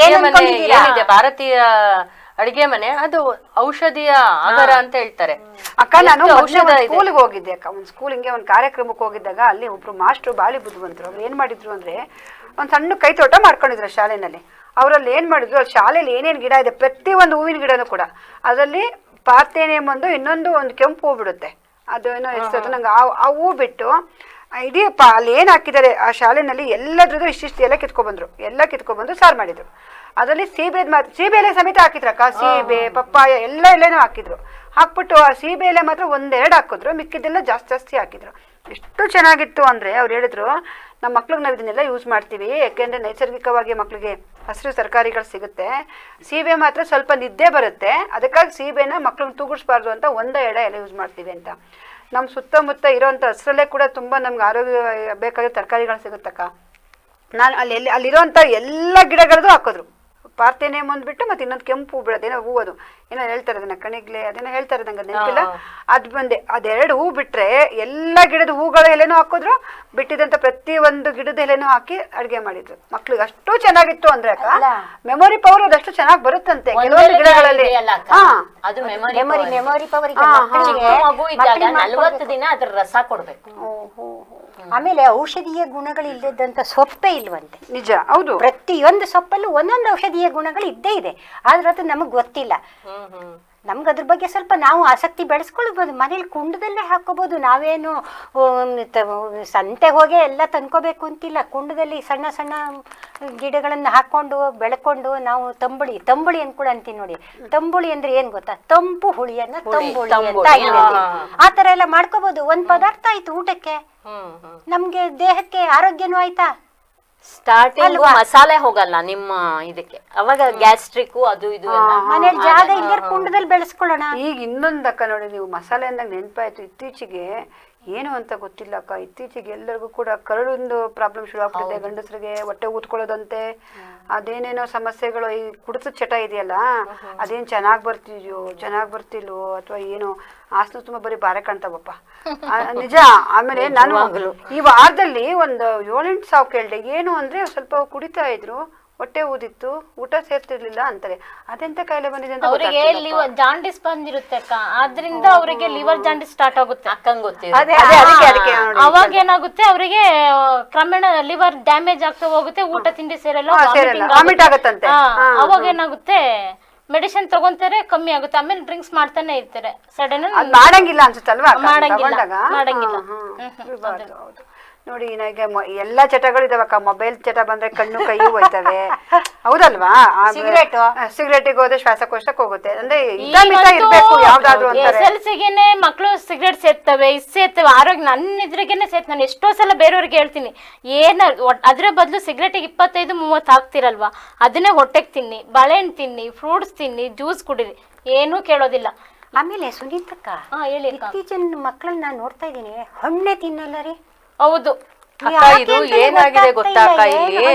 ಭಾರತೀಯ ಅಡಿಗೆ ಮನೆ ಅದು ಔಷಧಿಯ ಆಗರ ಅಂತ ಹೇಳ್ತಾರೆ ಅಕ್ಕ. ನಾನು ಸ್ಕೂಲ್ಗೆ ಹೋಗಿದ್ದೆ ಅಕ್ಕ, ಒಂದ್ ಸ್ಕೂಲ್ ಹಿಂಗೆ ಒಂದ್ ಕಾರ್ಯಕ್ರಮಕ್ಕೆ ಹೋಗಿದ್ದಾಗ ಅಲ್ಲಿ ಒಬ್ರು ಮಾಸ್ಟ್ರು ಬಾಳಿ ಬುದ್ಧಿವಂತರು. ಅವ್ರು ಏನ್ ಮಾಡಿದ್ರು ಅಂದ್ರೆ ಒಂದ್ ಸಣ್ಣ ಕೈ ತೋಟ ಮಾಡ್ಕೊಂಡಿದ್ರು ಶಾಲೆನಲ್ಲಿ. ಅವರಲ್ಲಿ ಏನ್ ಮಾಡಿದ್ರು, ಅಲ್ಲಿ ಶಾಲೆಯಲ್ಲಿ ಏನೇನ್ ಗಿಡ ಇದೆ ಪ್ರತಿ ಒಂದು ಹೂವಿನ ಗಿಡನೂ ಕೂಡ ಅದರಲ್ಲಿ ಪಾರ್ಥೇನಿಯಂ ಒಂದು, ಇನ್ನೊಂದು ಒಂದು ಕೆಂಪು ಹೂ ಬಿಡುತ್ತೆ, ಅದು ಏನೋ ಎಷ್ಟು ನಂಗೆ ಆ ಹೂ ಬಿಟ್ಟು ಇಡೀ ಅಲ್ಲಿ ಏನ್ ಹಾಕಿದ್ದಾರೆ ಆ ಶಾಲೆನಲ್ಲಿ ಎಲ್ಲದ್ರದ್ದು ಇಷ್ಟಿಷ್ಟು ಎಲ್ಲ ಕಿತ್ಕೊಬಂದ್ರು, ಎಲ್ಲ ಕಿತ್ಕೊಬಂದು ಸಾರು ಮಾಡಿದ್ರು. ಅದರಲ್ಲಿ ಸೀಬೆ ಎಲೆ ಸಮೇತ ಹಾಕಿದ್ರಕ್ಕ, ಸೀಬೆ ಪಪ್ಪಾಯ ಎಲ್ಲೇನೋ ಹಾಕಿದ್ರು. ಹಾಕ್ಬಿಟ್ಟು ಆ ಸೀಬೆ ಎಲೆ ಮಾತ್ರ ಒಂದೆರಡು ಹಾಕಿದ್ರು, ಮಿಕ್ಕಿದ್ದೆಲ್ಲ ಜಾಸ್ತಿ ಹಾಕಿದ್ರು. ಎಷ್ಟು ಚೆನ್ನಾಗಿತ್ತು ಅಂದ್ರೆ ಅವ್ರು ಹೇಳಿದ್ರು, ನಮ್ಮ ಮಕ್ಳಿಗೆ ನಾವು ಇದನ್ನೆಲ್ಲ ಯೂಸ್ ಮಾಡ್ತೀವಿ, ಯಾಕೆಂದ್ರೆ ನೈಸರ್ಗಿಕವಾಗಿ ಮಕ್ಳಿಗೆ ಹಸಿರು ತರಕಾರಿಗಳು ಸಿಗುತ್ತೆ, ಸೀಬೆ ಮಾತ್ರ ಸ್ವಲ್ಪ ನಿದ್ದೆ ಬರುತ್ತೆ, ಅದಕ್ಕಾಗಿ ಸೀಬೆನ ಮಕ್ಳಿಗೆ ತೂಗಿಸ್ಬಾರ್ದು ಅಂತ ಒಂದೆರಡು ಎಲೆ ಯೂಸ್ ಮಾಡ್ತೀವಿ ಅಂತ. ನಮ್ಮ ಸುತ್ತಮುತ್ತ ಇರೋಂಥ ಹಸಿರಲ್ಲೇ ಕೂಡ ತುಂಬ ನಮ್ಗೆ ಆರೋಗ್ಯ ಬೇಕಾಗಿರೋ ತರಕಾರಿಗಳು ಸಿಗುತ್ತಕ್ಕ. ನಾನು ಅಲ್ಲಿರೋಂಥ ಎಲ್ಲ ಗಿಡಗಳದ್ದು ಹಾಕಿದ್ರು, ಪಾರ್ಥೇನಿಯಂ ಒಂದ್ಬಿಟ್ಟು ಮತ್ತೆ ಇನ್ನೊಂದು ಕೆಂಪು ಹೂ ಬಿಡೋದು, ಏನೋ ಹೂ ಅದು ಏನೋ ಹೇಳ್ತಾರೆ ಅದನ್ನ ಕಣಿಗ್ಲೆ ಅದೇನೋ ಹೇಳ್ತಾರೆ, ನಂಗೆ ನೆನಪಿಲ್ಲ. ಅದು ಬಂದೆ ಅದೆರಡು ಹೂ ಬಿಟ್ರೆ ಎಲ್ಲ ಗಿಡದ ಹೂಗಳ ಎಲೆನೂ ಹಾಕಿದ್ರು, ಬಿಟ್ಟಿದಂತ ಪ್ರತಿ ಒಂದು ಗಿಡದ ಎಲೆನೂ ಹಾಕಿ ಅಡ್ಗೆ ಮಾಡಿದ್ರು. ಮಕ್ಳಿಗೆ ಅಷ್ಟು ಚೆನ್ನಾಗಿತ್ತು ಅಂದ್ರೆ ಅಕ್ಕ, ಮೆಮೊರಿ ಪವರ್ ಅದಷ್ಟು ಚೆನ್ನಾಗಿ ಬರುತ್ತಂತೆ ಕೆಲವೊಂದು ಗಿಡಗಳಲ್ಲಿ. ಅದು ಮೆಮೊರಿ ಪವರ್ 40 ದಿನ ಅದ್ರ ರಸ ಕೊಡ್ಬೇಕು. ಆಮೇಲೆ ಔಷಧೀಯ ಗುಣಗಳಿಲ್ಲದಂತ ಸೊಪ್ಪೇ ಇಲ್ವಂತೆ. ನಿಜ, ಹೌದು. ಪ್ರತಿಯೊಂದು ಸೊಪ್ಪಲ್ಲೂ ಒಂದೊಂದು ಔಷಧೀಯ ಗುಣಗಳು ಇದ್ದೇ ಇದೆ, ಆದ್ರೆ ಅದು ನಮಗ್ ಗೊತ್ತಿಲ್ಲ. ನಮ್ಗೆ ಅದ್ರ ಬಗ್ಗೆ ಸ್ವಲ್ಪ ನಾವು ಆಸಕ್ತಿ ಬೆಳೆಸ್ಕೊಳ್ಬೋದು. ಮನೇಲಿ ಕುಂಡದಲ್ಲೇ ಹಾಕೋಬಹುದು. ನಾವೇನು ಸಂತೆ ಹೋಗಿ ಎಲ್ಲ ತಂದ್ಕೋಬೇಕು ಅಂತಿಲ್ಲ. ಕುಂಡದಲ್ಲಿ ಸಣ್ಣ ಸಣ್ಣ ಗಿಡಗಳನ್ನ ಹಾಕೊಂಡು ಬೆಳ್ಕೊಂಡು ನಾವು ತಂಬುಳಿ ಅಂತ ಕೂಡ ಅಂತೀವಿ ನೋಡಿ. ತಂಬುಳಿ ಅಂದ್ರೆ ಏನ್ ಗೊತ್ತಾ? ತಂಪು ಹುಳಿಯನ್ನ ತಂಬುಳಿ ಅಂತ ಆಯ್ತು. ಆ ತರ ಎಲ್ಲ ಮಾಡ್ಕೋಬಹುದು. ಒಂದ್ ಪದಾರ್ಥ ಆಯ್ತು ಊಟಕ್ಕೆ, ನಮ್ಗೆ ದೇಹಕ್ಕೆ ಆರೋಗ್ಯನೂ ಆಯ್ತಾ. ಸ್ಟಾರ್ಟಿಂಗ್ ಮಸಾಲೆ ಹೋಗಲ್ಲ ನಿಮ್ಮ ಇದಕ್ಕೆ, ಅವಾಗ ಗ್ಯಾಸ್ಟ್ರಿಕ್ ಅದು ಇದು ಮನೇಲಿ ಜಾಗ ಇಲ್ಲ, ಕುಂಡದಲ್ಲಿ ಬೆಳೆಸ್ಕೊಳ್ಳೋಣ. ಈಗ ಇನ್ನೊಂದಕ್ಕ ನೋಡಿ, ನೀವು ಮಸಾಲೆ ಅಂದಾಗ ನೆನಪಾಯ್ತು. ಇತ್ತೀಚೆಗೆ ಏನು ಅಂತ ಗೊತ್ತಿಲ್ಲ ಅಕ್ಕ, ಇತ್ತೀಚೆಗೆ ಎಲ್ಲರಿಗೂ ಕೂಡ ಕರಳಿಂದು ಪ್ರಾಬ್ಲಮ್ ಶುರು ಆಗ್ಬಿಟ್ಟಿದೆ. ಗಂಡಸರಿಗೆ ಹೊಟ್ಟೆ ಊದ್ಕೊಳ್ಳೋದಂತೆ, ಅದೇನೇನೋ ಸಮಸ್ಯೆಗಳು. ಈ ಕುಡಿತದ ಚಟ ಇದೆಯಲ್ಲ, ಅದೇನ್ ಚೆನ್ನಾಗ್ ಬರ್ತಿಲ್ವೋ ಅಥವಾ ಏನೋ ಆಸ್ನ ತುಂಬಾ ಬರೀ ಬಾರೆ ಕಾಣ್ತಾವಪ್ಪ, ನಿಜ. ಆಮೇಲೆ ನಾನು ಈ ವಾರದಲ್ಲಿ ಒಂದು 7-8 ಸಾವು ಕೇಳಿದೆ. ಏನು ಅಂದ್ರೆ ಸ್ವಲ್ಪ ಕುಡಿತಾ ಇದ್ರು, ಹೊಟ್ಟೆ ಊದಿತ್ತು, ಊಟ ಸೇರ್ತಿರ್ಲಿಲ್ಲ ಅಂತಾರೆ. ಅದೆಂತ ಕಾಯಿಲೆ ಬಂದಿದೆ ಅಂತ ಅವರಿಗೆ ಲಿವರ್ ಜಾಂಡಿಸ್ ಬಂದಿರುತ್ತೆ ಅಕ್ಕ, ಆದ್ರಿಂದ ಅವರಿಗೆ ಲಿವರ್ ಜಾಂಡಿಸ್ ಸ್ಟಾರ್ಟ್ ಆಗುತ್ತೆ. ಅಕ್ಕಂಗ್ ಗೊತ್ತಿದೆ. ಅವಾಗ ಏನಾಗುತ್ತೆ, ಅವರಿಗೆ ಕ್ರಮೇಣ ಲಿವರ್ ಡ್ಯಾಮೇಜ್ ಆಗ್ತಾ ಹೋಗುತ್ತೆ, ಊಟ ತಿಂಡಿ ಸೇರಲ್ಲ, ವಾಮಿಟ್ ಆಗತ್ತಂತೆ. ಅವಾಗ ಏನಾಗುತ್ತೆ, ಮೆಡಿಸಿನ್ ತಗೊಂತಾರೆ, ಕಮ್ಮಿ ಆಗುತ್ತೆ. ಆಮೇಲೆ ಡ್ರಿಂಕ್ಸ್ ಮಾಡ್ತಾನೆ ಇರ್ತಾರೆ. ಸಡನ್ ಮಾಡಂಗಿಲ್ಲ ಅನ್ಸುತ್ತಲ್ವಾ? ಮಾಡಂಗಿಲ್ಲ. ನೋಡಿ, ಈಗ ಎಲ್ಲಾ ಚಟಗಳು ಇದಾವಕ್ಕ. ಮೊಬೈಲ್ ಚಟ ಬಂದ್ರೆ ಕಣ್ಣು ಕೈ ಹೋಯ್ತವೆ, ಹೌದಲ್ವಾ? ಸಿಗರೇಟಿಗೆ ಹೋದ್ರೆ ಶ್ವಾಸಕೋಶಕ್ಕೆ ಹೋಗುತ್ತೆ. ಅಂದ್ರೆ ಇರ್ಬೇಕು ಯಾವ್ದಾದ್ರು ಅಂತಾರೆ. SLCಗೆನೆ ಮಕ್ಳು ಸಿಗರೇಟ್ ಸೇರ್ತವೆ, ಆರೋಗ್ಯ ನನ್ನ ಇದ್ರಿಗೇನೆ ನಾನು ಎಷ್ಟೋ ಸಲ ಬೇರೆಯವ್ರಿಗೆ ಹೇಳ್ತೀನಿ, ಅದ್ರ ಬದಲು ಸಿಗರೇಟಿಗೆ 25-30 ಹಾಕ್ತಿರಲ್ವಾ, ಅದನ್ನೇ ಹೊಟ್ಟೆಗೆ ತಿನ್ನಿ, ಬಾಳೆಹಣ್ಣು ತಿನ್ನಿ, ಫ್ರೂಟ್ಸ್ ತಿನ್ನಿ, ಜ್ಯೂಸ್ ಕುಡೀರಿ, ಏನೂ ಕೇಳೋದಿಲ್ಲ. ಆಮೇಲೆ ಸುನೀತಕ್ಕ, ಇತ್ತೀಚಿನ ಮಕ್ಕಳನ್ನ ನಾನು ನೋಡ್ತಾ ಇದ್ದೀನಿ, ಹಣ್ಣೆ ತಿನ್ನಲ್ಲ ರೀ. ಹೌದು, ಇದು ಏನಾಗಿದೆ ಗೊತ್ತಾ ಅಕ್ಕ, ಇಲ್ಲಿ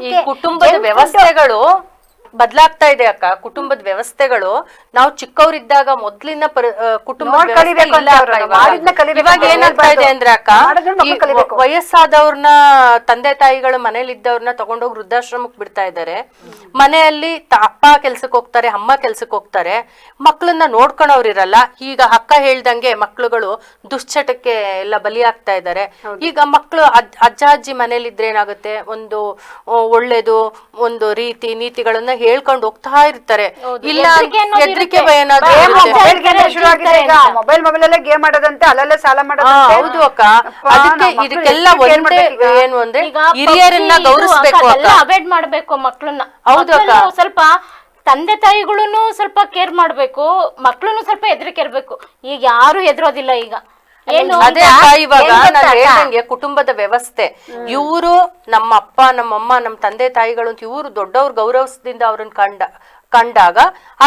ಈ ಕುಟುಂಬದ ವ್ಯವಸ್ಥೆಗಳು ಬದಲಾಗ್ತಾ ಇದೆ ಅಕ್ಕ. ಕುಟುಂಬದ ವ್ಯವಸ್ಥೆಗಳು ನಾವು ಚಿಕ್ಕವರಿದ್ದಾಗ ಮೊದ್ಲಿನ ಕುಟುಂಬ ಇವಾಗ ಏನಾಗ್ತಾ ಇದೆ ಅಂದ್ರೆ ಅಕ್ಕ, ವಯಸ್ಸಾದವ್ರನ್ನ ತಂದೆ ತಾಯಿಗಳು ಮನೇಲಿದ್ದವ್ರನ್ನ ತಗೊಂಡೋಗಿ ವೃದ್ಧಾಶ್ರಮಕ್ಕೆ ಬಿಡ್ತಾ ಇದ್ದಾರೆ. ಮನೆಯಲ್ಲಿ ಅಪ್ಪ ಕೆಲ್ಸಕ್ಕೆ ಹೋಗ್ತಾರೆ, ಅಮ್ಮ ಕೆಲ್ಸಕ್ಕೆ ಹೋಗ್ತಾರೆ, ಮಕ್ಳನ್ನ ನೋಡ್ಕೊಳವ್ರಿರಲ್ಲ. ಈಗ ಅಕ್ಕ ಹೇಳ್ದಂಗೆ ಮಕ್ಳುಗಳು ದುಶ್ಚಟಕ್ಕೆ ಎಲ್ಲ ಬಲಿಯಾಗ್ತಾ ಇದ್ದಾರೆ. ಈಗ ಮಕ್ಳು ಅಜ್ಜ ಅಜ್ಜಿ ಮನೇಲಿದ್ರೆ ಏನಾಗುತ್ತೆ, ಒಂದು ಒಳ್ಳೇದು ಒಂದು ರೀತಿ ನೀತಿಗಳನ್ನ ಹೇಳ್ಕೊಂಡು ಹೋಗ್ತಾ ಇರ್ತಾರೆ. ಇಲ್ಲ ಹೆದರಿಕೆ ಭಯ ಮೊಬೈಲ್ ಅಲ್ಲೇ ಗೇಮ್ ಆಡೋದಂತೆ, ಅಲ್ಲಲ್ಲೇ ಸಾಲ ಮಾಡೋದಂತೆ. ಹೌದು ಅಕ್ಕ, ಅದಕ್ಕೆ ಇದಕ್ಕೆಲ್ಲ ಒಂದೇ ಏನು ಅಂದ್ರೆ ಹಿರಿಯರನ್ನ ಗೌರವಿಸ್ಬೇಕು, ಅವಾಯ್ಡ್ ಮಾಡ್ಬೇಕು ಮಕ್ಳನ್ನ. ಹೌದು ಅಕ್ಕ, ಸ್ವಲ್ಪ ತಂದೆ ತಾಯಿಗಳನ್ನು ಸ್ವಲ್ಪ ಕೇರ್ ಮಾಡ್ಬೇಕು, ಮಕ್ಳನ್ನು ಸ್ವಲ್ಪ ಹೆದರಿಕೆ ಇರ್ಬೇಕು. ಈಗ ಯಾರು ಹೆದರೋದಿಲ್ಲ ಈಗ. ಅದೇ ಇವಾಗ ನಾನು ಹೇಳ್ದಂಗೆ ಕುಟುಂಬದ ವ್ಯವಸ್ಥೆ, ಇವರು ನಮ್ಮ ಅಪ್ಪ ನಮ್ಮಮ್ಮ ನಮ್ಮ ತಂದೆ ತಾಯಿಗಳು ಅಂತ ಇವರು ದೊಡ್ಡವ್ರ ಗೌರವದಿಂದ ಅವ್ರನ್ನ ಕಂಡಾಗ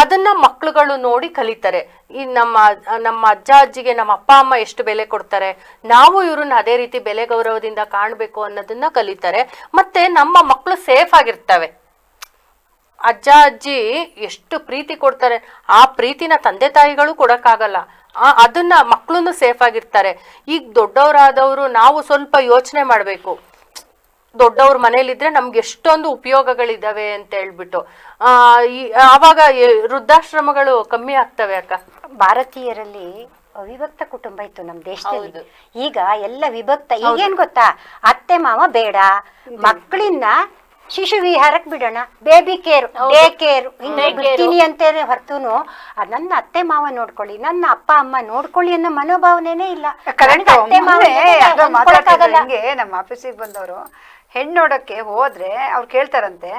ಅದನ್ನ ಮಕ್ಳುಗಳು ನೋಡಿ ಕಲಿತಾರೆ. ಈ ನಮ್ಮ ಅಜ್ಜ ಅಜ್ಜಿಗೆ ನಮ್ಮ ಅಪ್ಪ ಅಮ್ಮ ಎಷ್ಟು ಬೆಲೆ ಕೊಡ್ತಾರೆ, ನಾವು ಇವ್ರನ್ನ ಅದೇ ರೀತಿ ಬೆಲೆ ಗೌರವದಿಂದ ಕಾಣ್ಬೇಕು ಅನ್ನೋದನ್ನ ಕಲಿತಾರೆ. ಮತ್ತೆ ನಮ್ಮ ಮಕ್ಳು ಸೇಫ್ ಆಗಿರ್ತವೆ. ಅಜ್ಜ ಅಜ್ಜಿ ಎಷ್ಟು ಪ್ರೀತಿ ಕೊಡ್ತಾರೆ, ಆ ಪ್ರೀತಿನ ತಂದೆ ತಾಯಿಗಳು ಕೊಡಕ್ಕಾಗಲ್ಲ. ಅದನ್ನ ಮಕ್ಳು ಸೇಫ್ ಆಗಿರ್ತಾರೆ. ಈಗ ದೊಡ್ಡವರಾದವರು ನಾವು ಸ್ವಲ್ಪ ಯೋಚನೆ ಮಾಡ್ಬೇಕು, ದೊಡ್ಡವ್ರ ಮನೇಲಿದ್ರೆ ನಮ್ಗೆ ಎಷ್ಟೊಂದು ಉಪಯೋಗಗಳಿದಾವೆ ಅಂತ ಹೇಳ್ಬಿಟ್ಟು. ಆವಾಗ ವೃದ್ಧಾಶ್ರಮಗಳು ಕಮ್ಮಿ ಆಗ್ತವೆ ಅಕ್ಕ. ಭಾರತೀಯರಲ್ಲಿ ಅವಿಭಕ್ತ ಕುಟುಂಬ ಇತ್ತು ನಮ್ಮ ದೇಶದಲ್ಲಿ. ಈಗ ಎಲ್ಲ ವಿಭಕ್ತ. ಈಗೇನ್ ಗೊತ್ತಾ, ಅತ್ತೆ ಮಾವ ಬೇಡ, ಮಕ್ಕಳಿಂದ ಶಿಶು ವಿಹಾರಕ್ಕೆ ಬಿಡೋಣ, ಬೇಬಿ ಕೇರ್, ಡೇ ಕೇರ್ ಬಿಡ್ತೀನಿ ಅಂತೇನೆ ಹೊರತುನು ನನ್ನ ಅತ್ತೆ ಮಾವ ನೋಡ್ಕೊಳ್ಳಿ, ನನ್ನ ಅಪ್ಪ ಅಮ್ಮ ನೋಡ್ಕೊಳ್ಳಿ ಅನ್ನೋ ಮನೋಭಾವನೆನೇ ಇಲ್ಲ. ನಮ್ಮ ಆಫೀಸಿಗೆ ಬಂದವರು ಹೆಣ್ಣು ನೋಡಕ್ಕೆ ಹೋದ್ರೆ ಅವ್ರು ಕೇಳ್ತಾರಂತೆ,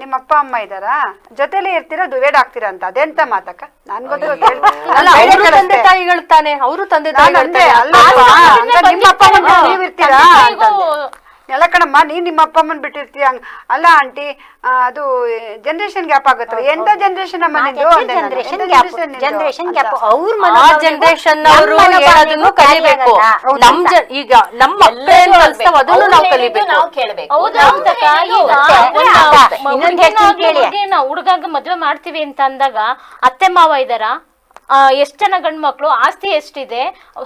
ನಿಮ್ಮ ಅಪ್ಪ ಅಮ್ಮ ಇದ್ದಾರಾ, ಜೊತೆಲೇ ಇರ್ತೀರಾ, ಡಿವೈಡ್ ಆಗ್ತೀರಾ ಅಂತ. ಅದೆಂತ ಮಾತಕ್ಕ? ನನ್ ತಂದೆ ತಾಯಿಗಳು ತಾನೆ, ಅವರು ತಂದೆ ತಾಯಿಗಳು ನಿಮ್ಮ ಅಪ್ಪ ಅಮ್ಮ ನೀವ್ ಇರ್ತೀರಾ ಎಲ್ಲ ಕಣಮ್ಮ, ನೀನ್ ನಿಮ್ಮ ಅಪ್ಪ ಅಮ್ಮನ್ ಬಿಟ್ಟಿರ್ತೀಯ. ಅಲ್ಲ ಆಂಟಿ, ಅದು ಜನರೇಷನ್ ಗ್ಯಾಪ್ ಆಗುತ್ತಲ್ಲ. ಎಂತ ಜನರೇಷನ್ ಅಮ್ಮ ನಿಂದು? ಜನರೇಷನ್ ಅವರು ಹೇಳೋದನ್ನು ಕಲಿಬೇಕು. ಈಗ ನಮ್ಮ ಮಕ್ಕಳೇನ್ ಕಲಿಸ್ತಾವ ಅದನ್ನು ನಾವು ಕಲಿಬೇಕು. ಹುಡುಗಾಗ ಮದ್ವೆ ಮಾಡ್ತೀವಿ ಅಂತ ಅಂದಾಗ ಅತ್ತೆ ಮಾವ ಇದಾರ, ಎಷ್ಟ್ ಜನ ಗಂಡ್ ಮಕ್ಳು, ಆಸ್ತಿ ಎಷ್ಟಿದೆ,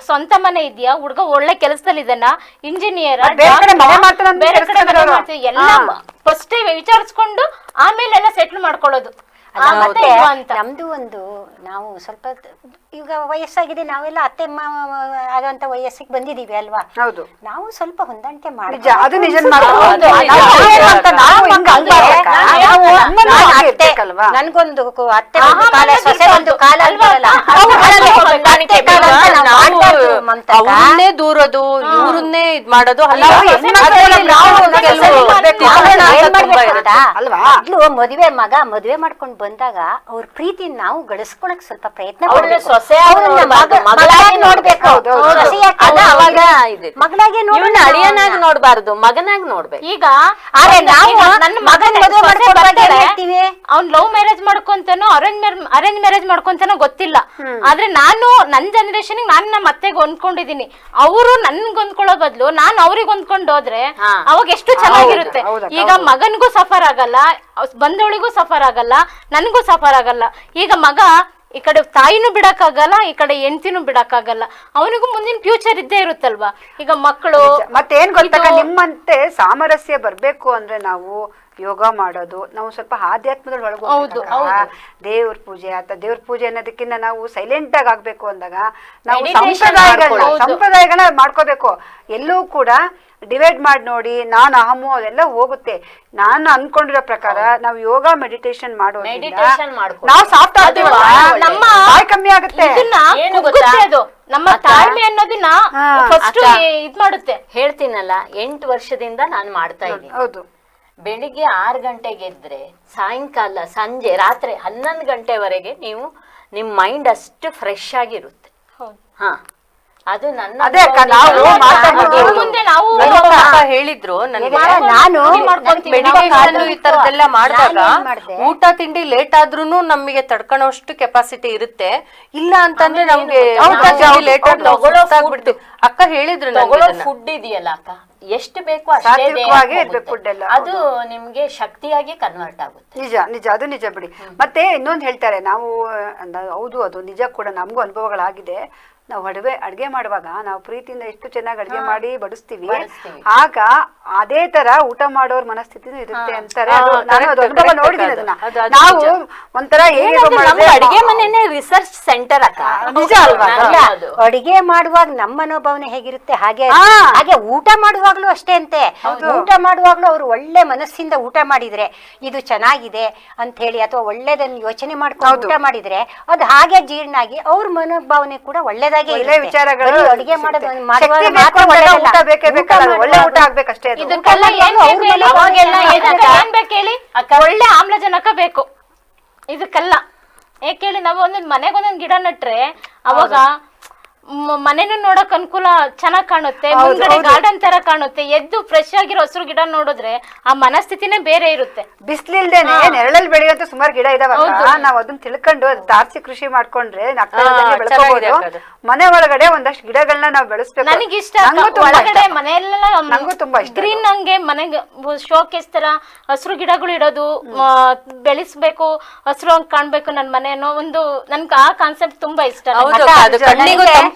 ಸ್ವಂತ ಮನೆ ಇದೆಯಾ, ಹುಡುಗ ಒಳ್ಳೆ ಕೆಲಸದಲ್ಲಿ ಇದನ್ನ, ಇಂಜಿನಿಯರ್, ಬೇರೆ ಕಡೆ ಎಲ್ಲ ಫಸ್ಟ್ ವಿಚಾರಿಸ್ಕೊಂಡು ಆಮೇಲೆ ಎಲ್ಲ ಸೆಟ್ಲ್ ಮಾಡ್ಕೊಳ್ಳೋದು. ಮತ್ತೆ ಇಲ್ವಾ ಅಂತ. ನಮ್ದು ಒಂದು ನಾವು ಸ್ವಲ್ಪ ಈಗ ವಯಸ್ಸಾಗಿದೆ, ನಾವೆಲ್ಲ ಅತ್ತೆ ಮಾವ ಆಗಂತ ವಯಸ್ಸಿಗೆ ಬಂದಿದೀವಿ ಅಲ್ವಾ. ಹೌದು. ನಾವು ಸ್ವಲ್ಪ ಹೊಂದಾಣಿಕೆ ನಿಜ, ಅದು ನಿಜ ನನ್ಗೊಂದು ಅತ್ತೆ ಒಂದು ಕಾಲ, ಸೊಸೆ ಒಂದು ಕಾಲ ಅಲ್ವಲ್ಲ, ಅವ್ರನ್ನೇ ದೂರೋದು, ಇವ್ರನ್ನೇ ಇದ್ ಮಾಡೋದು ಮೊದ್ಲು ಮದುವೆ ಮಾಡ್ಕೊಂಡು ಬಂದಾಗ ಅವ್ರ ಪ್ರೀತಿ ನಾವು ಗಳಿಸ್ಕೊಳಕ್ ಸ್ವಲ್ಪ ಪ್ರಯತ್ನ ನೋಡ್ಬೇಕು. ಮಗಳಾಗೆ ಅಳಿಯನಾಗಿ ನೋಡ್ಬಾರ್ದು, ಮಗನಾಗಿ ನೋಡ್ಬೇಕು. ಈಗ ನಾವು ನನ್ನ ಮಗನ ಮದುವೆ ಅವ್ನ್ ಲವ್ ಮ್ಯಾರೇಜ್ ಮಾಡ್ಕೊಂತಾನೋ ಅರೇಂಜ್ ಮ್ಯಾರೇಜ್ ಮಾಡ್ಕೊಂತಾನೋ ಗೊತ್ತಿಲ್ಲ. ಆದ್ರೆ ನಾನು ನನ್ ಜನರೇಷನ್ ನಾನು ನಮ್ಮ ಅತ್ತೆಗೆ ಹೊಂದ್ಕೊಂಡಿದೀನಿ. ಅವರು ನನ್ಗೆ ಹೊಂದ್ಕೊಳ್ಳೋ ಬದ್ಲು ನಾನು ಅವ್ರಿಗೆ ಹೊಂದ್ಕೊಂಡು ಹೋದ್ರೆ ಅವಾಗ ಎಷ್ಟು ಚೆನ್ನಾಗಿರುತ್ತೆ. ಈಗ ಮಗನ್ಗೂ ಸಫರ್ ಆಗಲ್ಲ, ಬಂದವಳಿಗೂ ಸಫರ್ ಆಗಲ್ಲ, ನನ್ಗೂ ಸಫರ್ ಆಗಲ್ಲ. ಈಗ ಮಗ ಈ ಕಡೆ ತಾಯಿನೂ ಬಿಡಕ್ಕಾಗಲ್ಲ, ಈ ಕಡೆ ಹೆಂಡತಿನೂ ಬಿಡಕ್ಕಾಗಲ್ಲ. ಅವನಿಗೂ ಮುಂದಿನ ಫ್ಯೂಚರ್ ಇದ್ದೇ ಇರುತ್ತಲ್ವಾ. ಈಗ ಮಕ್ಕಳು ಮತ್ತೇನ್ ಗೊತ್ತಾ, ನಿಮ್ಮಂತೆ ಸಾಮರಸ್ಯ ಬರ್ಬೇಕು ಅಂದ್ರೆ ನಾವು ಯೋಗ ಮಾಡೋದು, ನಾವು ಸ್ವಲ್ಪ ಆಧ್ಯಾತ್ಮದಲ್ಲಿ ಒಳಗೋಗ್ಬೇಕು. ದೇವ್ರ ಪೂಜೆ ದೇವ್ರ ಪೂಜೆ ಅನ್ನೋದಕ್ಕಿಂತ ನಾವು ಸೈಲೆಂಟ್ ಆಗಿ ಆಗ್ಬೇಕು ಅಂದಾಗ ನಾವು ಸಂಪ್ರದಾಯಗಳನ್ನ ಮಾಡ್ಕೋಬೇಕು. ಎಲ್ಲೂ ಕೂಡ ಡಿವೈಡ್ ಮಾಡಿ ನೋಡಿ ನಾನು ಅಹಮು ಅದೆಲ್ಲ ಹೋಗುತ್ತೆ. ನಾನು ಅನ್ಕೊಂಡಿರೋ ಪ್ರಕಾರ ನಾವು ಯೋಗ ಮೆಡಿಟೇಷನ್ ಮಾಡೋದ್ರಿಂದ ನಾವು ಸಾಫ್ಟ್ ಆಗ್ತೀವಲ್ಲ, ನಮ್ಮ ಬಾಯ್ ಕಮ್ಮಿ ಆಗುತ್ತೆ. ಅದು ನಮ್ಮ ತಾಳ್ಮೆ ಅನ್ನೋದನ್ನ ಫಸ್ಟ್ ಇದ್ ಮಾಡುತ್ತೆ. ಹೇಳ್ತೀನಲ್ಲ, 8 ವರ್ಷದಿಂದ ನಾನು ಮಾಡ್ತಾ ಇದ್ದೀನಿ. ಹೌದು. ಬೆಳಿಗ್ಗೆ 6 ಗಂಟೆಗೆ ಎದ್ರೆ ಸಾಯಂಕಾಲ ಸಂಜೆ ರಾತ್ರಿ 11 ಗಂಟೆವರೆಗೆ ನೀವು ನಿಮ್ ಮೈಂಡ್ ಅಷ್ಟು ಫ್ರೆಶ್ ಆಗಿರುತ್ತೆ. ಹಾ, ಅದು ನನ್ನ ಮುಂದೆ ನಾವು ಹೇಳಿದ್ರು ನನಗೆ. ನಾನು ಮೆಡಿಟೇಷನ್ ಈ ತರದೆಲ್ಲ ಮಾಡಿದಾಗ ಊಟ ತಿಂಡಿ ಲೇಟ್ ಆದ್ರೂನು ನಮಗೆ ತಡ್ಕೊಳ್ಳೋಷ್ಟು ಕೆಪಾಸಿಟಿ ಇರುತ್ತೆ. ಇಲ್ಲ ಅಂತಂದ್ರೆ ನಮ್ಗೆ ಲೇಟ್ ಆಗಿ ಅಕ್ಕ ಹೇಳಿದ್ರು ಫುಡ್ ಇದೆಯಲ್ಲ ಅಕ್ಕ, ಎಷ್ಟು ಬೇಕೋ ಅಷ್ಟೇ ಅದು ನಿಮ್ಗೆ ಶಕ್ತಿಯಾಗಿ ಕನ್ವರ್ಟ್ ಆಗುತ್ತೆ. ನಿಜ ನಿಜ, ಅದು ನಿಜ ಬಿಡಿ. ಮತ್ತೆ ಇನ್ನೊಂದು ಹೇಳ್ತಾರೆ ನಾವು, ಹೌದು ಅದು ನಿಜ ಕೂಡ, ನಮಗೂ ಅನುಭವಗಳಾಗಿದೆ. ನಾವು ಅಡ್ಗೆ ಮಾಡುವಾಗ ನಾವು ಪ್ರೀತಿಯಿಂದ ಎಷ್ಟು ಚೆನ್ನಾಗಿ ಅಡ್ಗೆ ಮಾಡಿ ಬಡಿಸ್ತೀವಿ, ಆಗ ಅದೇ ತರ ಊಟ ಮಾಡೋರ್ ಮನಸ್ಥಿತಿನೂ ಇರುತ್ತೆ ಅಂತಾರೆ. ನಾನು ಅದು ಅನುಭವ ನೋಡಿದ್ದೀನಿ. ಅದನ್ನ ನಾವು ಒಂಥರ ಅಡಿಗೆ ಮನೆನೇ ರಿಸರ್ಚ್ ಸೆಂಟರ್ ಅಕ್ಕ. ನಿಜ ಅಲ್ವಾ? ಅಡಿಗೆ ಮಾಡುವಾಗ ನಮ್ಮ ಮನೋಭಾವನೆ ಹೇಗಿರುತ್ತೆ ಹಾಗೆ ಹಾಗೆ ಊಟ ಮಾಡುವಾಗ್ಲೂ ಅಷ್ಟೇ ಅಂತೆ. ಊಟ ಮಾಡುವಾಗ್ಲೂ ಅವ್ರು ಒಳ್ಳೆ ಮನಸ್ಸಿಂದ ಊಟ ಮಾಡಿದ್ರೆ ಇದು ಚೆನ್ನಾಗಿದೆ ಅಂತ ಹೇಳಿ, ಅಥವಾ ಒಳ್ಳೇದನ್ನ ಯೋಚನೆ ಮಾಡ್ಕೊಂಡು ಊಟ ಮಾಡಿದ್ರೆ ಅದು ಹಾಗೆ ಜೀರ್ಣ ಆಗಿ ಅವ್ರ ಮನೋಭಾವನೆ ಕೂಡ ಒಳ್ಳೆದಾಗಿ ವಿಚಾರಗಳು. ಅಡಿಗೆ ಮಾಡೋದು ಒಳ್ಳೆ ಊಟ ಆಗ್ಬೇಕಷ್ಟೇ. ಇದಕ್ಕೆಲ್ಲ ಏನ್ ಬೇಕು ಹೇಳಿ? ಒಳ್ಳೆ ಆಮ್ಲಜನಕ ಬೇಕು ಇದಕ್ಕೆಲ್ಲ. ಯಾಕೆ ಹೇಳಿ, ನಾವು ಮನೆಗೊಂದೊಂದು ಗಿಡ ನಟ್ರೆ ಅವಾಗ ಮನೆನೂ ನೋಡಕ್ ಅನುಕೂಲ, ಚೆನ್ನಾಗ್ ಕಾಣುತ್ತೆ, ಮುಂದ್ಗಡೆ ಗಾರ್ಡನ್ ತರ ಕಾಣುತ್ತೆ. ಎದ್ದು ಫ್ರೆಶ್ ಆಗಿರೋ ಹಸಿರು ಗಿಡ ನೋಡಿದ್ರೆ ಆ ಮನಸ್ಥಿತಿನೇ ಬೇರೆ ಇರುತ್ತೆ. ಬಿಸಿಲಿಲ್ದೇನೆ ನೆರಳಲ್ಲಿ ಬೆಳೆಯುವಂತ ಸುಮಾರು ಗಿಡ ಇದಾವಲ್ಲ, ನಾವ್ ಅದನ್ನ ತಿಳ್ಕೊಂಡು ತಾರಸಿ ಕೃಷಿ ಮಾಡ್ಕೊಂಡ್ರೆ ಬೆಳ್ಕೋಬಹುದು. ಮನೆ ಒಳಗಡೆ ಒಂದಷ್ಟು ಗಿಡಗಳನ್ನ ನಾವು ಬೆಳೆಸ್ಬೇಕು. ನನಗಿಷ್ಟ ಒಳಗಡೆ ಮನೆಯೆಲ್ಲ ನಂಗೂ ತುಂಬಾ ಇಷ್ಟ. ಗ್ರೀನ್ ಹಂಗೆ ಮನೆಗೆ ಶೋಕೇಸ್ ತರ ಹಸಿರು ಗಿಡಗಳು ಇಡೋದು, ಬೆಳೆಸ್ಬೇಕು, ಹಸಿರು ಹಂಗ್ ಕಾಣ್ಬೇಕು ನನ್ ಮನೆ ಅನ್ನೋ ಒಂದು ನನ್ಗೆ ಆ ಕಾನ್ಸೆಪ್ಟ್ ತುಂಬಾ ಇಷ್ಟ.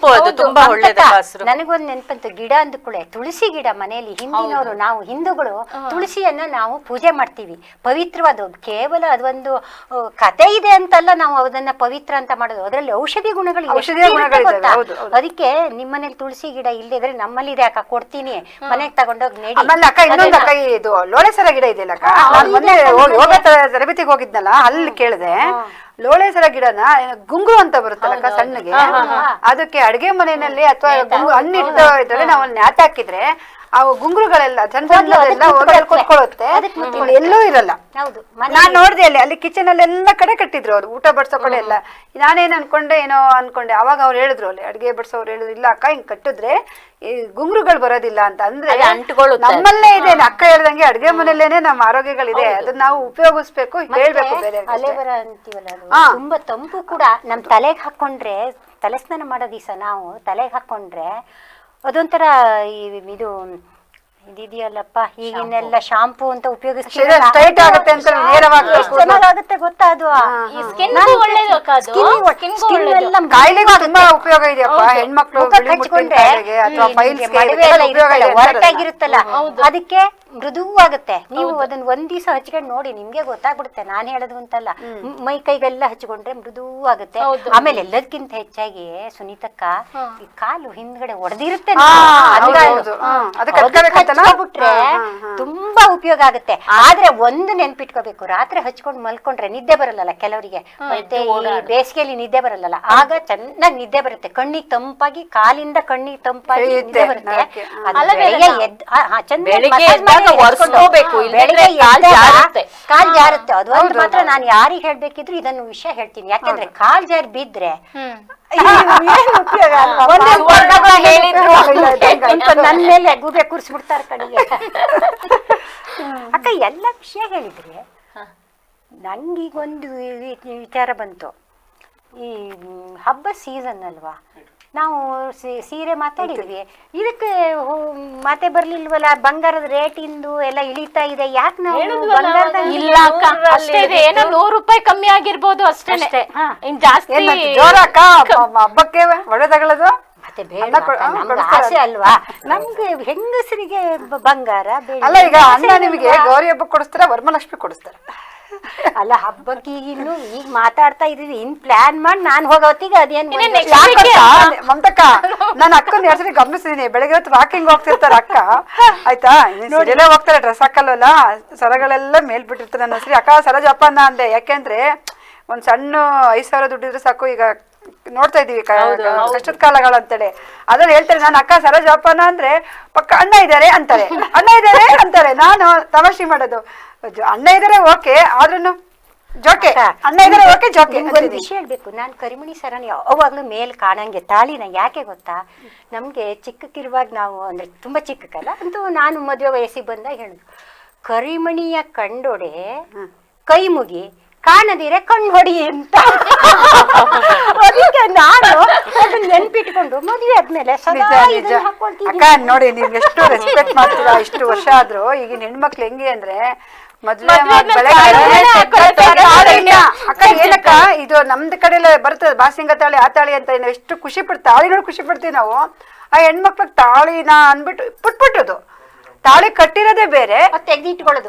ನನಗೊಂದು ನೆನಪಂತು, ಗಿಡ ಅಂದ್ಕೂಳೆ ತುಳಸಿ ಗಿಡ. ಮನೆಯಲ್ಲಿ ಹಿಂದಿನವರು, ನಾವು ಹಿಂದೂಗಳು ತುಳಸಿಯನ್ನ ನಾವು ಪೂಜೆ ಮಾಡ್ತೀವಿ. ಪವಿತ್ರವಾದ, ಕೇವಲ ಅದೊಂದು ಕತೆ ಇದೆ ಅಂತಲ್ಲ ನಾವು ಅದನ್ನ ಪವಿತ್ರ ಅಂತ ಮಾಡೋದು. ಅದರಲ್ಲಿ ಔಷಧಿ ಗುಣಗಳು ಅದಕ್ಕೆ ನಿಮ್ಮನೇಲಿ ತುಳಸಿ ಗಿಡ ಇಲ್ಲದಿದ್ರೆ ನಮ್ಮಲ್ಲಿ ಇದೆ ಅಕ್ಕ, ಕೊಡ್ತೀನಿ, ಮನೆಗೆ ತಗೊಂಡೋಗಿ ನೆಡಿ. ಅಕ್ಕ ಇನ್ನೊಂದು ಅಕ್ಕ, ಇದು ಲೋಳೆಸರ ಗಿಡ ಇದೆಯಲ್ಲ ಅಕ್ಕ, ನಾನು ಮೊನ್ನೆ ಯೋಗ ತರಬೇತಿಗೆ ಹೋಗಿದ್ನಲ್ಲ, ಅಲ್ಲಿ ಕೇಳಿದೆ ಲೋಳೆಸರ ಗಿಡನ ಗುಂಗುರು ಅಂತ ಬರುತ್ತಲ್ಲ ಸಣ್ಣಗೆ, ಅದಕ್ಕೆ ಅಡ್ಗೆ ಮನೆಯಲ್ಲಿ ಅಥವಾ ಹಣ್ಣಿಟ್ಟು ಇದ್ರೆ ನಾವು ನ್ಯಾಟ್ ಹಾಕಿದ್ರೆ ಅವು ಗುಂಗುರುಗಳೆಲ್ಲ ಸಣ್ಣ ಹೋಗಿ ಅಲ್ಲಿ ಕೂತ್ಕೊಳ್ಳುತ್ತೆ, ಎಲ್ಲೂ ಇರಲ್ಲ. ನಾನ್ ನೋಡ್ದೆ ಅಲ್ಲಿ ಕಿಚನ್ ಅಲ್ಲಿ ಎಲ್ಲ ಕಡೆ ಕಟ್ಟಿದ್ರು ಅವ್ರು ಊಟ ಬಡ್ಸೋ ಕಡೆ ಎಲ್ಲ. ನಾನೇನ್ ಏನೋ ಅನ್ಕೊಂಡೆ. ಅವಾಗ ಅವ್ರು ಹೇಳಿದ್ರು, ಅಲ್ಲಿ ಅಡ್ಗೆ ಬಡ್ಸೋರು ಹೇಳಿದ್ರು, ಇಲ್ಲ ಅಕ್ಕ ಹಿಂಗ್ ಕಟ್ಟಿದ್ರೆ ಈ ಗುಂಗುರುಗಳು ಬರೋದಿಲ್ಲ ಅಂತ. ಅಂದ್ರೆ ನಮ್ಮಲ್ಲೇ ಇದೆ, ಅಕ್ಕ ಹೇಳ್ದಂಗೆ ಅಡ್ಗೆ ಮನೆಯಲ್ಲೇನೆ ನಮ್ಮ ಆರೋಗ್ಯಗಳಿದೆ, ಅದನ್ನ ನಾವು ಉಪಯೋಗಿಸ್ಬೇಕು, ಹೇಳ್ಬೇಕು ಬೇರೆ. ಅಲೆವರ ಅಂತೀವಲ್ಲ, ತುಂಬಾ ತಂಪು ಕೂಡ. ನಮ್ ತಲೆಗೆ ಹಾಕೊಂಡ್ರೆ, ತಲೆ ಸ್ನಾನ ಮಾಡೋ ದಿವಸ ನಾವು ತಲೆಗೆ ಹಾಕೊಂಡ್ರೆ ಅದೊಂಥರ ಇದು ಇದಿದೆಯಲ್ಲಪ್ಪ ಈಗಿನೆಲ್ಲ ಶಾಂಪೂ ಅಂತ ಶರೀರ ಸ್ಟ್ರೈಟ್ ಆಗುತ್ತೆ ಅಂತ ನೇರವಾಗಿ ಚೆನ್ನಾಗುತ್ತೆ ಗೊತ್ತಾ ಅದು ಸ್ಕಿನ್ಗೂ ಒಳ್ಳೇದು ಅಕ್ಕ ಅದು. ಸ್ಕಿನ್ಗೂ ಒಳ್ಳೇದು. ಕಾಯಿಲೆಗೂ ತುಂಬಾ ಉಪಯೋಗ ಇದೆಯಪ್ಪ. ಹೆಣ್ಮಕ್ಳು ಬಿಳಿ ಮುಟ್ಟಿನ ಕಾಯಿಲೆಗೆ ಅಥವಾ ಫೈಲ್ಸ್ಗೆ ಒರಟಾಗಿರುತ್ತಲ್ಲ ಅದಕ್ಕೆ ಮೃದುವಾಗುತ್ತೆ. ನೀವು ಅದನ್ನ ಒಂದ್ ದಿವಸ ಹಚ್ಕೊಂಡು ನೋಡಿ ನಿಮ್ಗೆ ಗೊತ್ತಾಗ್ಬಿಡುತ್ತೆ. ನಾನ್ ಹೇಳೋದು ಅಂತಲ್ಲ, ಮೈ ಕೈಗೆಲ್ಲ ಹಚ್ಕೊಂಡ್ರೆ ಮೃದುವಾಗುತ್ತೆ. ಆಮೇಲೆ ಎಲ್ಲದಕ್ಕಿಂತ ಹೆಚ್ಚಾಗಿ ಸುನೀತಕ್ಕ ಈ ಕಾಲು ಹಿಂದ್ಗಡೆ ಒಡೆದಿರುತ್ತೆ ಬಿಟ್ರೆ ತುಂಬಾ ಉಪಯೋಗ ಆಗುತ್ತೆ. ಆದ್ರೆ ಒಂದು ನೆನ್ಪಿಟ್ಕೋಬೇಕು, ರಾತ್ರಿ ಹಚ್ಕೊಂಡು ಮಲ್ಕೊಂಡ್ರೆ ನಿದ್ದೆ ಬರಲ್ಲ ಕೆಲವರಿಗೆ. ಮತ್ತೆ ಈ ಬೇಸಿಗೆಯಲ್ಲಿ ನಿದ್ದೆ ಬರಲ್ಲ, ಆಗ ಚೆನ್ನಾಗಿ ನಿದ್ದೆ ಬರುತ್ತೆ. ಕಣ್ಣಿಗೆ ತಂಪಾಗಿ, ಕಾಲಿಂದ ಕಣ್ಣಿಗೆ ತಂಪಾಗಿ ನಿದ್ದೆ ಬರುತ್ತೆ. ಕಾಲ್ ಜಾರುತ್ತೆ. ಅದು ಒಂದು ಮಾತ್ರ ನಾನು ಯಾರಿಗೆ ಹೇಳ್ಬೇಕಿದ್ರು ಇದನ್ನು ವಿಷಯ ಹೇಳ್ತೀನಿ. ಯಾಕಂದ್ರೆ ಕಾಲ್ ಜಾರಿ ಬಿದ್ರೆ ನನ್ ಮೇಲೆ ಗೂಬೆ ಕೂರಿಸ್ಬಿಡ್ತಾರೆ ಕಡೆಗೆ. ಅಕ್ಕ ಎಲ್ಲ ವಿಷಯ ಹೇಳಿದ್ರೆ ನಂಗೀಗೊಂದು ವಿಚಾರ ಬಂತು. ಈ ಹಬ್ಬ ಸೀಸನ್ ಅಲ್ವಾ, ನಾವು ಸೀರೆ ಮಾತಾಡಿದ್ವಿ, ಇದಕ್ಕೆ ಮಾತೆ ಬರ್ಲಿಲ್ವಲ್ಲ? ಬಂಗಾರದ ರೇಟ್ ಇಂದು ಎಲ್ಲ ಇಳಿತಾ ಇದೆ, ಯಾಕೆ ನಾವು ಇಲ್ಲ ಅಕ್ಕ ಅಷ್ಟೇ ಇದೆ. ಏನೋ 100 ರೂಪಾಯಿ ಕಮ್ಮಿ ಆಗಿರ್ಬೋದು ಅಷ್ಟೇ. ಇನ್ ಜಾಸ್ತಿ ಜೋರಕ್ಕ ಹಬ್ಬಕ್ಕೆ ಒಳ್ಳೆ ತಗೊಳ್ಳೋದು ಮತ್ತೆ ಬೇಡ, ನಮ್ಗೆ ಆಸೆ ಅಲ್ವಾ? ನಮ್ಗೆ ಹೆಂಗಸರಿಗೆ ಬಂಗಾರ ಅಲ್ಲ. ಈಗ ಅಣ್ಣ ನಿಮಗೆ ಗೌರಿ ಹಬ್ಬ ಕೊಡಿಸ್ತಾರ, ವರಮಹಾಲಕ್ಷ್ಮಿ ಕೊಡಿಸ್ತಾರ? ಅಲ್ಲ, ಹಬ್ಬಕ್ಕೆ ಈಗ ಮಾತಾಡ್ತಾ ಇದೀವಿ, ಇನ್ ಪ್ಲಾನ್ ಮಾಡಿ ನಾನ್ ಹೋಗೋತ್ತಿಗೆ ಅದೇನ್ ಮಮತಕ್ಕ, ನಾನು ಅಕ್ಕನ ಹೆಸರಿ ಗಮನಿಸಿದೀನಿ. ಬೆಳಗ್ಗೆ ಹೊತ್ತು ವಾಕಿಂಗ್ ಹೋಗ್ತಿರ್ತಾರ ಅಕ್ಕ, ಆಯ್ತಾ? ಸೀರೆಲೆ ಹೋಗ್ತಾರೆ, ಡ್ರೆಸ್ ಹಾಕಲ್ವಲ್ಲ, ಸರಗಳೆಲ್ಲ ಮೇಲ್ ಬಿಟ್ಟಿರ್ತಾರೆ. ನನ್ನ ಹೆಸರಿ ಅಕ್ಕ ಸರೋಜಪ್ಪನ ಅಂದೆ. ಯಾಕೆಂದ್ರೆ ಒಂದ್ ಸಣ್ಣ 5,000 ದುಡ್ಡಿದ್ರೆ ಸಾಕು. ಈಗ ನೋಡ್ತಾ ಇದೀವಿ ಕಷ್ಟದ ಕಾಲಗಳಂತೇಳಿ, ಅದ್ರಲ್ಲಿ ಹೇಳ್ತಾರೆ ನಾನು ಅಕ್ಕ ಸರೋಜಪ್ಪನ ಅಂದ್ರೆ ಪಕ್ಕ ಅಣ್ಣ ಇದಾರೆ ಅಂತಾರೆ, ಅಣ್ಣ ಇದಾರೆ ಅಂತಾರೆ. ನಾನು ತಮಾಷೆ ಮಾಡೋದು, ಅಣ್ಣ ಇದಾರೆ ಓಕೆ, ಆದ್ರೂ ಜೋಕೆ, ಅಣ್ಣ ಇದಾರೆ ಓಕೆ ಜೋಕೆ. ಒಂದು ವಿಷಯ ಹೇಳ್ಬೇಕು, ನಾನ್ ಕರಿಮಣಿ ಸರನ ಯಾವಾಗ್ಲೂ ಮೇಲ್ ಕಾಣಂಗೆ ತಾಳಿನ. ಯಾಕೆ ಗೊತ್ತಾ, ನಮ್ಗೆ ಚಿಕ್ಕಕ್ಕಿರುವಾಗ ನಾವು ಅಂದ್ರೆ ತುಂಬಾ ಚಿಕ್ಕಕ್ಕಲ್ಲ ಅಂತೂ ನಾನು ಮದುವೆ ವಯಸ್ಸಿಗೆ ಬಂದಾಗ ಹೇಳುದು, ಕರಿಮಣಿಯ ಕಂಡೊಡೆ ಕೈ ಮುಗಿ, ಕಾಣದಿರೆ ಕಣ್ಣು ಹೊಡಿ ಅಂತ. ಅದಕ್ಕೆ ನಾನು ಅದನ್ನ ನೆನ್ಪಿಟ್ಕೊಂಡು ಮದುವೆ ಆದ್ಮೇಲೆ ಅಕ್ಕ ನೋಡಿ, ನೀವ್ ಎಷ್ಟು ರೆಸ್ಪೆಕ್ಟ್ ಮಾಡ್ತೀರಾ ಇಷ್ಟು ವರ್ಷ ಆದ್ರೂ. ಈಗಿನ ಹೆಣ್ಮಕ್ಳು ಹೆಂಗೆ ಅಂದ್ರೆ ಮದ್ವೆ ಅಕ್ಕ ಏನಕ್ಕ ಇದು ನಮ್ದು ಕಡೆ ಬರ್ತದೆ ಬಾಸಿಂಗ ತಾಳಿ, ಆ ತಾಳಿ ಅಂತ. ಎಷ್ಟು ಖುಷಿ ಪಡ್ತೀವಿ, ತಾಳಿ ನೋಡಿ ಖುಷಿ ಪಡ್ತೀವಿ ನಾವು. ಆ ಹೆಣ್ಮಕ್ಳಿಗೆ ತಾಳಿನ ಅನ್ಬಿಟ್ಟು ಪುಟ್ಬಿಟ್ಟದು. ತಾಳಿ ಕಟ್ಟಿರೋದೇ ಬೇರೆ, ತೆಗೆದಿಟ್ಕೊಳ್ಳೋದು.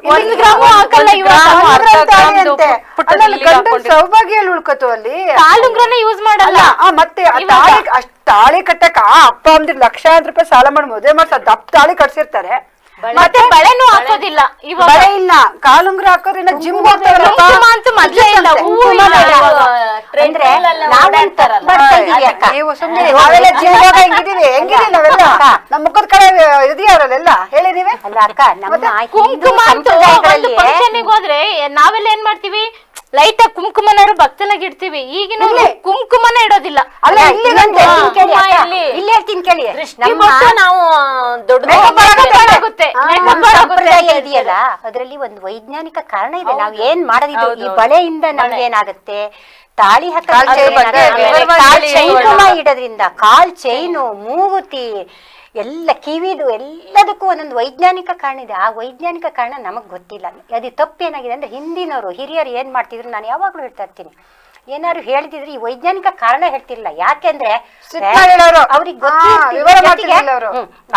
ಸೌಭಾಗ್ಯಲ್ಲಿ ಉಳ್ಕೋತು ಅಲ್ಲಿ. ಯೂಸ್ ಮಾಡಲ್ಲ. ಮತ್ತೆ ತಾಳಿ ಕಟ್ಟಕ ಅಪ್ಪ ಅಮ್ದಿರ್ ಲಕ್ಷಾಂತರ ರೂಪಾಯಿ ಸಾಲ ಮಾಡಿ ಮದುವೆ ಮಾಡ್ತಾರೆ, ದಪ್ಪ ತಾಳಿ ಕಟ್ಸಿರ್ತಾರೆ. ಮತ್ತೆ ಬಳೆನೂ ಹಾಕೋದಿಲ್ಲ, ಬಳೆ ಇಲ್ಲ, ಕಾಲುಂಗ್ರ ಹಾಕೋದ್ರಿಂದ ಜಿಮ್ ನೀವು ಸುಮ್ಮನೆ ನಾವೆಲ್ಲ ಜಿಮ್ ಹೆಂಗಿದೀವಿ ಹೆಂಗಿದೀವಿ ನಾವೆಲ್ಲ ನಮ್ಮ ಮುಖದ ಕಡೆ ಇದೆಯಾ ಅವರಲ್ಲೆಲ್ಲ ಹೇಳಿ ನೀವೇ. ಕುಂಕುಮ ಅಂತೂ ಹೋದ್ರೆ ನಾವೆಲ್ಲ ಏನ್ ಮಾಡ್ತೀವಿ, ಲೈಟ್ ಆಗಿ ಕುಂಕುಮನಾರು ಭಕ್ತನಾಗಿ ಇಡ್ತೀವಿ. ಈಗಿನ ಕುಂಕುಮನ ಇಡೋದಿಲ್ಲ. ನಾವು ಇದೆಯಲ್ಲ, ಅದ್ರಲ್ಲಿ ಒಂದು ವೈಜ್ಞಾನಿಕ ಕಾರಣ ಇದೆ. ನಾವ್ ಏನ್ ಮಾಡೋದಿದ್ದು, ಈ ಬಳೆಯಿಂದ ನಮ್ಗೇನಾಗತ್ತೆ, ತಾಳಿ ಕುಂಕುಮ ಇಡೋದ್ರಿಂದ ಕಾಲ್ ಚೈನು, ಮೂಗುತಿ ಎಲ್ಲ, ಕಿವಿದು ಎಲ್ಲದಕ್ಕೂ ಒಂದೊಂದು ವೈಜ್ಞಾನಿಕ ಕಾರಣ ಇದೆ. ಆ ವೈಜ್ಞಾನಿಕ ಕಾರಣ ನಮಗ್ ಗೊತ್ತಿಲ್ಲ. ಅದು ತಪ್ಪೇನಾಗಿದೆ ಅಂದ್ರೆ, ಹಿಂದಿನವರು ಹಿರಿಯರು ಏನ್ ಮಾಡ್ತಿದ್ರು, ನಾನು ಯಾವಾಗ್ಲೂ ಹೇಳ್ತಾ ಇರ್ತೀನಿ, ಏನಾದ್ರು ಹೇಳ್ತಿದ್ರೆ ಈ ವೈಜ್ಞಾನಿಕ ಕಾರಣ ಹೇಳ್ತಿರ್ಲಿಲ್ಲ. ಯಾಕೆಂದ್ರೆ ಅವ್ರಿಗೆ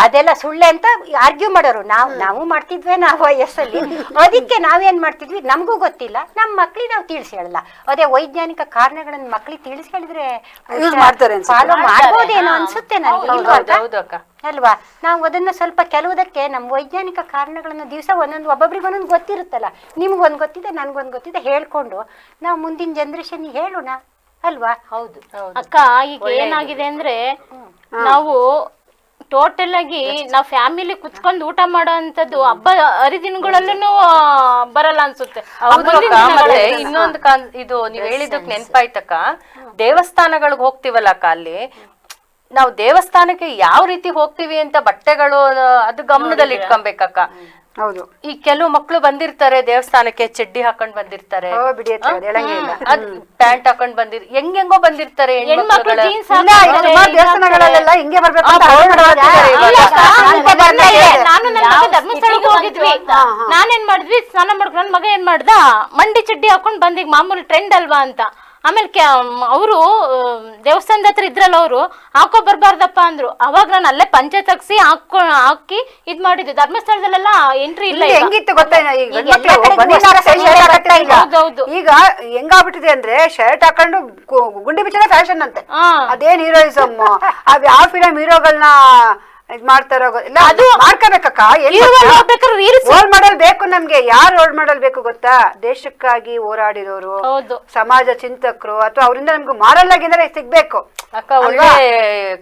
ಅದೆಲ್ಲ ಸುಳ್ಳೆ ಅಂತ ಆರ್ಗ್ಯೂ ಮಾಡೋರು. ನಾವು ಮಾಡ್ತಿದ್ವಿ ನಾವು ವಯಸ್ಸಲ್ಲಿ. ಅದಕ್ಕೆ ನಾವೇನ್ ಮಾಡ್ತಿದ್ವಿ, ನಮಗೂ ಗೊತ್ತಿಲ್ಲ, ನಮ್ಮ ಮಕ್ಳಿಗೆ ನಾವು ತಿಳಿಸಿ ಹೇಳಲ್ಲ. ಅದೇ ವೈಜ್ಞಾನಿಕ ಕಾರಣಗಳನ್ನ ಮಕ್ಳಿಗೆ ತಿಳಿಸಿ ಹೇಳಿದ್ರೆ ಫಾಲೋ ಮಾಡ್ಬೋದೇನೋ ಅನ್ಸುತ್ತೆ ನನಗೆ, ಅಲ್ವಾ? ನಾವು ಅದನ್ನ ಸ್ವಲ್ಪ ಕೆಲವುದಕ್ಕೆ ನಮ್ಮ ವೈಜ್ಞಾನಿಕ ಕಾರಣಗಳನ್ನ ದಿವಸ ಒಬ್ಬೊಬ್ರಿಗೆ ಒಂದೊಂದು ಗೊತ್ತಿರುತ್ತಲ್ಲ. ನಿಮ್ಗೊಂದು ಗೊತ್ತಿದೆ, ನನ್ಗೊಂದು ಗೊತ್ತಿದೆ, ಹೇಳ್ಕೊಂಡು ನಾವು ಮುಂದಿನ ಜನರೇಷನ್ ಹೇಳೋಣ, ಅಲ್ವಾ? ಹೌದು ಅಕ್ಕ. ಈಗ ಏನಾಗಿದೆ ಅಂದ್ರೆ, ನಾವು ಟೋಟಲ್ ಆಗಿ ನಾವ್ ಫ್ಯಾಮಿಲಿ ಕುತ್ಕೊಂಡು ಊಟ ಮಾಡೋ ಅಂತದ್ದು ಹಬ್ಬ ಹರಿದಿನಗಳಲ್ಲೂ ಬರಲ್ಲ ಅನ್ಸುತ್ತೆ. ಇನ್ನೊಂದು ಇದು ನೀವ್ ಹೇಳಿದಕ್ ನೆನ್ಪಾಯ್ತಕ್ಕ, ದೇವಸ್ಥಾನಗಳಿಗೆ ಹೋಗ್ತಿವಲ್ಲ ಅಕ್ಕ, ಅಲ್ಲಿ ನಾವು ದೇವಸ್ಥಾನಕ್ಕೆ ಯಾವ ರೀತಿ ಹೋಗ್ತೀವಿ ಅಂತ ಬಟ್ಟೆಗಳು ಅದು ಗಮನದಲ್ಲಿ ಇಟ್ಕೊಬೇಕಕ್ಕ. ಹೌದು. ಈ ಕೆಲವು ಮಕ್ಳು ಬಂದಿರ್ತಾರೆ ದೇವಸ್ಥಾನಕ್ಕೆ, ಚಡ್ಡಿ ಹಾಕೊಂಡ್ ಬಂದಿರ್ತಾರೆ, ಪ್ಯಾಂಟ್ ಹಾಕೊಂಡ್ ಹೆಂಗೆಂಗೋ ಬಂದಿರ್ತಾರೆ ದೇವಸ್ಥಾನಗಳಲ್ಲೆಲ್ಲ ಹಿಂಗೆ ಬರ್ಬೇಕು. ನಾನು ನನ್ನ ಹೋಗಿದ್ವಿ. ನಾನೇನ್ ಮಾಡಿದ್ವಿ, ಸ್ನಾನ ಮಾಡ್ಕೊಂಡು ನನ್ ಮಗ ಏನ್ ಮಾಡ್ದ, ಮಂಡಿ ಚಡ್ಡಿ ಹಾಕೊಂಡ್ ಬಂದಿಗ್ ಮಾಮೂಲಿ ಟ್ರೆಂಡ್ ಅಲ್ವಾ ಅಂತ. ಆಮೇಲೆ ಅವರು ದೇವಸ್ಥಾನದ ಹತ್ರ ಇದ್ರಲ್ಲ, ಅವರು ಹಾಕೋ ಬರ್ಬಾರ್ದಪ್ಪ ಅಂದ್ರು. ಅವಾಗ ನಾನು ಅಲ್ಲೇ ಪಂಚೆ ತಗ್ಸಿ ಹಾಕಿ ಇದ್ ಮಾಡಿದ್ವಿ. ಧರ್ಮಸ್ಥಳದಲ್ಲೆಲ್ಲ ಎಂಟ್ರಿ ಇಲ್ಲ. ಹೆಂಗಿತ್ತು ಗೊತ್ತಾ, ಈಗ ಹೆಂಗಾಗ್ಬಿಟ್ಟಿದೆ ಅಂದ್ರೆ ಶರ್ಟ್ ಹಾಕೊಂಡು ಗುಂಡಿ ಬಿಚ್ಚದ ಫ್ಯಾಷನ್ ಅಂತೆ. ಅದೇನ್ ಹೀರೋಯಿಸಮ್, ಅವ್ ಯಾವ ಫಿಲಂ ಹೀರೋಗಳನ್ನ ಇದ್ ಮಾಡ್ತಾರೋ ಇಲ್ಲ, ಅದು ಮಾಡ್ಕೋಬೇಕಕ್ಕ. ರೋಲ್ ಮಾಡಲ್ ಬೇಕು ನಮ್ಗೆ. ಯಾರು ರೋಲ್ ಮಾಡಲ್ ಬೇಕು ಗೊತ್ತಾ? ದೇಶಕ್ಕಾಗಿ ಹೋರಾಡಿರೋರು, ಸಮಾಜ ಚಿಂತಕರು, ಅಥವಾ ಅವರಿಂದ ನಮ್ಗೆ ಮಾರಲ್ ಆಗಿ ಸಿಗ್ಬೇಕು. ಅಕ್ಕ ಒಳ್ಳೆ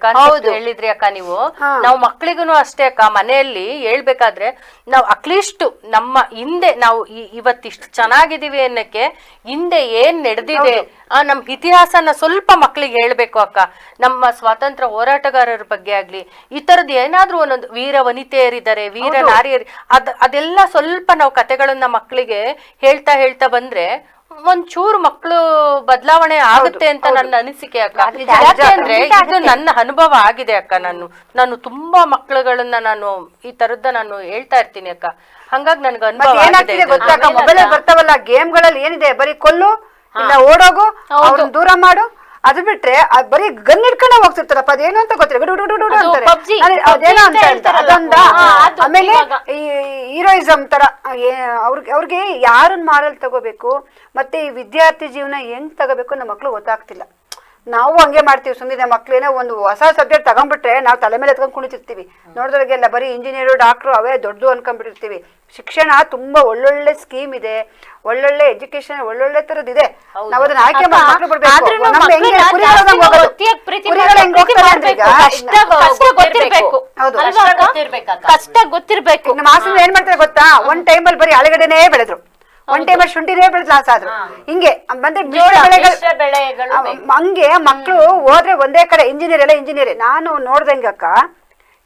ಕಾನ್ಸೆಪ್ಟ್ ಹೇಳಿದ್ರಿ ಅಕ್ಕ ನೀವು. ನಾವು ಮಕ್ಳಿಗೂ ಅಷ್ಟೇ ಅಕ್ಕ, ಮನೆಯಲ್ಲಿ ಹೇಳ್ಬೇಕಾದ್ರೆ ನಾವು ಅಟ್ಲೀಸ್ಟ್ ನಮ್ಮ ಹಿಂದೆ ನಾವು ಇವತ್ತಿಷ್ಟು ಚೆನ್ನಾಗಿದೀವಿ ಅನ್ನಕ್ಕೆ ಹಿಂದೆ ಏನ್ ನಡೆದಿದೆ ನಮ್ ಇತಿಹಾಸನ ಸ್ವಲ್ಪ ಮಕ್ಳಿಗೆ ಹೇಳ್ಬೇಕು ಅಕ್ಕ. ನಮ್ಮ ಸ್ವಾತಂತ್ರ್ಯ ಹೋರಾಟಗಾರರ ಬಗ್ಗೆ ಆಗ್ಲಿ, ಈ ತರದ್ ಏನಾದ್ರೂ ಒಂದೊಂದು ವೀರ ವನಿತೆಯರಿದ್ದಾರೆ, ವೀರ ನಾರಿಯರು, ಅದೆಲ್ಲ ಸ್ವಲ್ಪ ನಾವು ಕತೆಗಳನ್ನ ಮಕ್ಳಿಗೆ ಹೇಳ್ತಾ ಬಂದ್ರೆ ಒಂಚೂರು ಮಕ್ಕಳು ಬದಲಾವಣೆ ಆಗುತ್ತೆ ಅಂತ ನನ್ನ ಅನಿಸಿಕೆ ಅಕ್ಕ. ಯಾಕೆಂದ್ರೆ ಇದು ನನ್ನ ಅನುಭವ ಆಗಿದೆ ಅಕ್ಕ. ನಾನು ತುಂಬಾ ಮಕ್ಕಳುಗಳನ್ನ ನಾನು ಈ ತರದ್ದ ನಾನು ಹೇಳ್ತಾ ಇರ್ತೀನಿ ಅಕ್ಕ. ಹಂಗಾಗಿ ನನ್ಗೆ ಅನುಭವ ಏನಾಗ್ತಿದೆ ಗೊತ್ತಾ? ಮೊಬೈಲ್ ಬರ್ತಾವಲ್ಲ ಗೇಮ್ಗಳಲ್ಲಿ ಏನಿದೆ, ಬರೀ ಕೊಲ್ಲು ಇಲ್ಲ ಓಡೋಗು, ಅವ್ರನ್ನ ದೂರ ಮಾಡು, ಅದು ಬಿಟ್ರೆ ಬರೀ ಗನ್ ಇಟ್ಕೊಂಡ ಹೋಗ್ತಿರ್ತಾರಪ್ಪ. ಅದೇನು ಅಂತ ಗೊತ್ತಿಲ್ಲ, ಅದೇನೋ ಅಂತ ಹೇಳ್ತಾರೆ ಅದೊಂದ. ಆಮೇಲೆ ಈ ಹೀರೋಯಿಸಮ್ ತರ ಅವ್ರಿಗೆ ಯಾರನ್ನ ಮಾರಲ್ ತಗೋಬೇಕು, ಮತ್ತೆ ಈ ವಿದ್ಯಾರ್ಥಿ ಜೀವನ ಹೆಂಗ್ ತಗೋಬೇಕು ನಮ್ಮ ಮಕ್ಳು ಗೊತ್ತಾಗ್ತಿಲ್ಲ. ನಾವು ಹಂಗೆ ಮಾಡ್ತೀವಿ. ಸುಮ್ಮನೆ ಮಕ್ಳೇನೋ ಒಂದು ಹೊಸ ಸಬ್ಜೆಕ್ಟ್ ತಗೊಂಡ್ಬಿಟ್ರೆ ನಾವು ತಲೆ ಮೇಲೆ ಎತ್ಕೊಂಡ್ ಕುಣಿತಿರ್ತೀವಿ. ನೋಡಿದ್ರಿಗೆಲ್ಲ ಬರೀ ಇಂಜಿನಿಯರು ಡಾಕ್ಟ್ರು ಅವೇ ದೊಡ್ಡದು ಅನ್ಕೊಂಡ್ಬಿಟ್ಟಿರ್ತೀವಿ. ಶಿಕ್ಷಣ ತುಂಬಾ ಒಳ್ಳೊಳ್ಳೆ ಸ್ಕೀಮ್ ಇದೆ, ಒಳ್ಳೊಳ್ಳೆ ಎಜುಕೇಶನ್ ಒಳ್ಳೊಳ್ಳೆ ತರದ್ ಇದೆ. ನಾವು ಅದನ್ನ ಆಯ್ಕೆ ಮಕ್ಳು ಬಿಡ್ಬೇಕು. ಕಷ್ಟ ಗೊತ್ತಿರ್ಬೇಕು. ನಮ್ಮ ಹಾಸನ ಏನ್ ಮಾಡ್ತಾರೆ ಗೊತ್ತಾ? ಒಂದ್ ಟೈಮಲ್ಲಿ ಬರೀ ಆಲೂಗಡ್ಡೆನೇ ಬೆಳೆದ್ರು, ಒಂದ್ ಟೈಮಲ್ಲಿ ಶುಂಠಿನೇ ಬೆಳೆದ್ ಲಾಸ್ ಆದ್ರು. ಹಿಂಗೆ ಬಂದ್ರೆ ಹಂಗೆ ಮಕ್ಳು ಹೋದ್ರೆ ಒಂದೇ ಕಡೆ. ಇಂಜಿನಿಯರ್ ಎಲ್ಲ ಇಂಜಿನಿಯರ್. ನಾನು ನೋಡ್ದಂಗಕ್ಕ,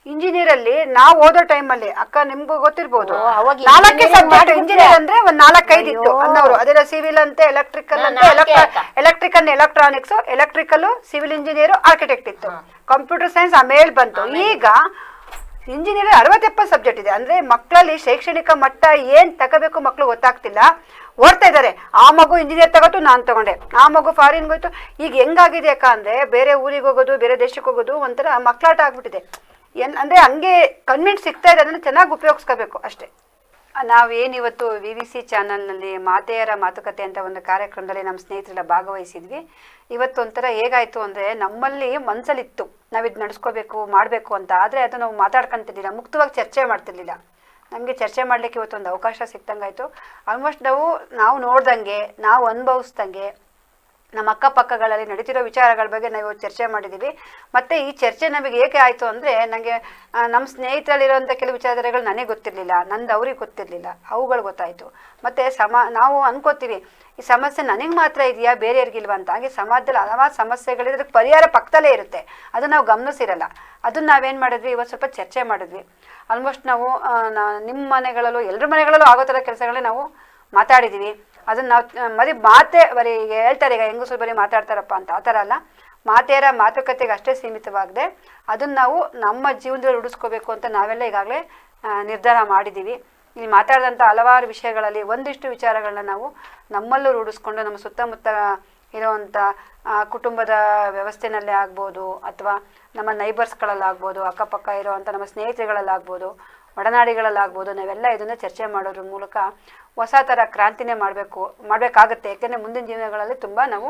ಇಂಜಿನಿಯರ್ ಅಲ್ಲಿ ನಾವು ಓದೋ ಟೈಮ್ ಅಲ್ಲಿ ಅಕ್ಕ ನಿಮ್ಗೂ ಗೊತ್ತಿರ್ಬೋದು, 4 ಸಬ್ಜೆಕ್ಟ್ ಇಂಜಿನಿಯರ್ ಅಂದ್ರೆ ಒಂದ್ 4-5 ಇತ್ತು ಅನ್ನೋರು. ಅದೆಲ್ಲ ಸಿವಿಲ್ ಅಂತೆ, ಎಲೆಕ್ಟ್ರಿಕಲ್ ಅಂತೆ, electrical electronics, electrical, civil engineer, architect ಇತ್ತು. ಕಂಪ್ಯೂಟರ್ ಸೈನ್ಸ್ ಆಮೇಲೆ ಬಂತು. ಈಗ ಇಂಜಿನಿಯರ್ 60-70 ಸಬ್ಜೆಕ್ಟ್ ಇದೆ. ಅಂದ್ರೆ ಮಕ್ಕಳಲ್ಲಿ ಶೈಕ್ಷಣಿಕ ಮಟ್ಟ ಏನ್ ತಗೋಬೇಕು ಮಕ್ಳು ಗೊತ್ತಾಗ್ತಿಲ್ಲ, ಓಡ್ತಾ ಇದಾರೆ. ಆ ಮಗು ಇಂಜಿನಿಯರ್ ತಗೋತು, ನಾನ್ ತಗೊಂಡೆ. ಆ ಮಗು ಫಾರಿನ್ ಹೋಯ್ತು. ಈಗ ಹೆಂಗಾಗಿದೆ ಅಕ್ಕ ಅಂದ್ರೆ ಬೇರೆ ಊರಿಗೆ ಹೋಗೋದು, ಬೇರೆ ದೇಶಕ್ಕೆ ಹೋಗೋದು ಒಂಥರ ಮಕ್ಕಳಾಟ ಆಗ್ಬಿಟ್ಟಿದೆ. ಅಂದ್ರೆ ಹಂಗೆ ಕನ್ವಿನ್ಸ್ ಸಿಗ್ತಾ ಇದೆ. ಅದನ್ನ ಚೆನ್ನಾಗಿ ಉಪಯೋಗಿಸ್ಕೋಬೇಕು ಅಷ್ಟೇ. ನಾವೇನಿವತ್ತು VVC ಚಾನಲ್ನಲ್ಲಿ ಮಾತೆಯರ ಮಾತುಕತೆ ಅಂತ ಒಂದು ಕಾರ್ಯಕ್ರಮದಲ್ಲಿ ನಮ್ಮ ಸ್ನೇಹಿತರೆಲ್ಲ ಭಾಗವಹಿಸಿದ್ವಿ. ಇವತ್ತು ಒಂಥರ ಹೇಗಾಯ್ತು ಅಂದರೆ, ನಮ್ಮಲ್ಲಿ ಮನಸ್ಸಲ್ಲಿತ್ತು ನಾವಿದು ನಡೆಸ್ಕೋಬೇಕು ಮಾಡಬೇಕು ಅಂತ. ಆದರೆ ಅದು ನಾವು ಮಾತಾಡ್ಕೊಂತಿರ್ಲಿಲ್ಲ, ಮುಕ್ತವಾಗಿ ಚರ್ಚೆ ಮಾಡ್ತಿರ್ಲಿಲ್ಲ. ನಮಗೆ ಚರ್ಚೆ ಮಾಡಲಿಕ್ಕೆ ಇವತ್ತೊಂದು ಅವಕಾಶ ಸಿಕ್ತಂಗಾಯಿತು. ಆಲ್ಮೋಸ್ಟ್ ನಾವು ನೋಡ್ದಂಗೆ, ನಾವು ಅನುಭವಿಸ್ದಂಗೆ, ನಮ್ಮ ಅಕ್ಕಪಕ್ಕಗಳಲ್ಲಿ ನಡೀತಿರೋ ವಿಚಾರಗಳ ಬಗ್ಗೆ ನಾವು ಚರ್ಚೆ ಮಾಡಿದ್ದೀವಿ. ಮತ್ತು ಈ ಚರ್ಚೆ ನಮಗೆ ಏಕೆ ಆಯಿತು ಅಂದರೆ, ನನಗೆ ನಮ್ಮ ಸ್ನೇಹಿತರಲ್ಲಿರೋಂಥ ಕೆಲವು ವಿಚಾರಗಳು ನನಗೆ ಗೊತ್ತಿರಲಿಲ್ಲ, ನಂದು ಅವ್ರಿಗೆ ಗೊತ್ತಿರಲಿಲ್ಲ, ಅವುಗಳು ಗೊತ್ತಾಯಿತು. ಮತ್ತು ನಾವು ಅನ್ಕೋತೀವಿ ಈ ಸಮಸ್ಯೆ ನನಗೆ ಮಾತ್ರ ಇದೆಯಾ, ಬೇರೆಯವ್ರಿಗಿಲ್ವಾ ಅಂತ. ಹಾಗೆ ಸಮಾಜದಲ್ಲಿ ಹಲವಾರು ಸಮಸ್ಯೆಗಳಿದ್ರೆ ಅದಕ್ಕೆ ಪರಿಹಾರ ಪಕ್ಕದಲ್ಲೇ ಇರುತ್ತೆ, ಅದು ನಾವು ಗಮನಿಸಿರಲ್ಲ. ಅದನ್ನು ನಾವೇನು ಮಾಡಿದ್ವಿ, ಇವತ್ತು ಸ್ವಲ್ಪ ಚರ್ಚೆ ಮಾಡಿದ್ವಿ. ಆಲ್ಮೋಸ್ಟ್ ನಾವು ನಿಮ್ಮ ಮನೆಗಳಲ್ಲೂ ಎಲ್ಲರ ಮನೆಗಳಲ್ಲೂ ಆಗೋ ಥರ ಕೆಲಸಗಳೇ ನಾವು ಮಾತಾಡಿದ್ದೀವಿ. ಅದನ್ನ ನಾವು ಬರೀ ಹೇಳ್ತಾರೆ ಈಗ ಹೆಂಗಸರು ಬರೀ ಮಾತಾಡ್ತಾರಪ್ಪ ಅಂತ. ಆ ಥರ ಅಲ್ಲ, ಮಾತೆಯರ ಮಾತುಕತೆಗೆ ಅಷ್ಟೇ ಸೀಮಿತವಾಗದೆ ಅದನ್ನು ನಾವು ನಮ್ಮ ಜೀವನದಲ್ಲಿ ರೂಢಿಸ್ಕೋಬೇಕು ಅಂತ ನಾವೆಲ್ಲ ಈಗಾಗಲೇ ನಿರ್ಧಾರ ಮಾಡಿದ್ದೀವಿ. ಇಲ್ಲಿ ಮಾತಾಡಿದಂಥ ಹಲವಾರು ವಿಷಯಗಳಲ್ಲಿ ಒಂದಿಷ್ಟು ವಿಚಾರಗಳನ್ನ ನಾವು ನಮ್ಮಲ್ಲೂ ರೂಢಿಸ್ಕೊಂಡು ನಮ್ಮ ಸುತ್ತಮುತ್ತ ಇರುವಂಥ ಕುಟುಂಬದ ವ್ಯವಸ್ಥೆನಲ್ಲೇ ಆಗ್ಬೋದು, ಅಥವಾ ನಮ್ಮ ನೈಬರ್ಸ್ಗಳಲ್ಲಾಗ್ಬೋದು, ಅಕ್ಕಪಕ್ಕ ಇರುವಂಥ ನಮ್ಮ ಸ್ನೇಹಿತರುಗಳಲ್ಲಾಗ್ಬೋದು, ಒಡನಾಡಿಗಳಲ್ಲಾಗ್ಬೋದು, ನಾವೆಲ್ಲ ಇದನ್ನು ಚರ್ಚೆ ಮಾಡೋದ್ರ ಮೂಲಕ ಹೊಸ ಥರ ಕ್ರಾಂತಿನೇ ಮಾಡಬೇಕಾಗತ್ತೆ. ಯಾಕೆಂದರೆ ಮುಂದಿನ ಜೀವನಗಳಲ್ಲಿ ತುಂಬ ನಾವು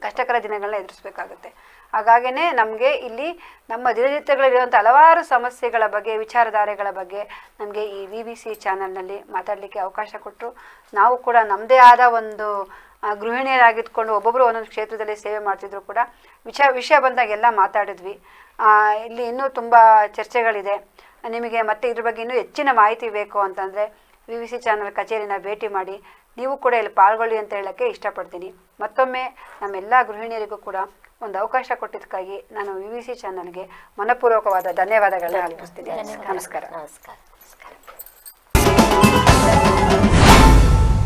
ಕಷ್ಟಕರ ದಿನಗಳನ್ನ ಎದುರಿಸಬೇಕಾಗತ್ತೆ. ಹಾಗಾಗಿನೇ ನಮಗೆ ಇಲ್ಲಿ ನಮ್ಮ ದಿನನಿತ್ಯಗಳಲ್ಲಿರುವಂಥ ಹಲವಾರು ಸಮಸ್ಯೆಗಳ ಬಗ್ಗೆ, ವಿಚಾರಧಾರೆಗಳ ಬಗ್ಗೆ ನಮಗೆ ಈ VVC ಚಾನಲ್ನಲ್ಲಿ ಮಾತಾಡಲಿಕ್ಕೆ ಅವಕಾಶ ಕೊಟ್ಟರು. ನಾವು ಕೂಡ ನಮ್ಮದೇ ಆದ ಒಂದು ಗೃಹಿಣಿಯರಾಗಿದ್ಕೊಂಡು ಒಬ್ಬೊಬ್ಬರು ಒಂದೊಂದು ಕ್ಷೇತ್ರದಲ್ಲಿ ಸೇವೆ ಮಾಡ್ತಿದ್ರು ಕೂಡ ವಿಷಯ ಬಂದಾಗೆಲ್ಲ ಮಾತಾಡಿದ್ವಿ. ಇಲ್ಲಿ ಇನ್ನೂ ತುಂಬ ಚರ್ಚೆಗಳಿದೆ. ನಿಮಗೆ ಮತ್ತೆ ಇದ್ರ ಬಗ್ಗೆ ಇನ್ನೂ ಹೆಚ್ಚಿನ ಮಾಹಿತಿ ಬೇಕು ಅಂತಂದರೆ VVC ಚಾನಲ್ ಕಚೇರಿನ ಭೇಟಿ ಮಾಡಿ, ನೀವು ಕೂಡ ಇಲ್ಲಿ ಪಾಲ್ಗೊಳ್ಳಿ ಅಂತ ಹೇಳೋಕ್ಕೆ ಇಷ್ಟಪಡ್ತೀನಿ. ಮತ್ತೊಮ್ಮೆ ನಮ್ಮೆಲ್ಲ ಗೃಹಿಣಿಯರಿಗೂ ಕೂಡ ಒಂದು ಅವಕಾಶ ಕೊಟ್ಟಿದ್ದಕ್ಕಾಗಿ ನಾನು VVC ಚಾನಲ್ಗೆ ಮನಪೂರ್ವಕವಾದ ಧನ್ಯವಾದಗಳನ್ನ ಅರ್ಪಿಸ್ತೀನಿ. ನಮಸ್ಕಾರ.